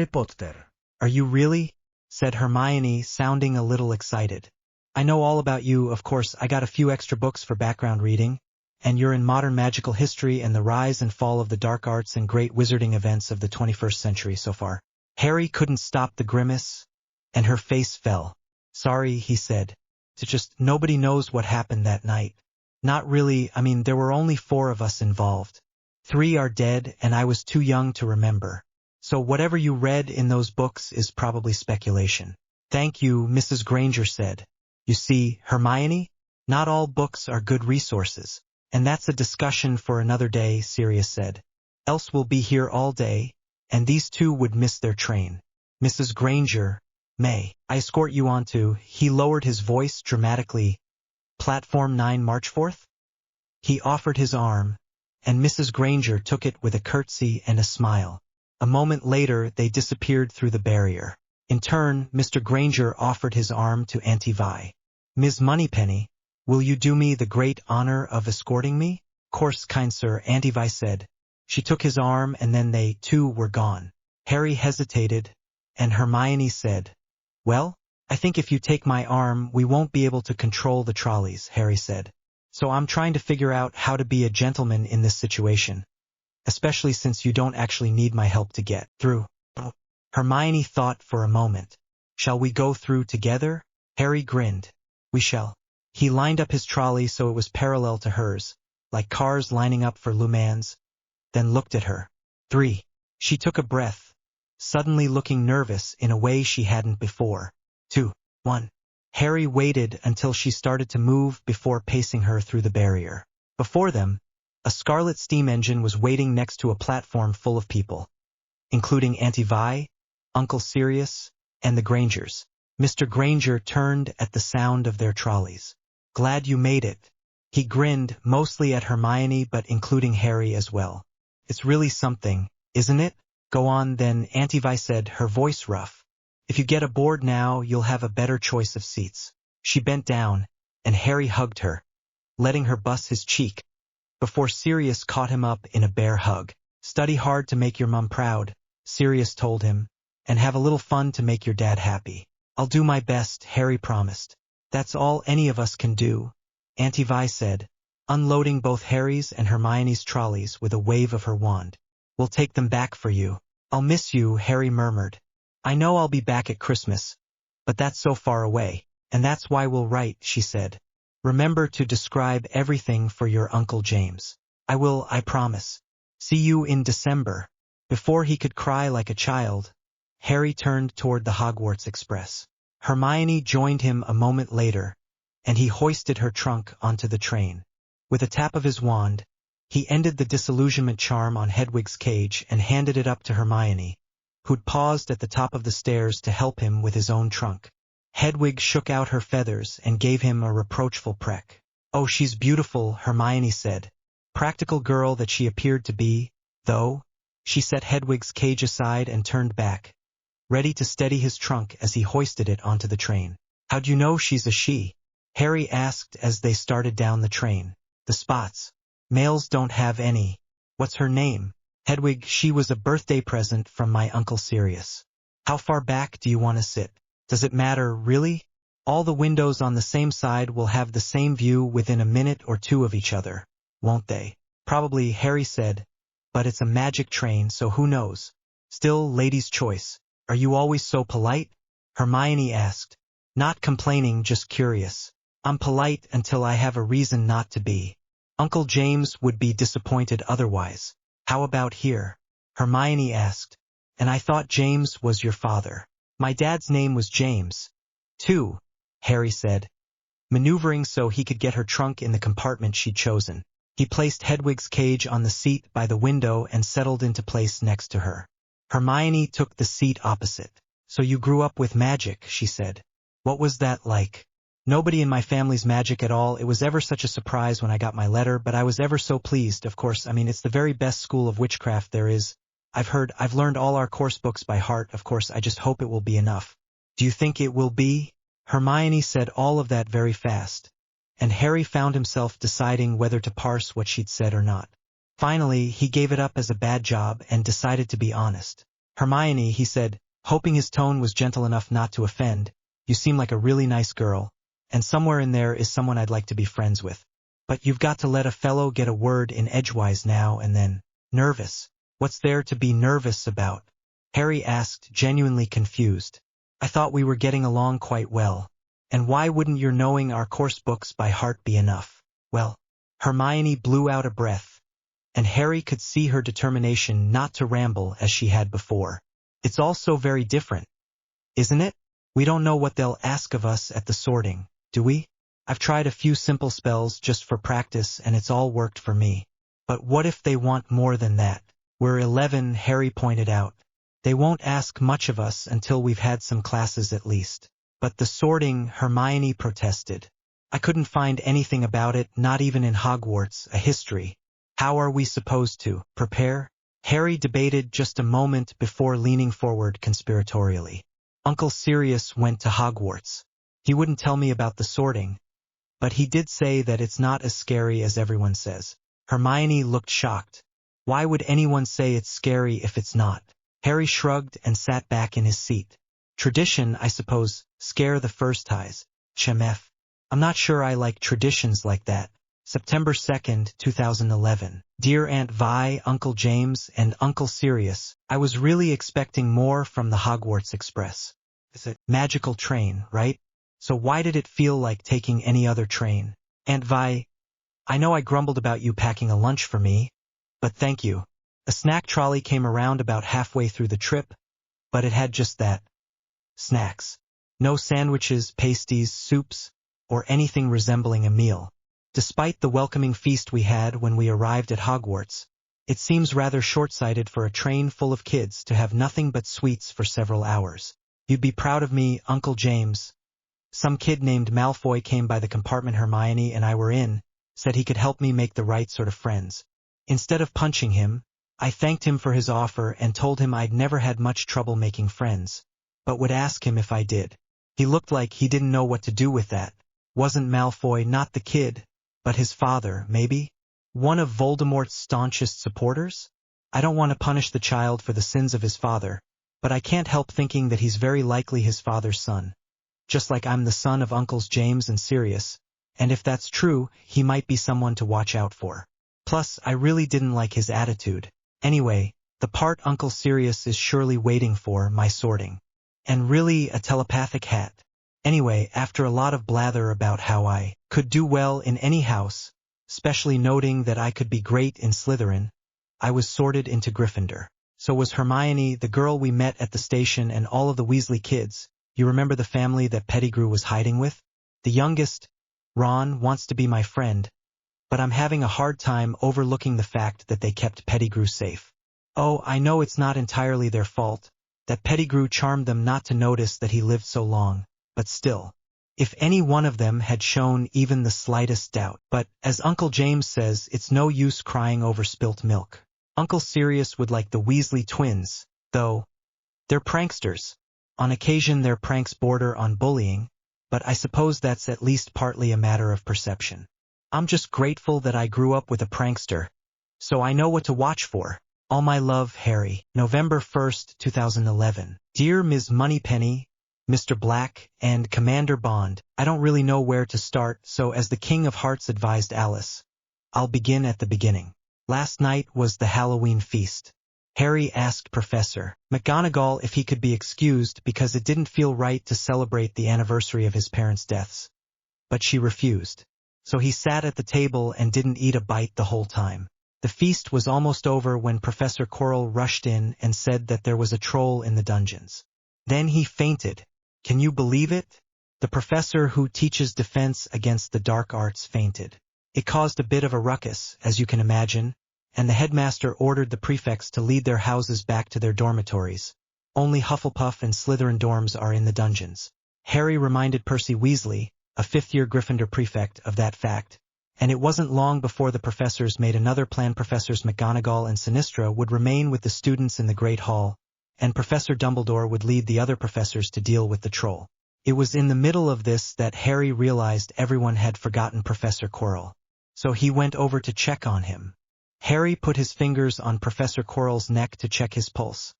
Potter. "Are you really?" said Hermione, sounding a little excited. "I know all about you, of course. I got a few extra books for background reading, and you're in modern magical history and the rise and fall of the dark arts and great wizarding events of the 21st century so far." Harry couldn't stop the grimace, and her face fell. "Sorry," he said. "It's just nobody knows what happened that night." "Not really. I mean, there were only 4 of us involved. 3 are dead, and I was too young to remember. So whatever you read in those books is probably speculation." "Thank you," Mrs. Granger said. "You see, Hermione, not all books are good resources. And that's a discussion for another day," Sirius said. "Else we'll be here all day, and these 2 would miss their train. Mrs. Granger, may I escort you on to," he lowered his voice dramatically, "platform 9 Marchforth?" He offered his arm, and Mrs. Granger took it with a curtsy and a smile. A moment later they disappeared through the barrier. In turn, Mr. Granger offered his arm to Auntie Vi. "Ms. Moneypenny, will you do me the great honor of escorting me?" "Course, kind sir," Auntie Vi said. She took his arm and then they, too, were gone. Harry hesitated, and Hermione said, "Well, I think if you take my arm we won't be able to control the trolleys," Harry said. "So I'm trying to figure out how to be a gentleman in this situation, especially since you don't actually need my help to get through." Hermione thought for a moment. "Shall we go through together?" Harry grinned. "We shall." He lined up his trolley so it was parallel to hers, like cars lining up for Le Mans, then looked at her. 3. She took a breath, suddenly looking nervous in a way she hadn't before. 2. 1. Harry waited until she started to move before pacing her through the barrier. Before them, a scarlet steam engine was waiting next to a platform full of people, including Auntie Vi, Uncle Sirius, and the Grangers. Mr. Granger turned at the sound of their trolleys. "Glad you made it." He grinned, mostly at Hermione but including Harry as well. "It's really something, isn't it?" "Go on then," Auntie Vi said, her voice rough. "If you get aboard now, you'll have a better choice of seats." She bent down, and Harry hugged her, letting her bust his cheek, before Sirius caught him up in a bear hug. "Study hard to make your mum proud," Sirius told him, "and have a little fun to make your dad happy." "I'll do my best," Harry promised. "That's all any of us can do," Auntie Vi said, unloading both Harry's and Hermione's trolleys with a wave of her wand. "We'll take them back for you." "I'll miss you," Harry murmured. I know I'll be back at Christmas, but that's so far away, and that's why we'll write, she said. Remember to describe everything for your Uncle James. I will, I promise. See you in December. Before he could cry like a child, Harry turned toward the Hogwarts Express. Hermione joined him a moment later, and he hoisted her trunk onto the train. With a tap of his wand, he ended the disillusionment charm on Hedwig's cage and handed it up to Hermione, who'd paused at the top of the stairs to help him with his own trunk. Hedwig shook out her feathers and gave him a reproachful peck. Oh, she's beautiful, Hermione said. Practical girl that she appeared to be, though. She set Hedwig's cage aside and turned back, ready to steady his trunk as he hoisted it onto the train. How'd you know she's a she? Harry asked as they started down the train. The spots. Males don't have any. What's her name? Hedwig, she was a birthday present from my Uncle Sirius. How far back do you want to sit? Does it matter, really? All the windows on the same side will have the same view within a minute or two of each other, won't they? Probably, Harry said, but it's a magic train, so who knows? Still, lady's choice. Are you always so polite? Hermione asked, not complaining, just curious. I'm polite until I have a reason not to be. Uncle James would be disappointed otherwise. How about here? Hermione asked. And I thought James was your father. My dad's name was James, too, Harry said, maneuvering so he could get her trunk in the compartment she'd chosen. He placed Hedwig's cage on the seat by the window and settled into place next to her. Hermione took the seat opposite. So you grew up with magic, she said. What was that like? Nobody in my family's magic at all. It was ever such a surprise when I got my letter, but I was ever so pleased, of course. I mean, it's the very best school of witchcraft there is. I've learned all our course books by heart, of course. I just hope it will be enough. Do you think it will be? Hermione said all of that very fast, and Harry found himself deciding whether to parse what she'd said or not. Finally, he gave it up as a bad job and decided to be honest. Hermione, he said, hoping his tone was gentle enough not to offend, you seem like a really nice girl, and somewhere in there is someone I'd like to be friends with. But you've got to let a fellow get a word in edgewise now and then. Nervous. What's there to be nervous about? Harry asked, genuinely confused. I thought we were getting along quite well. And why wouldn't your knowing our course books by heart be enough? Well, Hermione blew out a breath, and Harry could see her determination not to ramble as she had before. It's all so very different, isn't it? We don't know what they'll ask of us at the sorting, do we? I've tried a few simple spells just for practice and it's all worked for me. But what if they want more than that? We're 11, Harry pointed out. They won't ask much of us until we've had some classes at least. But the sorting, Hermione protested. I couldn't find anything about it, not even in Hogwarts, a history. How are we supposed to prepare? Harry debated just a moment before leaning forward conspiratorially. Uncle Sirius went to Hogwarts. He wouldn't tell me about the sorting, but he did say that it's not as scary as everyone says. Hermione looked shocked. Why would anyone say it's scary if it's not? Harry shrugged and sat back in his seat. Tradition, I suppose, scare the first ties. Chemef. I'm not sure I like traditions like that. September 2nd, 2011. Dear Aunt Vi, Uncle James, and Uncle Sirius, I was really expecting more from the Hogwarts Express. It's a magical train, right? So why did it feel like taking any other train? Aunt Vi, I know I grumbled about you packing a lunch for me, but thank you. A snack trolley came around about halfway through the trip, but it had just that. Snacks. No sandwiches, pasties, soups, or anything resembling a meal. Despite the welcoming feast we had when we arrived at Hogwarts, it seems rather short-sighted for a train full of kids to have nothing but sweets for several hours. You'd be proud of me, Uncle James. Some kid named Malfoy came by the compartment Hermione and I were in, said he could help me make the right sort of friends. Instead of punching him, I thanked him for his offer and told him I'd never had much trouble making friends, but would ask him if I did. He looked like he didn't know what to do with that. Wasn't Malfoy not the kid, but his father, maybe? One of Voldemort's staunchest supporters? I don't want to punish the child for the sins of his father, but I can't help thinking that he's very likely his father's son. Just like I'm the son of Uncles James and Sirius, and if that's true, he might be someone to watch out for. Plus, I really didn't like his attitude. Anyway, the part Uncle Sirius is surely waiting for, my sorting. And really a telepathic hat. Anyway, after a lot of blather about how I could do well in any house, especially noting that I could be great in Slytherin, I was sorted into Gryffindor. So was Hermione, the girl we met at the station, and all of the Weasley kids. You remember the family that Pettigrew was hiding with? The youngest, Ron, wants to be my friend, but I'm having a hard time overlooking the fact that they kept Pettigrew safe. Oh, I know it's not entirely their fault, that Pettigrew charmed them not to notice that he lived so long, but still. If any one of them had shown even the slightest doubt. But, as Uncle James says, it's no use crying over spilt milk. Uncle Sirius would like the Weasley twins, though. They're pranksters. On occasion their pranks border on bullying, but I suppose that's at least partly a matter of perception. I'm just grateful that I grew up with a prankster, so I know what to watch for. All my love, Harry. November 1st, 2011. Dear Ms. Moneypenny, Mr. Black, and Commander Bond, I don't really know where to start, so as the King of Hearts advised Alice, I'll begin at the beginning. Last night was the Halloween feast. Harry asked Professor McGonagall if he could be excused because it didn't feel right to celebrate the anniversary of his parents' deaths. But she refused. So he sat at the table and didn't eat a bite the whole time. The feast was almost over when Professor Quirrell rushed in and said that there was a troll in the dungeons. Then he fainted. Can you believe it? The professor who teaches defense against the dark arts fainted. It caused a bit of a ruckus, as you can imagine, and the headmaster ordered the prefects to lead their houses back to their dormitories. Only Hufflepuff and Slytherin dorms are in the dungeons. Harry reminded Percy Weasley, a fifth-year Gryffindor prefect, of that fact, and it wasn't long before the professors made another plan. Professors McGonagall and Sinistra would remain with the students in the Great Hall, and Professor Dumbledore would lead the other professors to deal with the troll. It was in the middle of this that Harry realized everyone had forgotten Professor Quirrell. So he went over to check on him. Harry put his fingers on Professor Quirrell's neck to check his pulse,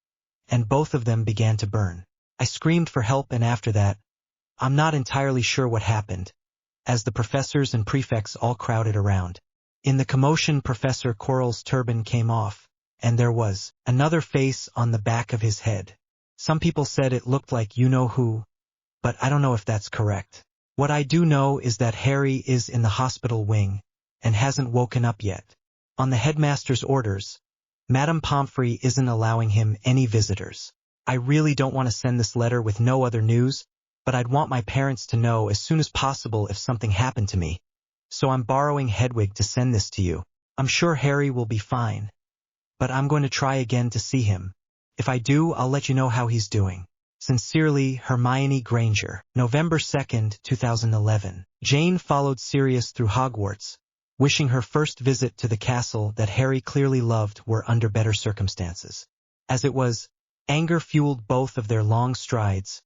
and both of them began to burn. I screamed for help, and after that, I'm not entirely sure what happened, as the professors and prefects all crowded around. In the commotion, Professor Quirrell's turban came off, and there was another face on the back of his head. Some people said it looked like you-know-who, but I don't know if that's correct. What I do know is that Harry is in the hospital wing, and hasn't woken up yet. On the headmaster's orders, Madame Pomfrey isn't allowing him any visitors. I really don't want to send this letter with no other news, but I'd want my parents to know as soon as possible if something happened to me. So I'm borrowing Hedwig to send this to you. I'm sure Harry will be fine, but I'm going to try again to see him. If I do, I'll let you know how he's doing. Sincerely, Hermione Granger. November 2nd, 2011. Jane followed Sirius through Hogwarts, wishing her first visit to the castle that Harry clearly loved were under better circumstances. As it was, anger fueled both of their long strides,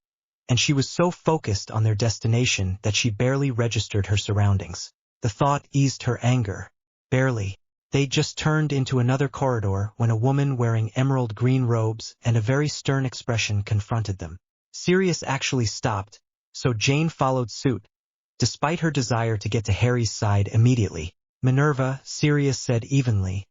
and she was so focused on their destination that she barely registered her surroundings. The thought eased her anger. Barely. They just turned into another corridor when a woman wearing emerald green robes and a very stern expression confronted them. Sirius actually stopped, so Jane followed suit, despite her desire to get to Harry's side immediately. Minerva, Sirius said evenly,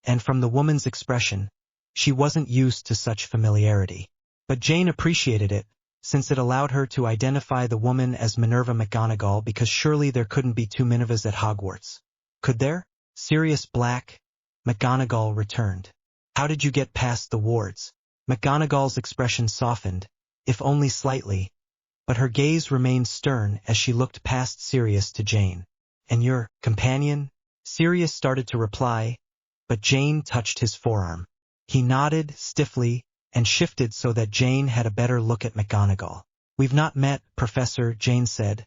and from the woman's expression, she wasn't used to such familiarity. But Jane appreciated it, since it allowed her to identify the woman as Minerva McGonagall, because surely there couldn't be two Minervas at Hogwarts. Could there? Sirius Black, McGonagall returned. How did you get past the wards? McGonagall's expression softened, if only slightly, but her gaze remained stern as she looked past Sirius to Jane. And your companion? Sirius started to reply, but Jane touched his forearm. He nodded stiffly and shifted so that Jane had a better look at McGonagall. We've not met, Professor, Jane said,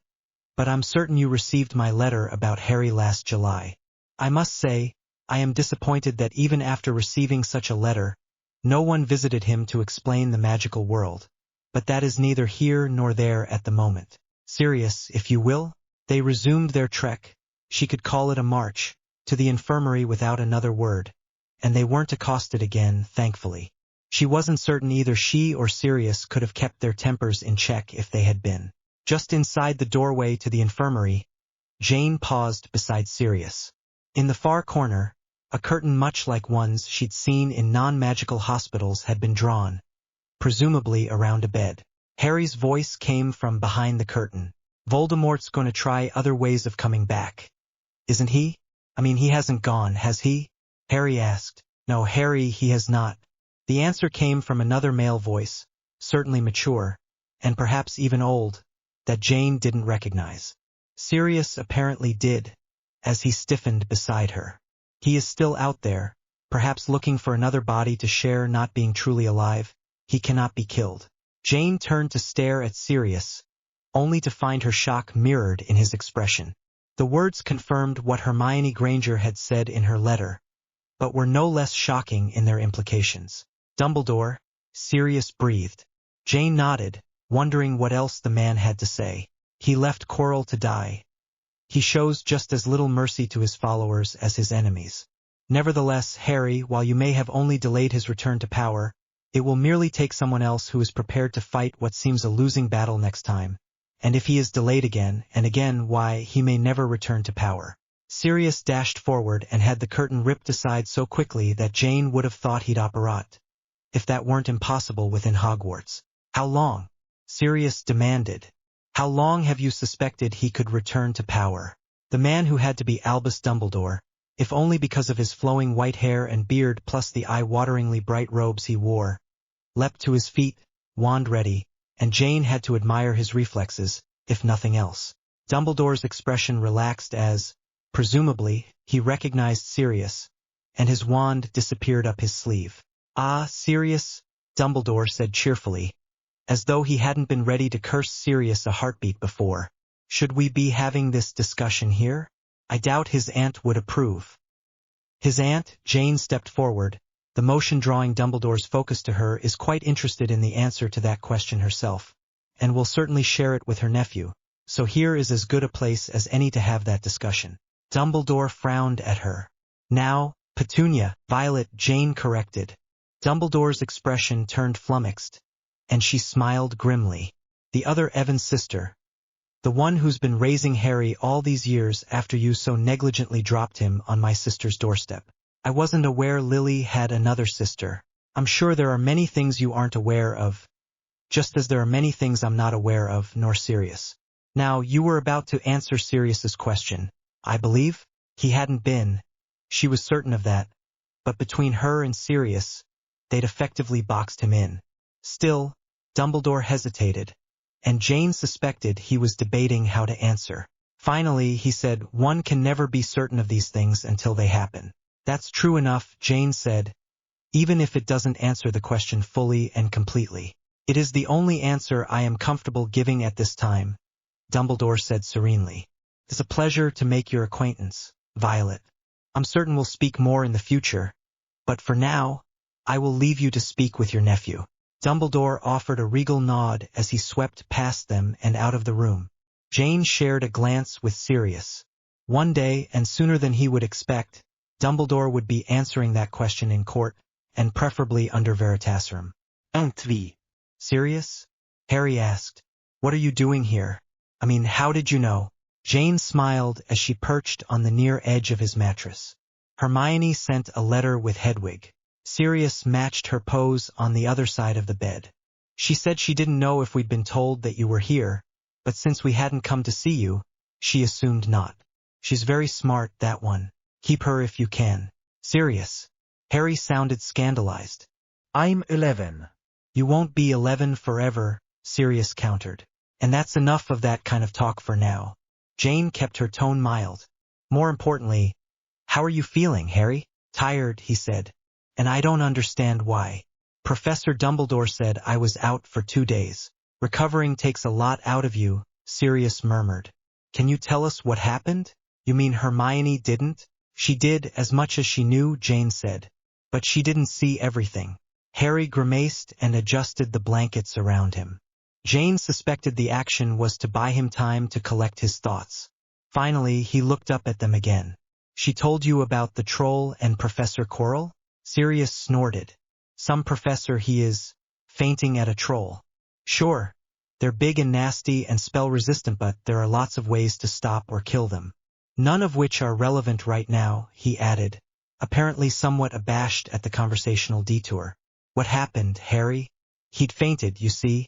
but I'm certain you received my letter about Harry last July. I must say, I am disappointed that even after receiving such a letter, no one visited him to explain the magical world. But that is neither here nor there at the moment. Sirius, if you will. They resumed their trek, she could call it a march, to the infirmary without another word, and they weren't accosted again, thankfully. She wasn't certain either she or Sirius could have kept their tempers in check if they had been. Just inside the doorway to the infirmary, Jane paused beside Sirius. In the far corner, a curtain much like ones she'd seen in non-magical hospitals had been drawn, presumably around a bed. Harry's voice came from behind the curtain. Voldemort's going to try other ways of coming back. Isn't he? I mean, he hasn't gone, has he? Harry asked. No, Harry, he has not. The answer came from another male voice, certainly mature, and perhaps even old, that Jane didn't recognize. Sirius apparently did, as he stiffened beside her. He is still out there, perhaps looking for another body to share, not being truly alive. He cannot be killed. Jane turned to stare at Sirius, only to find her shock mirrored in his expression. The words confirmed what Hermione Granger had said in her letter, but were no less shocking in their implications. Dumbledore, Sirius breathed. Jane nodded, wondering what else the man had to say. He left Quirrell to die. He shows just as little mercy to his followers as his enemies. Nevertheless, Harry, while you may have only delayed his return to power, it will merely take someone else who is prepared to fight what seems a losing battle next time. And if he is delayed again and again, why, he may never return to power. Sirius dashed forward and had the curtain ripped aside so quickly that Jane would have thought he'd apparat. If that weren't impossible within Hogwarts. How long? Sirius demanded. How long have you suspected he could return to power? The man who had to be Albus Dumbledore, if only because of his flowing white hair and beard plus the eye-wateringly bright robes he wore, leapt to his feet, wand ready, and Jane had to admire his reflexes, if nothing else. Dumbledore's expression relaxed as, presumably, he recognized Sirius, and his wand disappeared up his sleeve. Ah, Sirius, Dumbledore said cheerfully, as though he hadn't been ready to curse Sirius a heartbeat before. Should we be having this discussion here? I doubt his aunt would approve. His aunt, Jane stepped forward. The motion drawing Dumbledore's focus to her, is quite interested in the answer to that question herself, and will certainly share it with her nephew, so here is as good a place as any to have that discussion. Dumbledore frowned at her. Now, Petunia, Violet, Jane corrected. Dumbledore's expression turned flummoxed, and she smiled grimly. The other Evan's sister, the one who's been raising Harry all these years after you so negligently dropped him on my sister's doorstep. I wasn't aware Lily had another sister. I'm sure there are many things you aren't aware of, just as there are many things I'm not aware of, nor Sirius. Now, you were about to answer Sirius's question, I believe? He hadn't been. She was certain of that. But between her and Sirius, they'd effectively boxed him in. Still, Dumbledore hesitated, and Jane suspected he was debating how to answer. Finally, he said, one can never be certain of these things until they happen. That's true enough, Jane said, even if it doesn't answer the question fully and completely. It is the only answer I am comfortable giving at this time, Dumbledore said serenely. It's a pleasure to make your acquaintance, Violet. I'm certain we'll speak more in the future, but for now, I will leave you to speak with your nephew. Dumbledore offered a regal nod as he swept past them and out of the room. Jane shared a glance with Sirius. One day, and sooner than he would expect, Dumbledore would be answering that question in court, and preferably under Veritaserum. Aren't we? Sirius? Harry asked. What are you doing here? I mean, how did you know? Jane smiled as she perched on the near edge of his mattress. Hermione sent a letter with Hedwig. Sirius matched her pose on the other side of the bed. She said she didn't know if we'd been told that you were here, but since we hadn't come to see you, she assumed not. She's very smart, that one. Keep her if you can. Sirius. Harry sounded scandalized. I'm 11. You won't be 11 forever, Sirius countered. And that's enough of that kind of talk for now. Jane kept her tone mild. More importantly, how are you feeling, Harry? Tired, he said. And I don't understand why. Professor Dumbledore said I was out for 2 days. Recovering takes a lot out of you, Sirius murmured. Can you tell us what happened? You mean Hermione didn't? She did as much as she knew, Jane said. But she didn't see everything. Harry grimaced and adjusted the blankets around him. Jane suspected the action was to buy him time to collect his thoughts. Finally, he looked up at them again. She told you about the troll and Professor Quirrell? Sirius snorted. Some professor he is, fainting at a troll. Sure, they're big and nasty and spell-resistant, but there are lots of ways to stop or kill them. None of which are relevant right now, he added, apparently somewhat abashed at the conversational detour. What happened, Harry? He'd fainted, you see.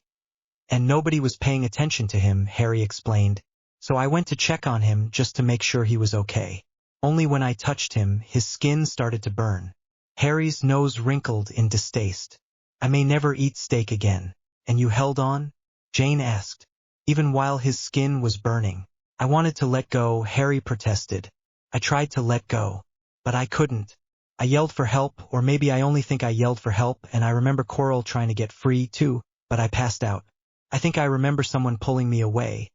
And nobody was paying attention to him, Harry explained. So I went to check on him just to make sure he was okay. Only when I touched him, his skin started to burn. Harry's nose wrinkled in distaste. I may never eat steak again. And you held on? Jane asked. Even while his skin was burning. I wanted to let go, Harry protested. I tried to let go. But I couldn't. I yelled for help, or maybe I only think I yelled for help, and I remember Coral trying to get free too, but I passed out. I think I remember someone pulling me away.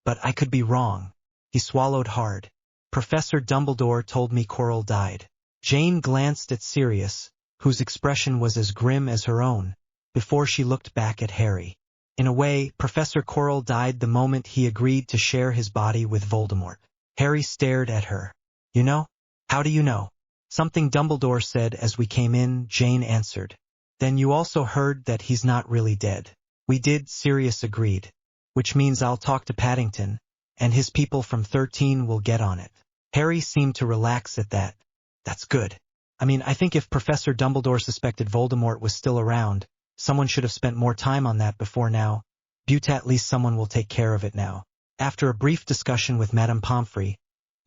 But I could be wrong. He swallowed hard. Professor Dumbledore told me Coral died. Jane glanced at Sirius, whose expression was as grim as her own, before she looked back at Harry. In a way, Professor Quirrell died the moment he agreed to share his body with Voldemort. Harry stared at her. You know? How do you know? Something Dumbledore said as we came in, Jane answered. Then you also heard that he's not really dead. We did, Sirius agreed. Which means I'll talk to Paddington, and his people from 13 will get on it. Harry seemed to relax at that. That's good. I mean, I think if Professor Dumbledore suspected Voldemort was still around, someone should have spent more time on that before now. But at least someone will take care of it now. After a brief discussion with Madame Pomfrey,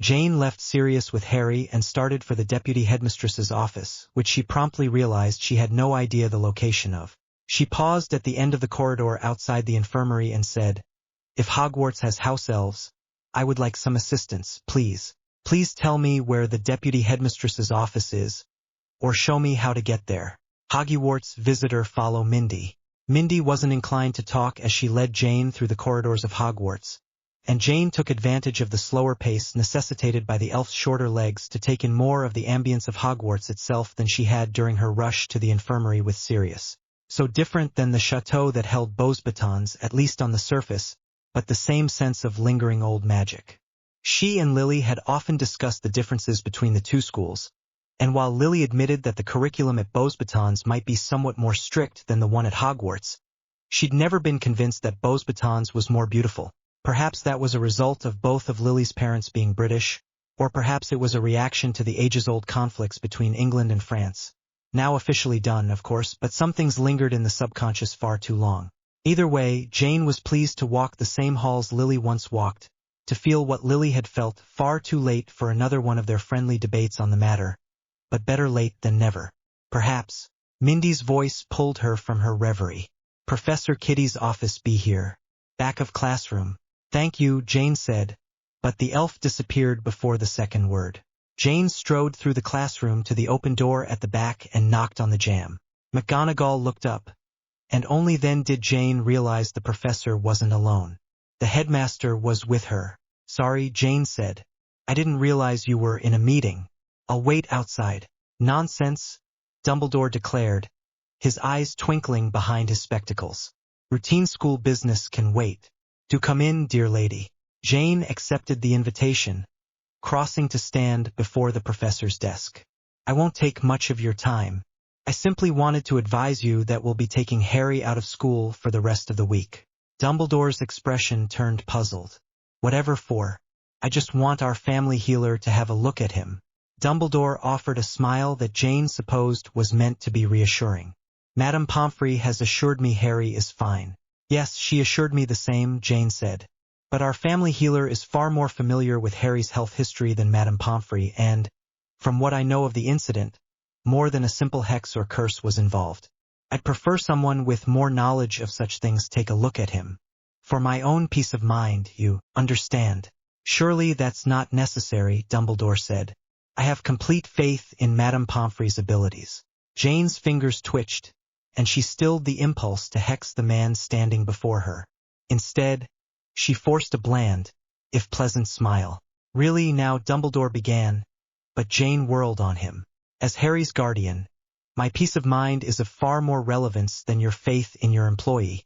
Jane left Sirius with Harry and started for the deputy headmistress's office, which she promptly realized she had no idea the location of. She paused at the end of the corridor outside the infirmary and said, If Hogwarts has house elves, I would like some assistance, please. Please tell me where the deputy headmistress's office is, or show me how to get there. Hogwarts visitor follow Mindy. Mindy wasn't inclined to talk as she led Jane through the corridors of Hogwarts, and Jane took advantage of the slower pace necessitated by the elf's shorter legs to take in more of the ambience of Hogwarts itself than she had during her rush to the infirmary with Sirius. So different than the chateau that held Beauxbatons, at least on the surface, but the same sense of lingering old magic. She and Lily had often discussed the differences between the two schools, and while Lily admitted that the curriculum at Beauxbatons might be somewhat more strict than the one at Hogwarts, she'd never been convinced that Beauxbatons was more beautiful. Perhaps that was a result of both of Lily's parents being British, or perhaps it was a reaction to the ages-old conflicts between England and France. Now officially done, of course, but some things lingered in the subconscious far too long. Either way, Jane was pleased to walk the same halls Lily once walked, to feel what Lily had felt far too late for another one of their friendly debates on the matter. But better late than never. Perhaps. Mindy's voice pulled her from her reverie. Professor Kitty's office be here. Back of classroom. Thank you, Jane said, but the elf disappeared before the second word. Jane strode through the classroom to the open door at the back and knocked on the jamb. McGonagall looked up, and only then did Jane realize the professor wasn't alone. The headmaster was with her. Sorry, Jane said. I didn't realize you were in a meeting. I'll wait outside. Nonsense, Dumbledore declared, his eyes twinkling behind his spectacles. Routine school business can wait. Do come in, dear lady. Jane accepted the invitation, crossing to stand before the professor's desk. I won't take much of your time. I simply wanted to advise you that we'll be taking Harry out of school for the rest of the week. Dumbledore's expression turned puzzled. Whatever for? I just want our family healer to have a look at him. Dumbledore offered a smile that Jane supposed was meant to be reassuring. Madame Pomfrey has assured me Harry is fine. Yes, she assured me the same, Jane said. But our family healer is far more familiar with Harry's health history than Madame Pomfrey and, from what I know of the incident, more than a simple hex or curse was involved. I'd prefer someone with more knowledge of such things take a look at him. For my own peace of mind, you understand. Surely that's not necessary, Dumbledore said. I have complete faith in Madame Pomfrey's abilities. Jane's fingers twitched, and she stilled the impulse to hex the man standing before her. Instead, she forced a bland, if pleasant smile. Really now, Dumbledore began, but Jane whirled on him. As Harry's guardian, my peace of mind is of far more relevance than your faith in your employee,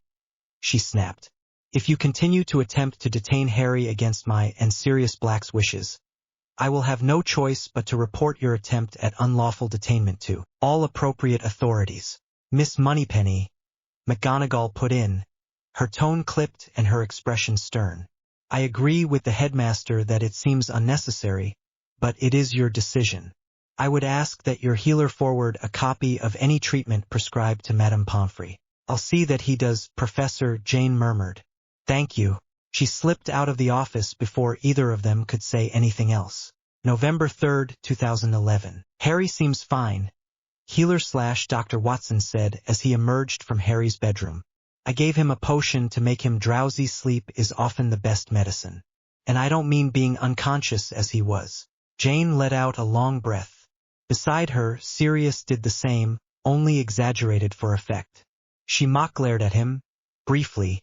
she snapped. If you continue to attempt to detain Harry against my and Sirius Black's wishes, I will have no choice but to report your attempt at unlawful detainment to all appropriate authorities. Miss Moneypenny, McGonagall put in, her tone clipped and her expression stern. I agree with the headmaster that it seems unnecessary, but it is your decision. I would ask that your healer forward a copy of any treatment prescribed to Madame Pomfrey. I'll see that he does, Professor, Jane murmured. Thank you. She slipped out of the office before either of them could say anything else. November 3, 2011. Harry seems fine, Healer/Dr. Watson said as he emerged from Harry's bedroom. I gave him a potion to make him drowsy. Sleep is often the best medicine. And I don't mean being unconscious as he was. Jane let out a long breath. Beside her, Sirius did the same, only exaggerated for effect. She mock-glared at him, briefly,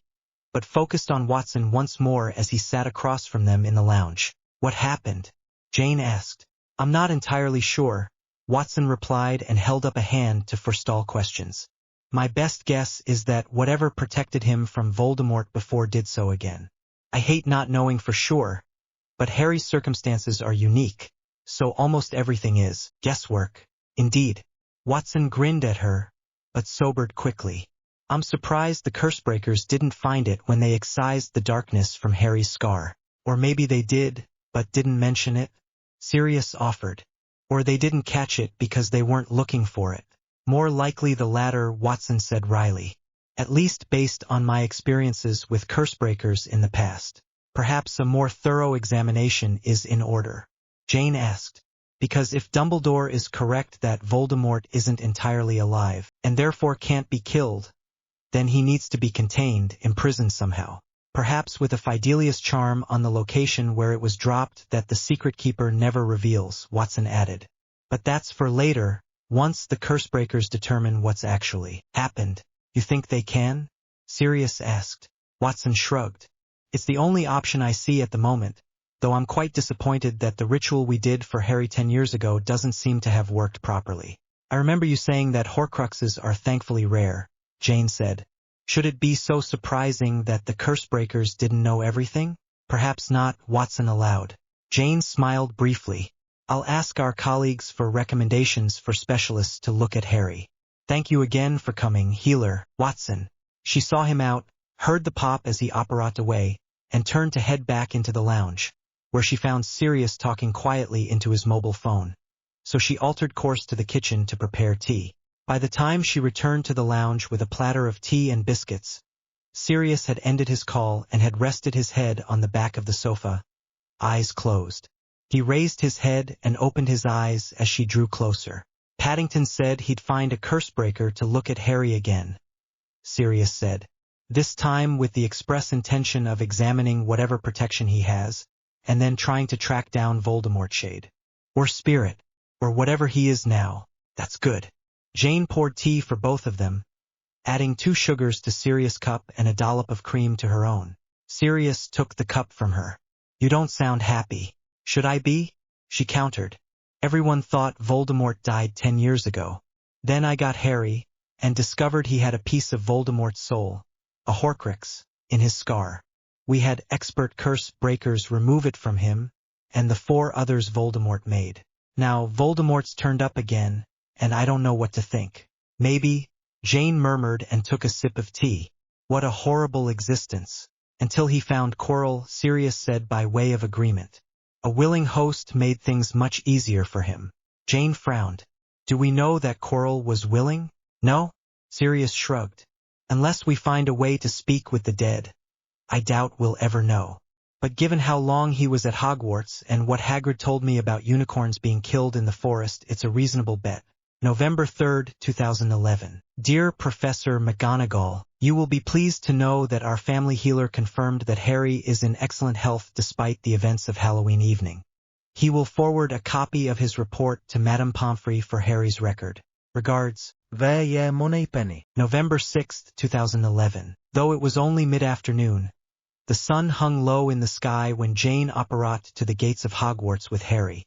but focused on Watson once more as he sat across from them in the lounge. What happened? Jane asked. I'm not entirely sure, Watson replied and held up a hand to forestall questions. My best guess is that whatever protected him from Voldemort before did so again. I hate not knowing for sure, but Harry's circumstances are unique, so almost everything is guesswork. Indeed. Watson grinned at her, but sobered quickly. I'm surprised the Cursebreakers didn't find it when they excised the darkness from Harry's scar. Or maybe they did, but didn't mention it, Sirius offered. Or they didn't catch it because they weren't looking for it. More likely the latter, Watson said wryly. At least based on my experiences with Cursebreakers in the past. Perhaps a more thorough examination is in order. Jane asked. Because if Dumbledore is correct that Voldemort isn't entirely alive, and therefore can't be killed, then he needs to be contained, imprisoned somehow. Perhaps with a Fidelius charm on the location where it was dropped that the Secret Keeper never reveals, Watson added. But that's for later, once the Cursebreakers determine what's actually happened. You think they can? Sirius asked. Watson shrugged. It's the only option I see at the moment, though I'm quite disappointed that the ritual we did for Harry 10 years ago doesn't seem to have worked properly. I remember you saying that Horcruxes are thankfully rare, Jane said. Should it be so surprising that the Cursebreakers didn't know everything? Perhaps not, Watson allowed. Jane smiled briefly. I'll ask our colleagues for recommendations for specialists to look at Harry. Thank you again for coming, Healer, Watson. She saw him out, heard the pop as he operated away, and turned to head back into the lounge, where she found Sirius talking quietly into his mobile phone. So she altered course to the kitchen to prepare tea. By the time she returned to the lounge with a platter of tea and biscuits, Sirius had ended his call and had rested his head on the back of the sofa, eyes closed. He raised his head and opened his eyes as she drew closer. Paddington said he'd find a Cursebreaker to look at Harry again, Sirius said, this time with the express intention of examining whatever protection he has, and then trying to track down Voldemort Shade. Or Spirit, or whatever he is now. That's good. Jane poured tea for both of them, adding 2 sugars to Sirius' cup and a dollop of cream to her own. Sirius took the cup from her. You don't sound happy. Should I be? She countered. Everyone thought Voldemort died 10 years ago. Then I got Harry, and discovered he had a piece of Voldemort's soul, a Horcrux, in his scar. We had expert curse breakers remove it from him, and the 4 others Voldemort made. Now Voldemort's turned up again, and I don't know what to think. Maybe, Jane murmured and took a sip of tea. What a horrible existence. Until he found Quirrell, Sirius said by way of agreement. A willing host made things much easier for him. Jane frowned. Do we know that Quirrell was willing? No? Sirius shrugged. Unless we find a way to speak with the dead, I doubt we'll ever know. But given how long he was at Hogwarts and what Hagrid told me about unicorns being killed in the forest, it's a reasonable bet. November 3, 2011. Dear Professor McGonagall, you will be pleased to know that our family healer confirmed that Harry is in excellent health despite the events of Halloween evening. He will forward a copy of his report to Madame Pomfrey for Harry's record. Regards, Veye Moneypenny. November 6, 2011. Though it was only mid-afternoon, the sun hung low in the sky when Jane operated to the gates of Hogwarts with Harry.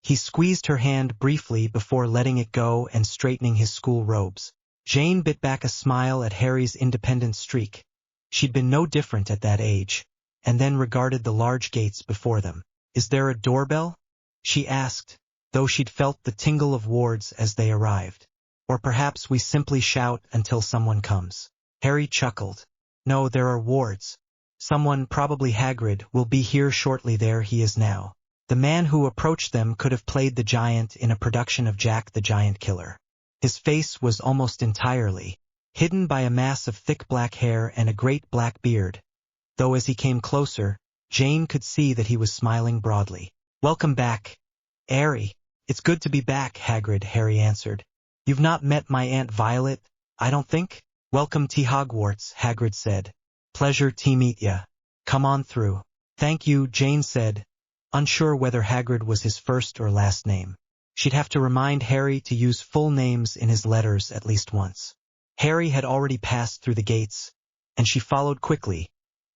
He squeezed her hand briefly before letting it go and straightening his school robes. Jane bit back a smile at Harry's independent streak. She'd been no different at that age, and then regarded the large gates before them. Is there a doorbell? She asked, though she'd felt the tingle of wards as they arrived. Or perhaps we simply shout until someone comes. Harry chuckled. No, there are wards. Someone, probably Hagrid, will be here shortly. There he is now. The man who approached them could have played the giant in a production of Jack the Giant Killer. His face was almost entirely hidden by a mass of thick black hair and a great black beard, though as he came closer, Jane could see that he was smiling broadly. "Welcome back, Harry." "It's good to be back, Hagrid," Harry answered. "You've not met my Aunt Violet, I don't think?" "Welcome to Hogwarts," Hagrid said. "Pleasure to meet ya. Come on through." "Thank you," Jane said, unsure whether Hagrid was his first or last name. She'd have to remind Harry to use full names in his letters at least once. Harry had already passed through the gates, and she followed quickly,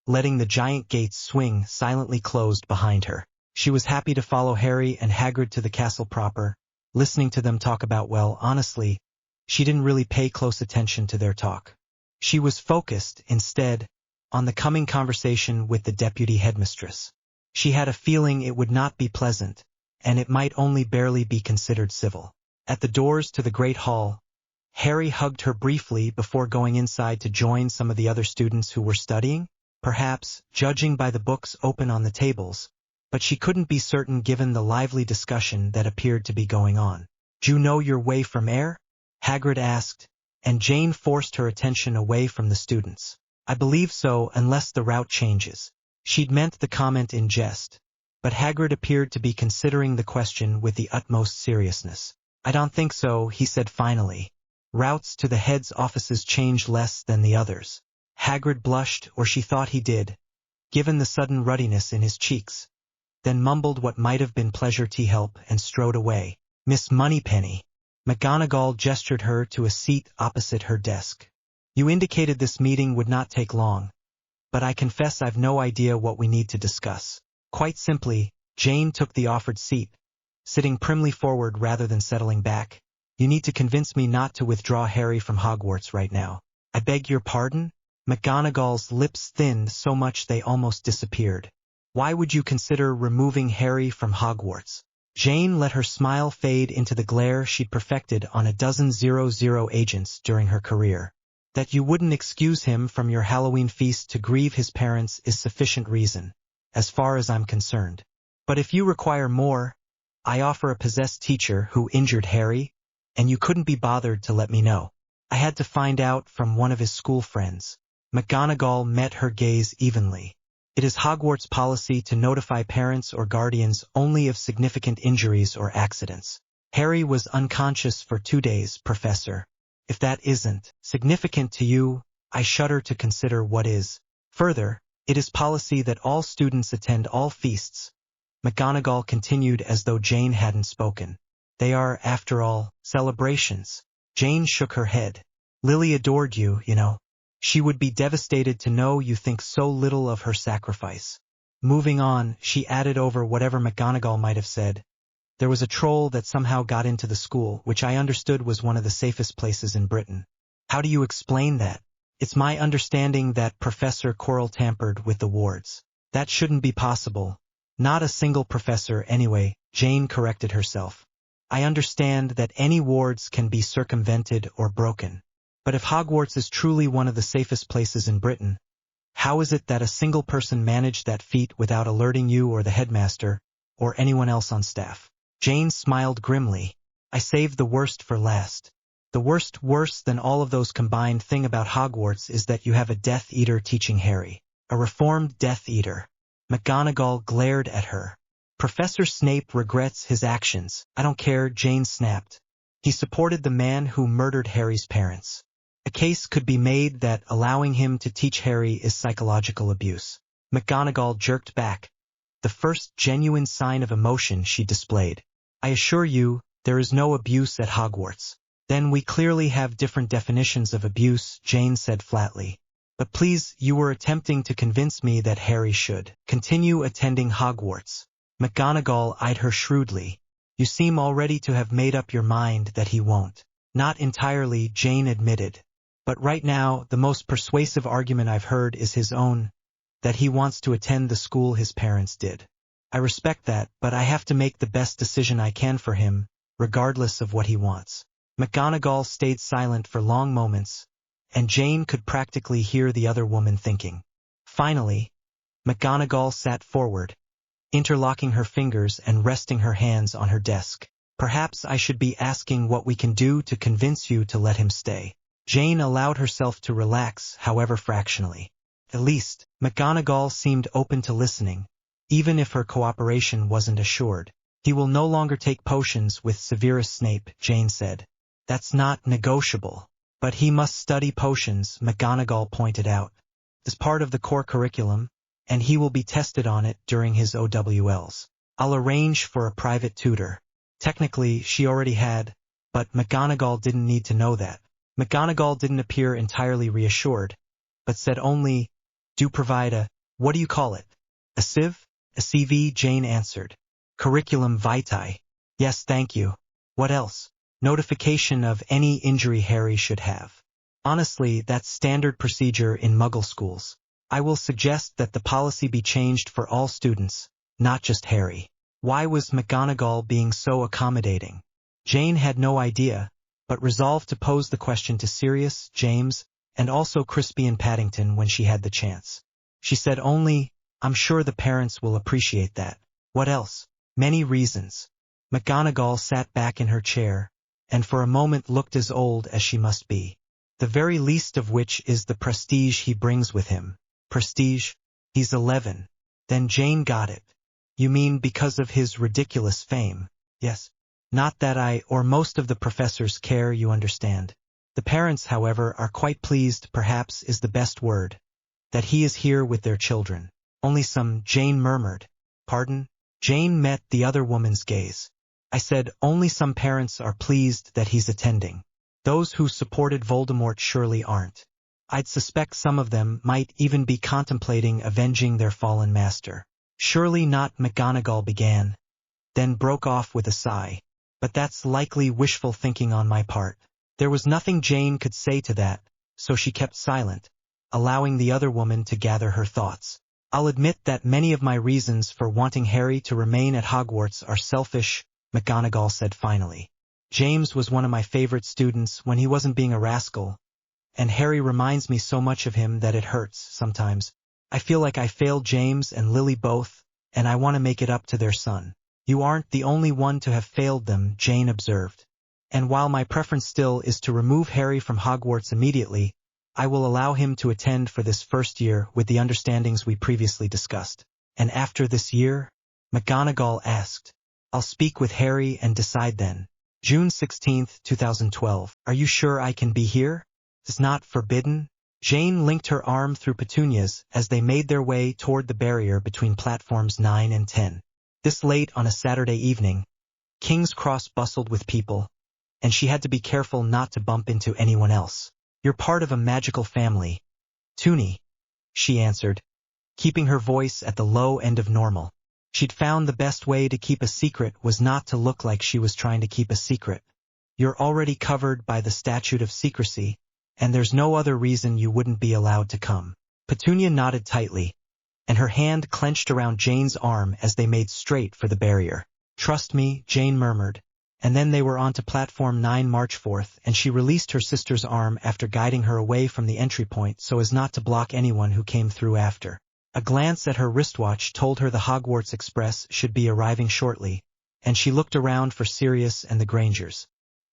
letting the giant gates swing silently closed behind her. She was happy to follow Harry and Hagrid to the castle proper, listening to them talk about, well, honestly, she didn't really pay close attention to their talk. She was focused, instead, on the coming conversation with the deputy headmistress. She had a feeling it would not be pleasant, and it might only barely be considered civil. At the doors to the Great Hall, Harry hugged her briefly before going inside to join some of the other students who were studying, perhaps, judging by the books open on the tables, but she couldn't be certain given the lively discussion that appeared to be going on. "Do you know your way from Ayr?" Hagrid asked, and Jane forced her attention away from the students. "I believe so, unless the route changes." She'd meant the comment in jest, but Hagrid appeared to be considering the question with the utmost seriousness. "I don't think so," he said finally. "Routes to the head's offices change less than the others." Hagrid blushed, or she thought he did, given the sudden ruddiness in his cheeks, then mumbled what might have been pleasure to help and strode away. "Miss Moneypenny." McGonagall gestured her to a seat opposite her desk. "You indicated this meeting would not take long, but I confess I've no idea what we need to discuss." Quite simply, Jane took the offered seat, sitting primly forward rather than settling back. "You need to convince me not to withdraw Harry from Hogwarts right now." "I beg your pardon?" McGonagall's lips thinned so much they almost disappeared. "Why would you consider removing Harry from Hogwarts?" Jane let her smile fade into the glare she'd perfected on a dozen 00 agents during her career. "That you wouldn't excuse him from your Halloween feast to grieve his parents is sufficient reason, as far as I'm concerned. But if you require more, I offer a possessed teacher who injured Harry, and you couldn't be bothered to let me know. I had to find out from one of his school friends." McGonagall met her gaze evenly. "It is Hogwarts policy to notify parents or guardians only of significant injuries or accidents. Harry was unconscious for 2 days, Professor. If that isn't significant to you, I shudder to consider what is. Further, it is policy that all students attend all feasts." McGonagall continued as though Jane hadn't spoken. "They are, after all, celebrations." Jane shook her head. "Lily adored you, you know. She would be devastated to know you think so little of her sacrifice." Moving on, she added over whatever McGonagall might have said. "There was a troll that somehow got into the school, which I understood was one of the safest places in Britain." "How do you explain that?" "It's my understanding that Professor Quirrell tampered with the wards." "That shouldn't be possible. Not a single professor, anyway," Jane corrected herself. "I understand that any wards can be circumvented or broken. But if Hogwarts is truly one of the safest places in Britain, how is it that a single person managed that feat without alerting you or the headmaster, or anyone else on staff?" Jane smiled grimly. "I saved the worst for last. The worst, worse than all of those combined thing about Hogwarts is that you have a Death Eater teaching Harry. A reformed Death Eater." McGonagall glared at her. "Professor Snape regrets his actions." "I don't care," Jane snapped. "He supported the man who murdered Harry's parents. A case could be made that allowing him to teach Harry is psychological abuse." McGonagall jerked back, the first genuine sign of emotion she displayed. "I assure you, there is no abuse at Hogwarts." "Then we clearly have different definitions of abuse," Jane said flatly. "But please, you were attempting to convince me that Harry should continue attending Hogwarts." McGonagall eyed her shrewdly. "You seem already to have made up your mind that he won't." "Not entirely," Jane admitted. "But right now, the most persuasive argument I've heard is his own, that he wants to attend the school his parents did. I respect that, but I have to make the best decision I can for him, regardless of what he wants." McGonagall stayed silent for long moments, and Jane could practically hear the other woman thinking. Finally, McGonagall sat forward, interlocking her fingers and resting her hands on her desk. "Perhaps I should be asking what we can do to convince you to let him stay." Jane allowed herself to relax, however fractionally. At least, McGonagall seemed open to listening, even if her cooperation wasn't assured. He will no longer take potions with Severus Snape, Jane said. That's not negotiable. But he must study potions, McGonagall pointed out. As part of the core curriculum, and he will be tested on it during his OWLs. I'll arrange for a private tutor. Technically, she already had, but McGonagall didn't need to know that. McGonagall didn't appear entirely reassured, but said only, do provide a, what do you call it? A sieve? A CV, Jane answered. Curriculum vitae. Yes, thank you. What else? Notification of any injury Harry should have. Honestly, that's standard procedure in Muggle schools. I will suggest that the policy be changed for all students, not just Harry. Why was McGonagall being so accommodating? Jane had no idea, but resolved to pose the question to Sirius, James, and also Crispin Paddington when she had the chance. She said only, I'm sure the parents will appreciate that. What else? Many reasons. McGonagall sat back in her chair, and for a moment looked as old as she must be. The very least of which is the prestige he brings with him. Prestige? He's 11. Then Jane got it. You mean because of his ridiculous fame? Yes. Not that I or most of the professors care, you understand. The parents, however, are quite pleased, perhaps is the best word, that he is here with their children. Only some, Jane murmured. Pardon? Jane met the other woman's gaze. I said, only some parents are pleased that he's attending. Those who supported Voldemort surely aren't. I'd suspect some of them might even be contemplating avenging their fallen master. Surely not, McGonagall began, then broke off with a sigh. But that's likely wishful thinking on my part. There was nothing Jane could say to that, so she kept silent, allowing the other woman to gather her thoughts. I'll admit that many of my reasons for wanting Harry to remain at Hogwarts are selfish, McGonagall said finally. James was one of my favorite students when he wasn't being a rascal, and Harry reminds me so much of him that it hurts sometimes. I feel like I failed James and Lily both, and I want to make it up to their son. You aren't the only one to have failed them, Jane observed. And while my preference still is to remove Harry from Hogwarts immediately, I will allow him to attend for this first year with the understandings we previously discussed. And after this year? McGonagall asked. I'll speak with Harry and decide then. June 16, 2012. Are you sure I can be here? It's not forbidden? Jane linked her arm through Petunia's as they made their way toward the barrier between platforms 9 and 10. This late on a Saturday evening, King's Cross bustled with people, and she had to be careful not to bump into anyone else. You're part of a magical family. Toonie, she answered, keeping her voice at the low end of normal. She'd found the best way to keep a secret was not to look like she was trying to keep a secret. You're already covered by the statute of secrecy, and there's no other reason you wouldn't be allowed to come. Petunia nodded tightly, and her hand clenched around Jane's arm as they made straight for the barrier. Trust me, Jane murmured, and then they were on to platform 9 March 4th, and she released her sister's arm after guiding her away from the entry point so as not to block anyone who came through after. A glance at her wristwatch told her the Hogwarts Express should be arriving shortly, and she looked around for Sirius and the Grangers.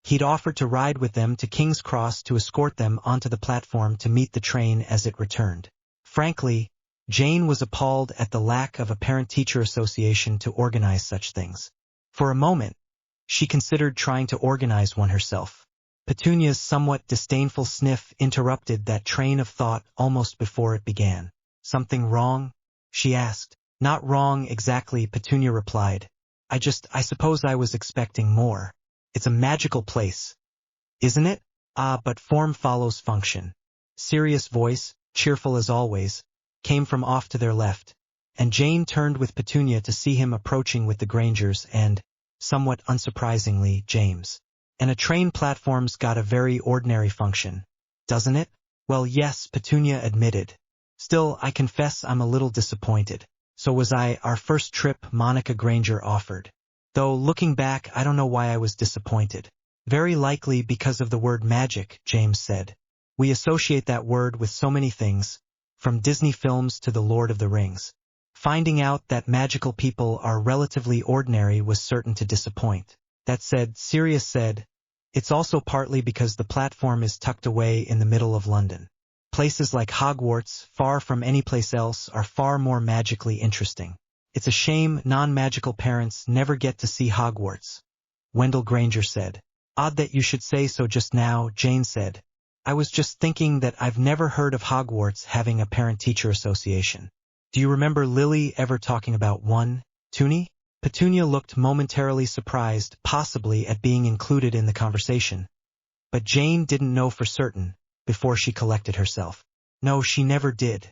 He'd offered to ride with them to King's Cross to escort them onto the platform to meet the train as it returned. Frankly, Jane was appalled at the lack of a parent-teacher association to organize such things. For a moment, she considered trying to organize one herself. Petunia's somewhat disdainful sniff interrupted that train of thought almost before it began. Something wrong? She asked. Not wrong exactly, Petunia replied. I suppose I was expecting more. It's a magical place, isn't it? Ah, but form follows function. Sirius' voice, cheerful as always, came from off to their left, and Jane turned with Petunia to see him approaching with the Grangers and, somewhat unsurprisingly, James. And a train platform's got a very ordinary function, doesn't it? Well, yes, Petunia admitted. Still, I confess I'm a little disappointed. So was I. Our first trip, Monica Granger offered. Though, looking back, I don't know why I was disappointed. Very likely because of the word magic, James said. We associate that word with so many things, from Disney films to The Lord of the Rings. Finding out that magical people are relatively ordinary was certain to disappoint. That said, Sirius said, It's also partly because the platform is tucked away in the middle of London. Places like Hogwarts, far from any place else, are far more magically interesting. It's a shame non-magical parents never get to see Hogwarts, Wendell Granger said. Odd that you should say so just now, Jane said. I was just thinking that I've never heard of Hogwarts having a parent-teacher association. Do you remember Lily ever talking about one, Toonie? Petunia looked momentarily surprised, possibly at being included in the conversation. But Jane didn't know for certain, before she collected herself. No, she never did.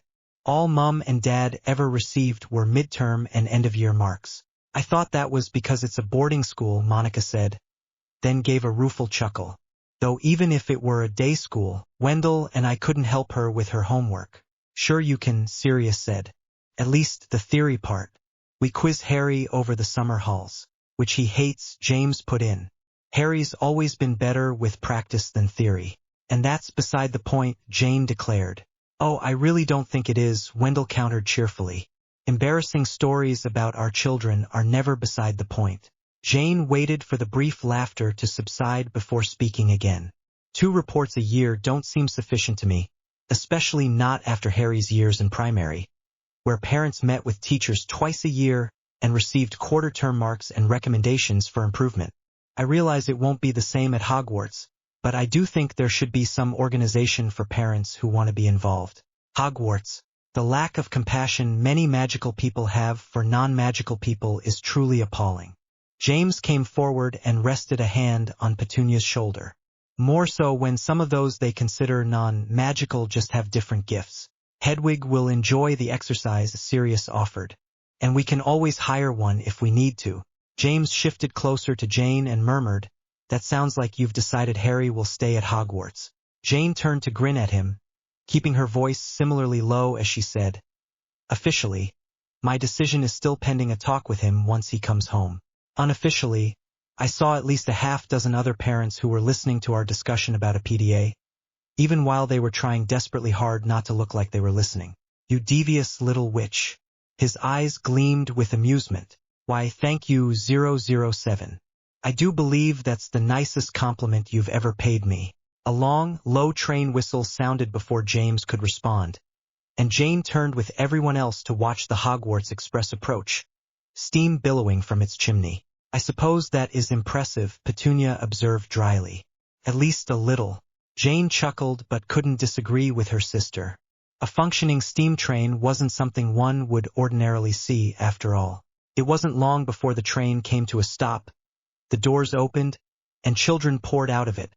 All Mum and Dad ever received were midterm and end-of-year marks. I thought that was because it's a boarding school, Monica said, then gave a rueful chuckle. Though even if it were a day school, Wendell and I couldn't help her with her homework. Sure you can, Sirius said. At least the theory part. We quiz Harry over the summer halls, which he hates, James put in. Harry's always been better with practice than theory. And that's beside the point, Jane declared. Oh, I really don't think it is, Wendell countered cheerfully. Embarrassing stories about our children are never beside the point. Jane waited for the brief laughter to subside before speaking again. 2 reports a year don't seem sufficient to me, especially not after Harry's years in primary, where parents met with teachers twice a year and received quarter-term marks and recommendations for improvement. I realize it won't be the same at Hogwarts, but I do think there should be some organization for parents who want to be involved. Hogwarts. The lack of compassion many magical people have for non-magical people is truly appalling. James came forward and rested a hand on Petunia's shoulder. More so when some of those they consider non-magical just have different gifts. Hedwig will enjoy the exercise Sirius offered, and we can always hire one if we need to. James shifted closer to Jane and murmured, That sounds like you've decided Harry will stay at Hogwarts. Jane turned to grin at him, keeping her voice similarly low as she said, Officially, my decision is still pending a talk with him once he comes home. Unofficially, I saw at least a half-dozen other parents who were listening to our discussion about a PDA, even while they were trying desperately hard not to look like they were listening. You devious little witch. His eyes gleamed with amusement. Why, thank you, 007. I do believe that's the nicest compliment you've ever paid me. A long, low train whistle sounded before James could respond, and Jane turned with everyone else to watch the Hogwarts Express approach, steam billowing from its chimney. I suppose that is impressive, Petunia observed dryly. At least a little. Jane chuckled but couldn't disagree with her sister. A functioning steam train wasn't something one would ordinarily see, after all. It wasn't long before the train came to a stop. The doors opened, and children poured out of it,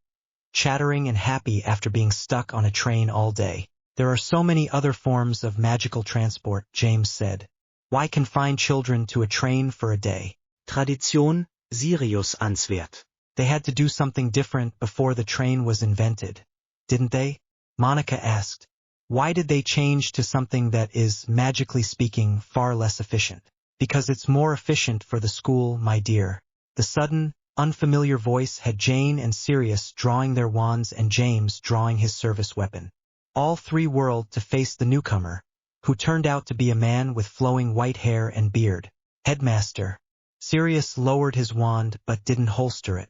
chattering and happy after being stuck on a train all day. There are so many other forms of magical transport, James said. Why confine children to a train for a day? Tradition, Sirius answert. They had to do something different before the train was invented, didn't they? Monica asked. Why did they change to something that is, magically speaking, far less efficient? Because it's more efficient for the school, my dear. The sudden, unfamiliar voice had Jane and Sirius drawing their wands and James drawing his service weapon. All 3 whirled to face the newcomer, who turned out to be a man with flowing white hair and beard. Headmaster. Sirius lowered his wand but didn't holster it.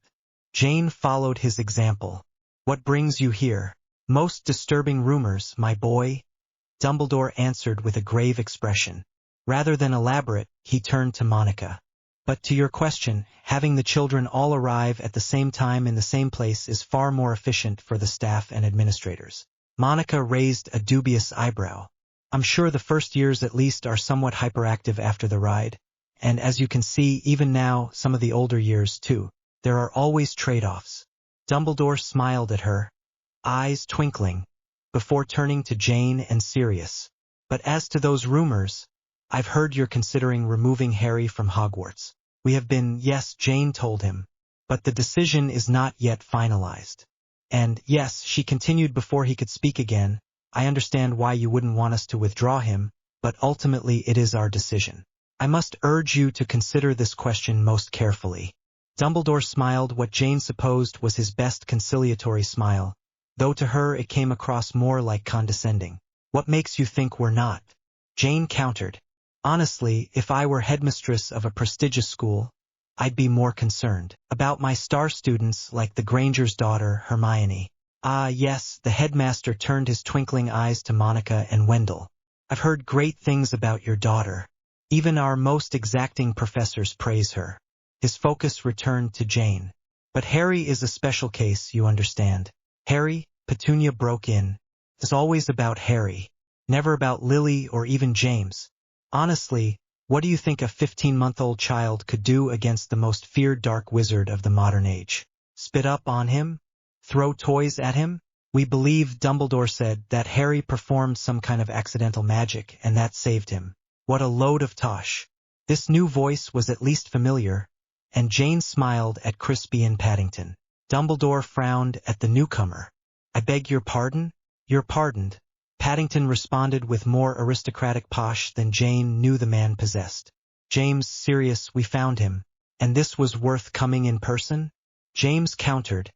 Jane followed his example. What brings you here? Most disturbing rumors, my boy. Dumbledore answered with a grave expression. Rather than elaborate, he turned to Monica. But to your question, having the children all arrive at the same time in the same place is far more efficient for the staff and administrators. Monica raised a dubious eyebrow. I'm sure the first years at least are somewhat hyperactive after the ride, and as you can see, even now, some of the older years too. There are always trade-offs. Dumbledore smiled at her, eyes twinkling, before turning to Jane and Sirius. But as to those rumors, I've heard you're considering removing Harry from Hogwarts. We have been, yes, Jane told him, but the decision is not yet finalized. And, yes, she continued before he could speak again, I understand why you wouldn't want us to withdraw him, but ultimately it is our decision. I must urge you to consider this question most carefully. Dumbledore smiled what Jane supposed was his best conciliatory smile, though to her it came across more like condescending. What makes you think we're not? Jane countered. Honestly, if I were headmistress of a prestigious school, I'd be more concerned about my star students like the Granger's daughter, Hermione. Ah, yes, the headmaster turned his twinkling eyes to Monica and Wendell. I've heard great things about your daughter. Even our most exacting professors praise her. His focus returned to Jane. But Harry is a special case, you understand. Harry, Petunia broke in. It's always about Harry. Never about Lily or even James. Honestly, what do you think a 15-month-old child could do against the most feared dark wizard of the modern age? Spit up on him? Throw toys at him? We believe, Dumbledore said, that Harry performed some kind of accidental magic and that saved him. What a load of tosh. This new voice was at least familiar, and Jane smiled at Crispin Paddington. Dumbledore frowned at the newcomer. I beg your pardon? You're pardoned. Paddington responded with more aristocratic posh than Jane knew the man possessed. James, Sirius, we found him. And this was worth coming in person? James countered,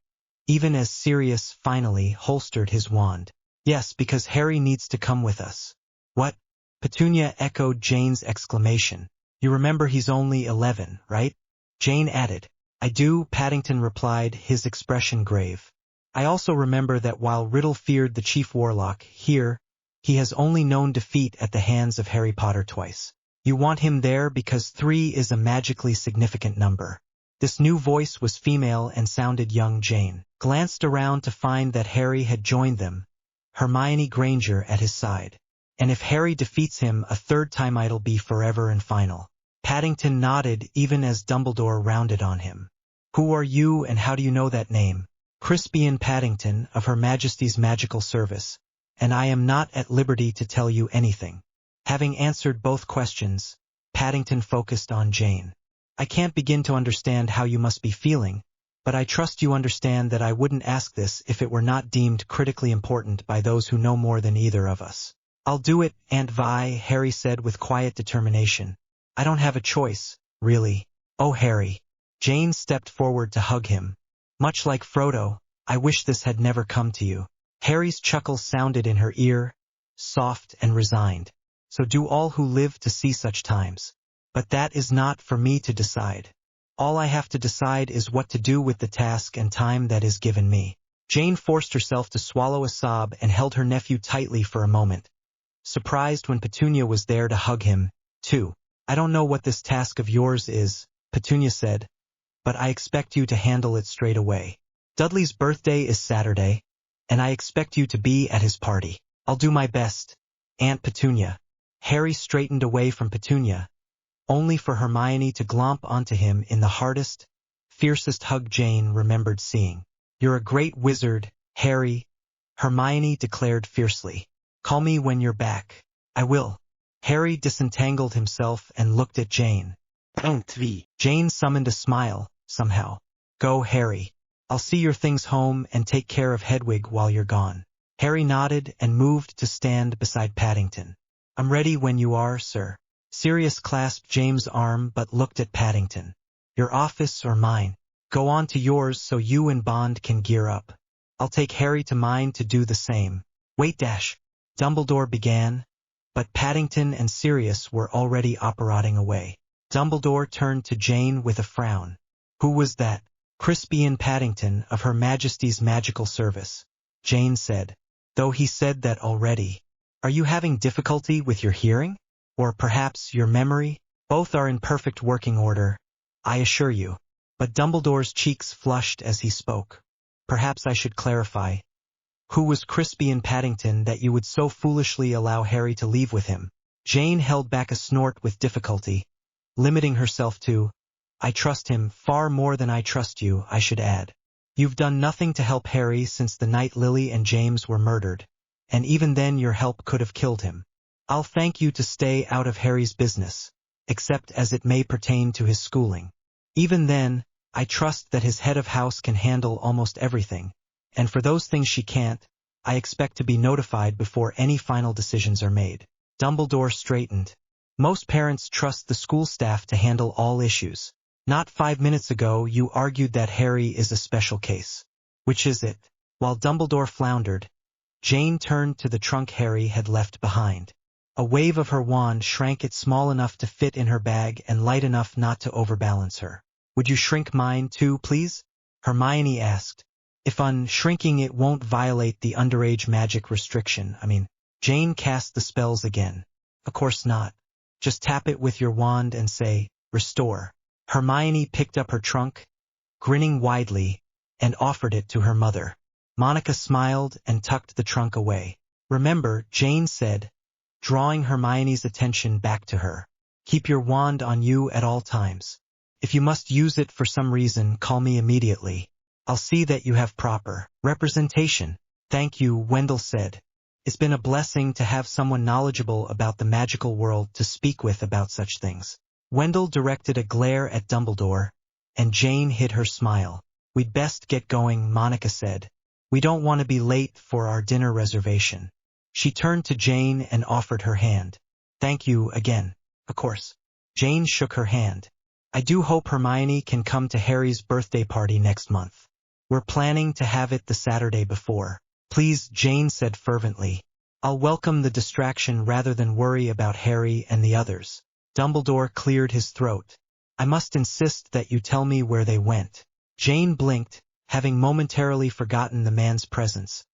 even as Sirius finally holstered his wand. Yes, because Harry needs to come with us. What? Petunia echoed Jane's exclamation. You remember he's only 11, right? Jane added. I do, Paddington replied, his expression grave. I also remember that while Riddle feared the chief warlock, here, he has only known defeat at the hands of Harry Potter twice. You want him there because 3 is a magically significant number. This new voice was female and sounded young. Jane glanced around to find that Harry had joined them, Hermione Granger at his side. And if Harry defeats him a third time, it'll be forever and final. Paddington nodded even as Dumbledore rounded on him. Who are you and how do you know that name? Crispin Paddington of Her Majesty's Magical Service, and I am not at liberty to tell you anything. Having answered both questions, Paddington focused on Jane. I can't begin to understand how you must be feeling, but I trust you understand that I wouldn't ask this if it were not deemed critically important by those who know more than either of us. I'll do it, Aunt Vi, Harry said with quiet determination. I don't have a choice, really. Oh, Harry. Jane stepped forward to hug him. Much like Frodo, I wish this had never come to you. Harry's chuckle sounded in her ear, soft and resigned. So do all who live to see such times. But that is not for me to decide. All I have to decide is what to do with the task and time that is given me. Jane forced herself to swallow a sob and held her nephew tightly for a moment, surprised when Petunia was there to hug him, too. I don't know what this task of yours is, Petunia said, but I expect you to handle it straight away. Dudley's birthday is Saturday, and I expect you to be at his party. I'll do my best, Aunt Petunia. Harry straightened away from Petunia, only for Hermione to glomp onto him in the hardest, fiercest hug Jane remembered seeing. You're a great wizard, Harry, Hermione declared fiercely. Call me when you're back. I will. Harry disentangled himself and looked at Jane. Aunt Vi. Jane summoned a smile, somehow. Go, Harry. I'll see your things home and take care of Hedwig while you're gone. Harry nodded and moved to stand beside Paddington. I'm ready when you are, sir. Sirius clasped James' arm but looked at Paddington. Your office or mine? Go on to yours so you and Bond can gear up. I'll take Harry to mine to do the same. Wait, Dumbledore began, but Paddington and Sirius were already operating away. Dumbledore turned to Jane with a frown. Who was that? Crispin Paddington of Her Majesty's Magical Service, Jane said, though he said that already. Are you having difficulty with your hearing? Or perhaps your memory? Both are in perfect working order, I assure you. But Dumbledore's cheeks flushed as he spoke. Perhaps I should clarify. Who was Crispin Paddington that you would so foolishly allow Harry to leave with him? Jane held back a snort with difficulty, limiting herself to, I trust him far more than I trust you, I should add. You've done nothing to help Harry since the night Lily and James were murdered, and even then your help could have killed him. I'll thank you to stay out of Harry's business, except as it may pertain to his schooling. Even then, I trust that his head of house can handle almost everything, and for those things she can't, I expect to be notified before any final decisions are made. Dumbledore straightened. Most parents trust the school staff to handle all issues. Not 5 minutes ago you argued that Harry is a special case. Which is it? While Dumbledore floundered, Jane turned to the trunk Harry had left behind. A wave of her wand shrank it small enough to fit in her bag and light enough not to overbalance her. Would you shrink mine too, please? Hermione asked. If unshrinking it won't violate the underage magic restriction, Jane cast the spells again. Of course not. Just tap it with your wand and say, restore. Hermione picked up her trunk, grinning widely, and offered it to her mother. Monica smiled and tucked the trunk away. Remember, Jane said, drawing Hermione's attention back to her. Keep your wand on you at all times. If you must use it for some reason, call me immediately. I'll see that you have proper representation. Thank you, Wendell said. It's been a blessing to have someone knowledgeable about the magical world to speak with about such things. Wendell directed a glare at Dumbledore, and Jane hid her smile. We'd best get going, Monica said. We don't want to be late for our dinner reservation. She turned to Jane and offered her hand. Thank you again. Of course. Jane shook her hand. I do hope Hermione can come to Harry's birthday party next month. We're planning to have it the Saturday before. Please, Jane said fervently. I'll welcome the distraction rather than worry about Harry and the others. Dumbledore cleared his throat. I must insist that you tell me where they went. Jane blinked, having momentarily forgotten the man's presence,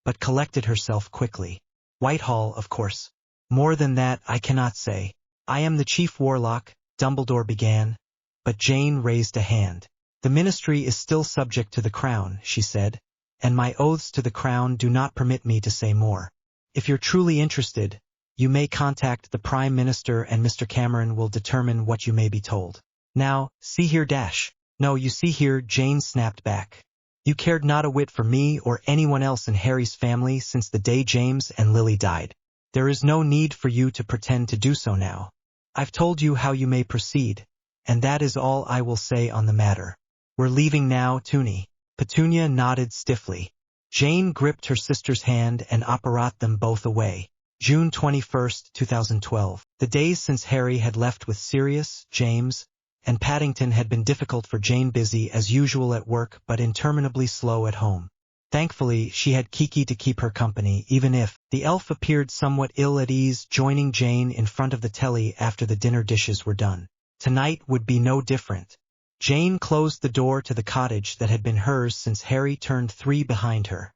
but collected herself quickly. Whitehall, of course. More than that I cannot say. I am the chief warlock, Dumbledore began, but Jane raised a hand. The ministry is still subject to the crown, she said, and my oaths to the crown do not permit me to say more. If you're truly interested, you may contact the Prime Minister and Mr. Cameron will determine what you may be told. Now, see here dash. No, you see here, Jane snapped back. You cared not a whit for me or anyone else in Harry's family since the day James and Lily died. There is no need for you to pretend to do so now. I've told you how you may proceed, and that is all I will say on the matter. We're leaving now, Toonie. Petunia nodded stiffly. Jane gripped her sister's hand and operated them both away. June 21, 2012. The days since Harry had left with Sirius, James, and Paddington had been difficult for Jane, busy as usual at work but interminably slow at home. Thankfully, she had Kiki to keep her company, even if the elf appeared somewhat ill at ease, joining Jane in front of the telly after the dinner dishes were done. Tonight would be no different. Jane closed the door to the cottage that had been hers since Harry turned 3 behind her,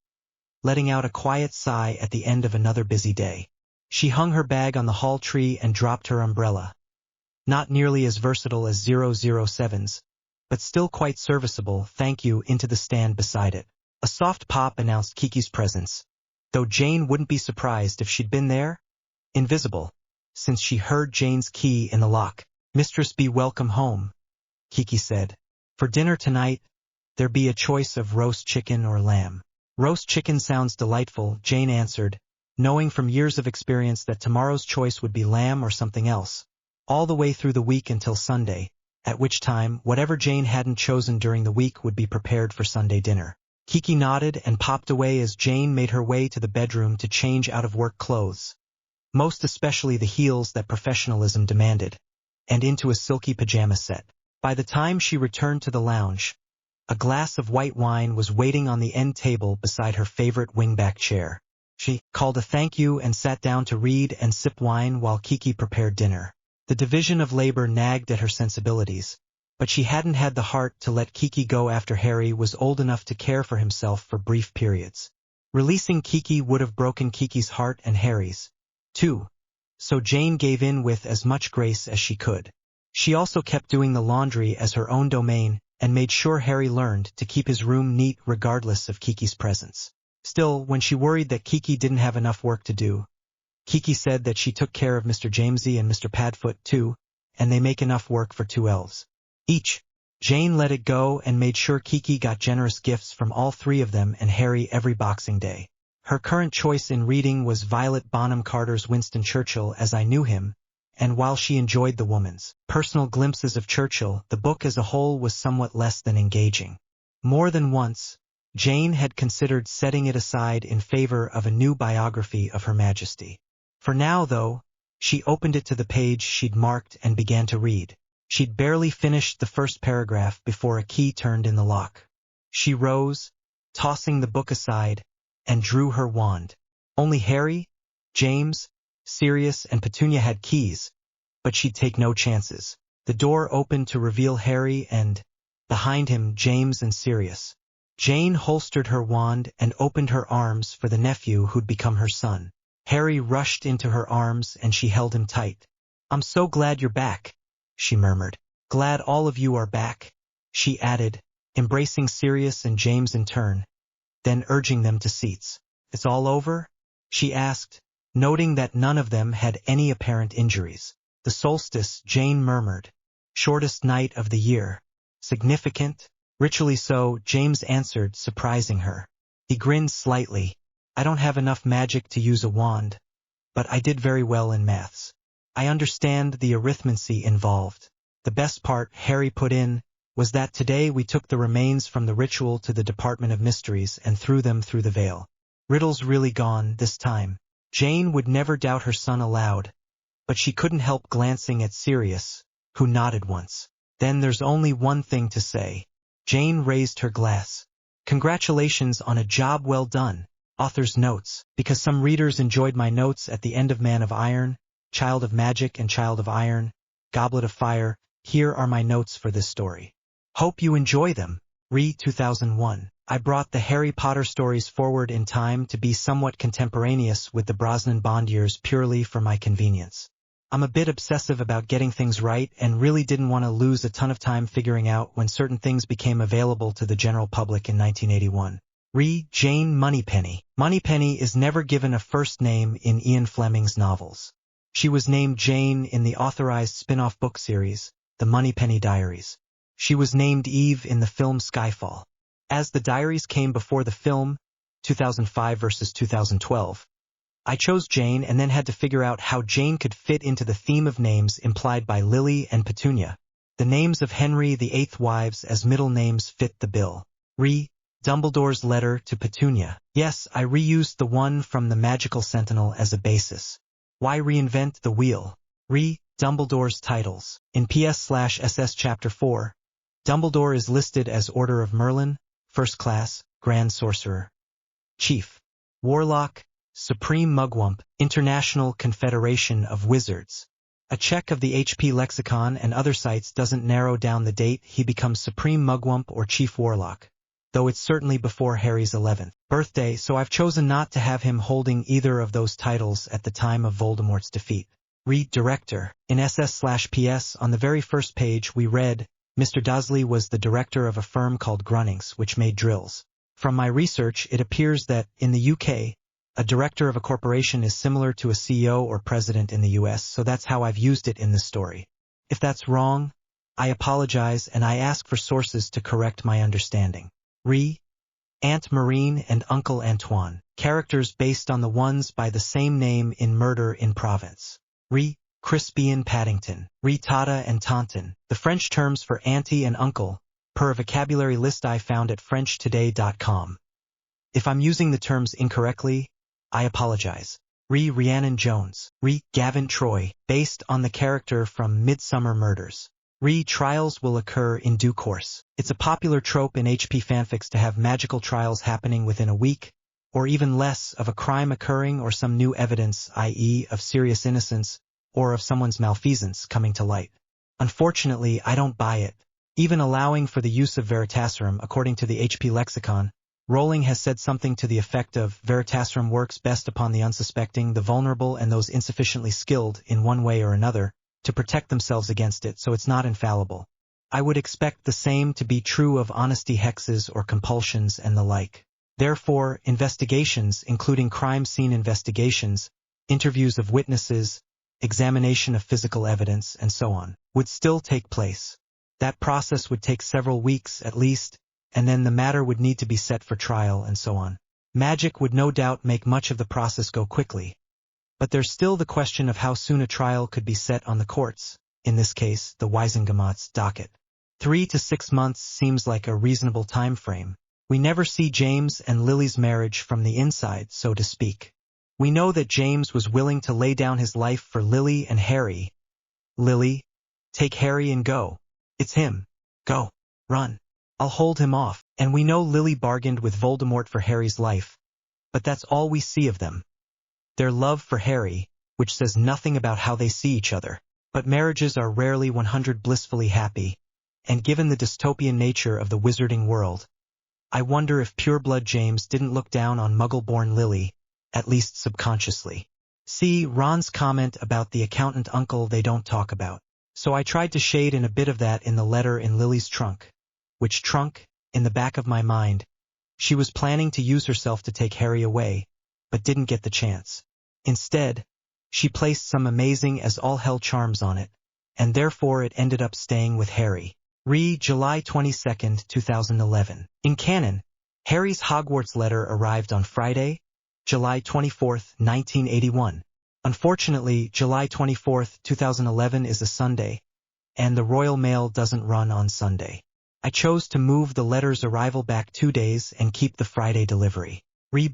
letting out a quiet sigh at the end of another busy day. She hung her bag on the hall tree and dropped her umbrella. Not nearly as versatile as 007's, but still quite serviceable, thank you, into the stand beside it. A soft pop announced Kiki's presence, though Jane wouldn't be surprised if she'd been there. Invisible, since she heard Jane's key in the lock. Mistress be welcome home, Kiki said. For dinner tonight, there be a choice of roast chicken or lamb. Roast chicken sounds delightful, Jane answered, knowing from years of experience that tomorrow's choice would be lamb or something else, all the way through the week until Sunday, at which time whatever Jane hadn't chosen during the week would be prepared for Sunday dinner. Kiki nodded and popped away as Jane made her way to the bedroom to change out of work clothes, most especially the heels that professionalism demanded, and into a silky pajama set. By the time she returned to the lounge, a glass of white wine was waiting on the end table beside her favorite wingback chair. She called a thank you and sat down to read and sip wine while Kiki prepared dinner. The division of labor nagged at her sensibilities, but she hadn't had the heart to let Kiki go after Harry was old enough to care for himself for brief periods. Releasing Kiki would have broken Kiki's heart and Harry's, too, so Jane gave in with as much grace as she could. She also kept doing the laundry as her own domain and made sure Harry learned to keep his room neat regardless of Kiki's presence. Still, when she worried that Kiki didn't have enough work to do, Kiki said that she took care of Mr. Jamesy and Mr. Padfoot too, and they make enough work for 2 elves each. Jane let it go and made sure Kiki got generous gifts from all 3 of them and Harry every Boxing Day. Her current choice in reading was Violet Bonham Carter's Winston Churchill as I Knew Him, and while she enjoyed the woman's personal glimpses of Churchill, the book as a whole was somewhat less than engaging. More than once, Jane had considered setting it aside in favor of a new biography of Her Majesty. For now, though, she opened it to the page she'd marked and began to read. She'd barely finished the first paragraph before a key turned in the lock. She rose, tossing the book aside, and drew her wand. Only Harry, James, Sirius, and Petunia had keys, but she'd take no chances. The door opened to reveal Harry and Behind him, James and Sirius. Jane holstered her wand and opened her arms for the nephew who'd become her son. Harry rushed into her arms and she held him tight. "I'm so glad you're back," she murmured. "Glad all of you are back," she added, embracing Sirius and James in turn, then urging them to seats. "It's all over?" she asked, noting that none of them had any apparent injuries. "The solstice," Jane murmured. "Shortest night of the year. Significant?" "Ritually so," James answered, surprising her. He grinned slightly. "I don't have enough magic to use a wand, but I did very well in maths. I understand the arithmancy involved. The best part," Harry put in, "was that today we took the remains from the ritual to the Department of Mysteries and threw them through the veil. Riddle's really gone this time." Jane would never doubt her son aloud, but she couldn't help glancing at Sirius, who nodded once. "Then there's only one thing to say." Jane raised her glass. "Congratulations on a job well done." Author's notes, because some readers enjoyed my notes at the end of Man of Iron, Child of Magic and Child of Iron, Goblet of Fire. Here are my notes for this story. Hope you enjoy them. Re 2001. I brought the Harry Potter stories forward in time to be somewhat contemporaneous with the Brosnan Bond years purely for my convenience. I'm a bit obsessive about getting things right and really didn't want to lose a ton of time figuring out when certain things became available to the general public in 1981. Re. Jane Moneypenny. Moneypenny is never given a first name in Ian Fleming's novels. She was named Jane in the authorized spin-off book series, The Moneypenny Diaries. She was named Eve in the film Skyfall. As the diaries came before the film, 2005 versus 2012, I chose Jane and then had to figure out how Jane could fit into the theme of names implied by Lily and Petunia. The names of Henry VIII's wives as middle names fit the bill. Re. Dumbledore's letter to Petunia. Yes, I reused the one from the Magical Sentinel as a basis. Why reinvent the wheel? Re. Dumbledore's titles. In PS/SS Chapter 4, Dumbledore is listed as Order of Merlin, First Class, Grand Sorcerer, Chief, Warlock, Supreme Mugwump, International Confederation of Wizards. A check of the HP lexicon and other sites doesn't narrow down the date he becomes Supreme Mugwump or Chief Warlock, though it's certainly before Harry's 11th birthday, so I've chosen not to have him holding either of those titles at the time of Voldemort's defeat. Read Director. In SS/PS on the very first page we read, Mr. Dursley was the director of a firm called Grunnings, which made drills. From my research, it appears that, in the UK, a director of a corporation is similar to a CEO or president in the US, so that's how I've used it in this story. If that's wrong, I apologize and I ask for sources to correct my understanding. Re. Aunt Marine and Uncle Antoine, characters based on the ones by the same name in Murder in Provence. Re. Crispian Paddington, Re. Tata and Taunton, the French terms for auntie and uncle, per a vocabulary list I found at FrenchToday.com. If I'm using the terms incorrectly, I apologize. Re. Rhiannon Jones, Re. Gavin Troy, based on the character from Midsummer Murders. Re. Trials will occur in due course. It's a popular trope in HP fanfics to have magical trials happening within a week, or even less, of a crime occurring or some new evidence, i.e. of serious innocence, or of someone's malfeasance coming to light. Unfortunately, I don't buy it. Even allowing for the use of Veritaserum, according to the HP lexicon, Rowling has said something to the effect of Veritaserum works best upon the unsuspecting, the vulnerable, and those insufficiently skilled, in one way or another, to protect themselves against it, so it's not infallible. I would expect the same to be true of honesty hexes or compulsions and the like. Therefore, investigations, including crime scene investigations, interviews of witnesses, examination of physical evidence, and so on, would still take place. That process would take several weeks at least, and then the matter would need to be set for trial and so on. Magic would no doubt make much of the process go quickly. But there's still the question of how soon a trial could be set on the courts, in this case, the Wiesengemot's docket. 3 to 6 months seems like a reasonable time frame. We never see James and Lily's marriage from the inside, so to speak. We know that James was willing to lay down his life for Lily and Harry. Lily, take Harry and go. It's him. Go. Run. I'll hold him off. And we know Lily bargained with Voldemort for Harry's life. But that's all we see of them. Their love for Harry, which says nothing about how they see each other. But marriages are rarely 100 blissfully happy, and given the dystopian nature of the wizarding world, I wonder if pureblood James didn't look down on Muggle-born Lily, at least subconsciously. See Ron's comment about the accountant uncle they don't talk about. So I tried to shade in a bit of that in the letter in Lily's trunk. Which trunk, in the back of my mind, she was planning to use herself to take Harry away, but didn't get the chance. Instead, she placed some amazing as all hell charms on it, and therefore it ended up staying with Harry. July 22, 2011. In canon, Harry's Hogwarts letter arrived on Friday, July 24, 1981. Unfortunately, July 24, 2011 is a Sunday, and the Royal Mail doesn't run on Sunday. I chose to move the letter's arrival back 2 days and keep the Friday delivery.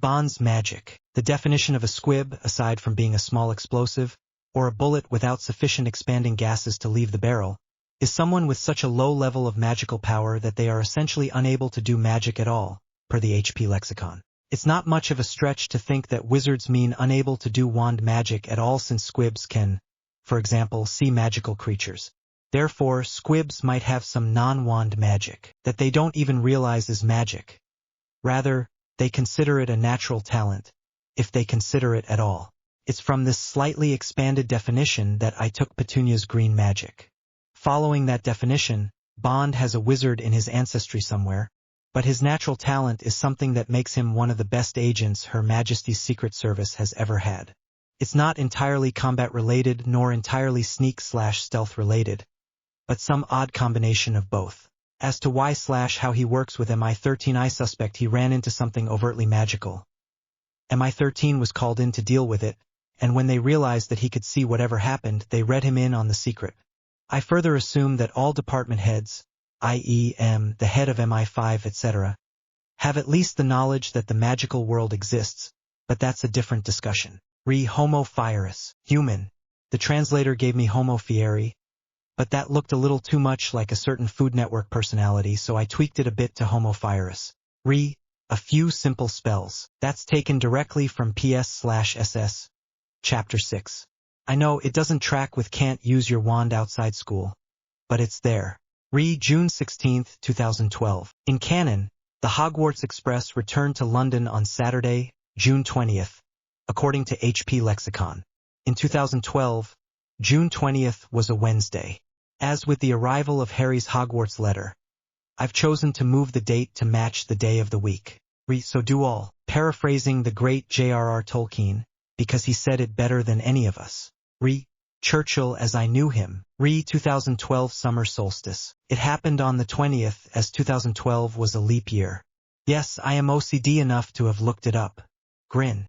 Bond's magic. The definition of a squib, aside from being a small explosive, or a bullet without sufficient expanding gases to leave the barrel, is someone with such a low level of magical power that they are essentially unable to do magic at all, per the HP lexicon. It's not much of a stretch to think that wizards mean unable to do wand magic at all, since squibs can, for example, see magical creatures. Therefore, squibs might have some non-wand magic that they don't even realize is magic. Rather, they consider it a natural talent, if they consider it at all. It's from this slightly expanded definition that I took Petunia's green magic. Following that definition, Bond has a wizard in his ancestry somewhere, but his natural talent is something that makes him one of the best agents Her Majesty's Secret Service has ever had. It's not entirely combat-related nor entirely sneak/stealth related, but some odd combination of both. As to why/how he works with MI13, I suspect he ran into something overtly magical. MI13 was called in to deal with it, and when they realized that he could see whatever happened, they read him in on the secret. I further assume that all department heads, i.e. the head of MI5, etc., have at least the knowledge that the magical world exists, but that's a different discussion. Homo Fieri, human. The translator gave me Homo Fieri, but that looked a little too much like a certain Food Network personality, so I tweaked it a bit to Homo Fieri. A few simple spells. That's taken directly from PS/SS, Chapter 6. I know it doesn't track with Can't Use Your Wand Outside School, but it's there. June 16, 2012. In canon, the Hogwarts Express returned to London on Saturday, June 20th, according to HP lexicon. In 2012, June 20th was a Wednesday. As with the arrival of Harry's Hogwarts letter, I've chosen to move the date to match the day of the week. So do all. Paraphrasing the great J.R.R. Tolkien, because he said it better than any of us. Churchill as I knew him. 2012 summer solstice. It happened on the 20th, as 2012 was a leap year. Yes, I am OCD enough to have looked it up. Grin.